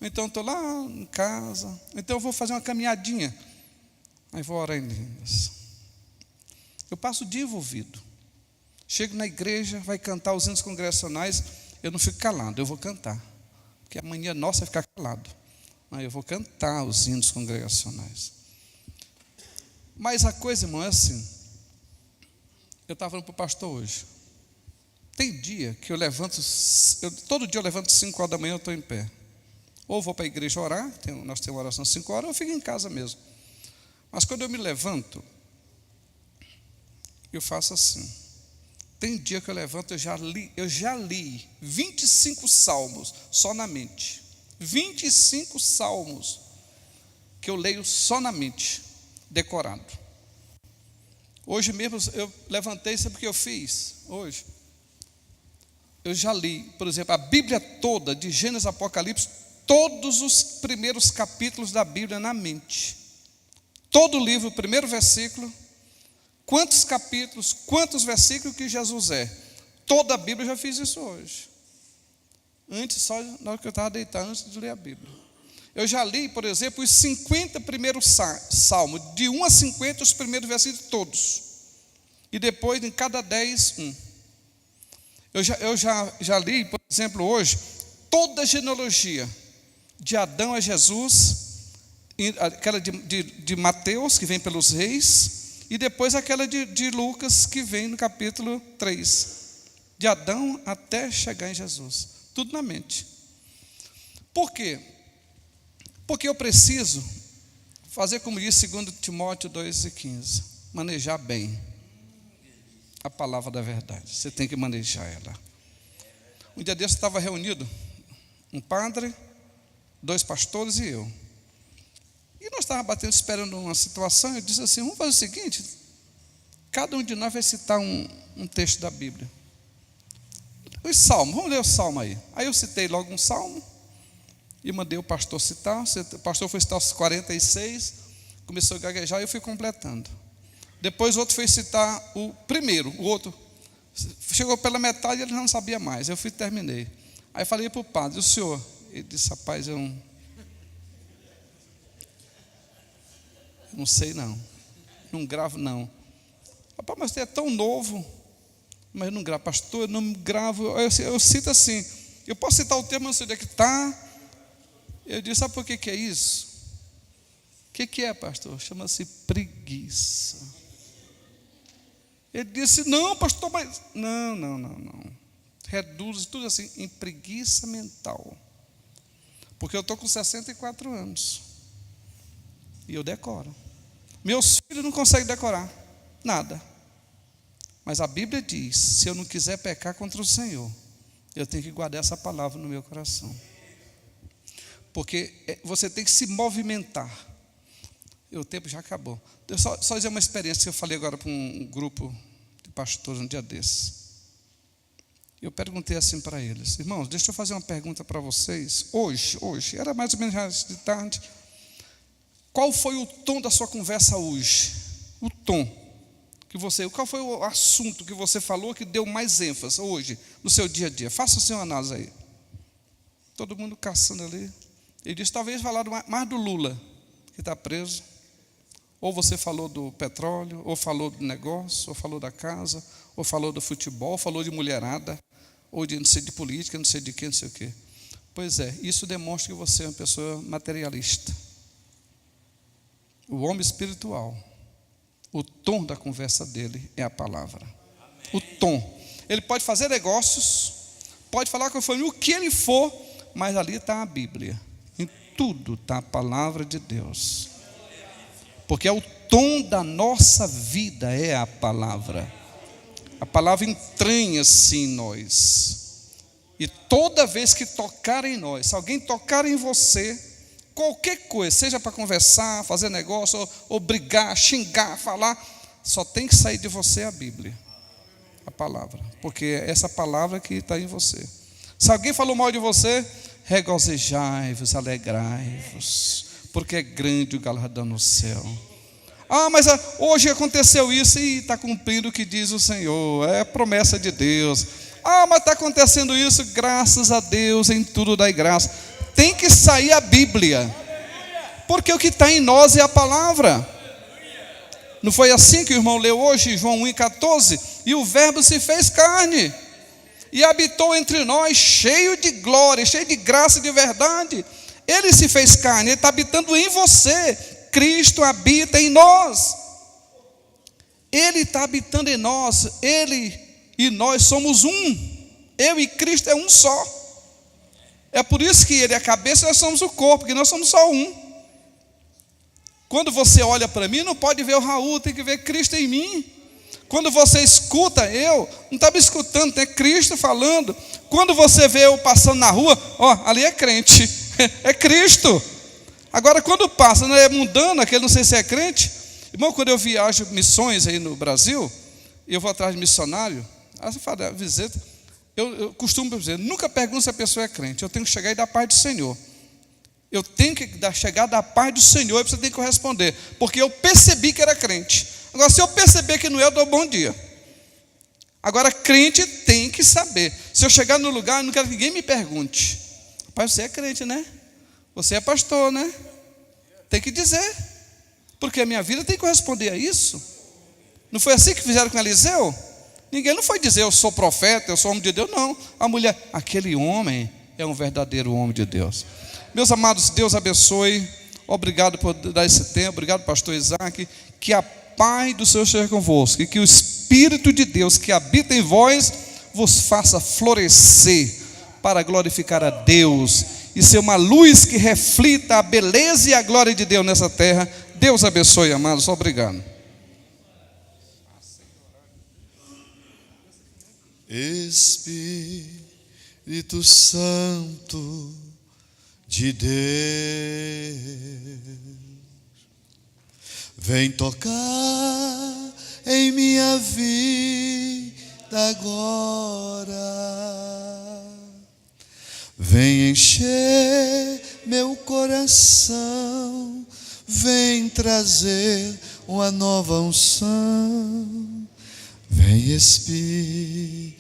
ou então estou lá em casa, ou então eu vou fazer uma caminhadinha. Aí vou orar em línguas. Eu passo o dia envolvido. Chego na igreja, vai cantar os hinos congregacionais, eu não fico calado, eu vou cantar. Porque a mania nossa é ficar calado. Aí eu vou cantar os hinos congregacionais. Mas a coisa, irmão, é assim. Eu estava falando para o pastor hoje. Tem dia que eu levanto, todo dia eu levanto 5 horas da manhã, eu estou em pé. Ou vou para a igreja orar, nós temos oração 5 horas, ou eu fico em casa mesmo. Mas quando eu me levanto, eu faço assim. Tem dia que eu levanto, eu já li 25 salmos só na mente. 25 salmos que eu leio só na mente, decorado. Hoje mesmo eu levantei, sabe o que eu fiz? Hoje eu já li, por exemplo, a Bíblia toda, de Gênesis a Apocalipse, todos os primeiros capítulos da Bíblia na mente. Todo o livro, o primeiro versículo, quantos capítulos, quantos versículos que Jesus é. toda a Bíblia, eu já fiz isso hoje. Antes, só na hora que eu estava deitado, antes de ler a Bíblia. Eu já li, por exemplo, os 50 primeiros salmos, de 1 a 50, os primeiros versículos todos. E depois, em cada 10, um. Eu já li, por exemplo, hoje, toda a genealogia, de Adão a Jesus, aquela de Mateus, que vem pelos reis, e depois aquela de Lucas, que vem no capítulo 3, de Adão até chegar em Jesus, tudo na mente. Por quê? Porque eu preciso fazer como diz 2 Timóteo 2,15, manejar bem a palavra da verdade. Você tem que manejar ela. Um dia desse estava reunido um padre, 2 pastores e eu. E nós estávamos batendo, esperando uma situação. Eu disse assim: vamos fazer o seguinte, cada um de nós vai citar um texto da Bíblia. Os salmos, vamos ler o salmo aí. Aí eu citei logo um salmo e mandei o pastor citar. O pastor foi citar os 46, começou a gaguejar e eu fui completando. Depois o outro foi citar o primeiro, o outro chegou pela metade e ele não sabia mais. Eu terminei. Aí falei para o padre: o senhor? Ele disse: rapaz, eu não sei não gravo não. Rapaz, mas você é tão novo. Mas eu não gravo, pastor, eu não gravo. Eu cito assim, eu posso citar o termo, não sei onde é que está. Eu disse: sabe por que é isso? O que é, pastor? Chama-se preguiça. Ele disse: não, pastor, mas... Não. Reduz tudo assim, em preguiça mental. Porque eu estou com 64 anos. E eu decoro. Meus filhos não conseguem decorar nada. Mas a Bíblia diz: se eu não quiser pecar contra o Senhor, eu tenho que guardar essa palavra no meu coração. Porque você tem que se movimentar. E o tempo já acabou. Deixa eu só dizer uma experiência que eu falei agora para um grupo de pastores um dia desses. Eu perguntei assim para eles: irmãos, deixa eu fazer uma pergunta para vocês. Hoje, era mais ou menos de tarde. Qual foi o tom da sua conversa hoje? O tom. Qual foi o assunto que você falou que deu mais ênfase hoje, no seu dia a dia? Faça o seu análise aí. Todo mundo caçando ali. Ele disse: talvez falaram mais do Lula, que está preso. Ou você falou do petróleo, ou falou do negócio, ou falou da casa, ou falou do futebol, ou falou de mulherada, ou de não sei de política, não sei de quem, não sei o quê. Pois é, isso demonstra que você é uma pessoa materialista. O homem espiritual, o tom da conversa dele é a palavra. O tom. Ele pode fazer negócios, pode falar com a família, o que ele for, mas ali está a Bíblia. Em tudo está a palavra de Deus. Porque é o tom da nossa vida, é a palavra. A palavra entranha-se em nós. E toda vez que tocar em nós, se alguém tocar em você, qualquer coisa, seja para conversar, fazer negócio, ou brigar, xingar, falar, só tem que sair de você a Bíblia, a palavra, porque é essa palavra que está em você. Se alguém falou mal de você, regozijai-vos, alegrai-vos, porque é grande o galardão no céu. Ah, mas hoje aconteceu isso e está cumprindo o que diz o Senhor, é promessa de Deus. Ah, mas está acontecendo isso, graças a Deus, em tudo dai graça. Tem que sair a Bíblia, porque o que está em nós é a palavra. Não foi assim que o irmão leu hoje, João 1,14? E o verbo se fez carne e habitou entre nós, cheio de glória, cheio de graça e de verdade. Ele se fez carne, ele está habitando em você. Cristo habita em nós. Ele está habitando em nós. Ele e nós somos um. Eu e Cristo é um só. É por isso que ele é a cabeça e nós somos o corpo, porque nós somos só um. Quando você olha para mim, não pode ver o Raul, tem que ver Cristo em mim. Quando você escuta eu, não está me escutando, tem Cristo falando. Quando você vê eu passando na rua, ali é crente, é Cristo. Agora quando passa, não é mundano, aquele não sei se é crente. Irmão, quando eu viajo missões aí no Brasil, eu vou atrás de missionário, aí você fala, visita. Eu costumo dizer, nunca pergunto se a pessoa é crente. Eu tenho que chegar e dar a paz do Senhor. Eu tenho que chegar da paz do Senhor e você tem que corresponder, porque eu percebi que era crente. Agora, se eu perceber que não é, eu dou bom dia. Agora, crente tem que saber. Se eu chegar no lugar, eu não quero que ninguém me pergunte: pai, você é crente, né? Você é pastor, né? Tem que dizer, porque a minha vida tem que corresponder a isso. Não foi assim que fizeram com Eliseu? Ninguém não foi dizer: eu sou profeta, eu sou homem de Deus. Não, a mulher: aquele homem é um verdadeiro homem de Deus. Meus amados, Deus abençoe. Obrigado por dar esse tempo. Obrigado, pastor Isaac. Que a paz do Senhor esteja convosco, e que o Espírito de Deus que habita em vós vos faça florescer para glorificar a Deus e ser uma luz que reflita a beleza e a glória de Deus nessa terra. Deus abençoe, amados. Obrigado. Espírito Santo de Deus, vem tocar em minha vida agora, vem encher meu coração, vem trazer uma nova unção, vem Espírito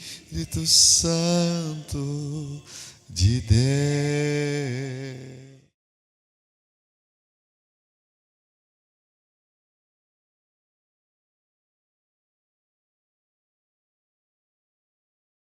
Santo de Deus.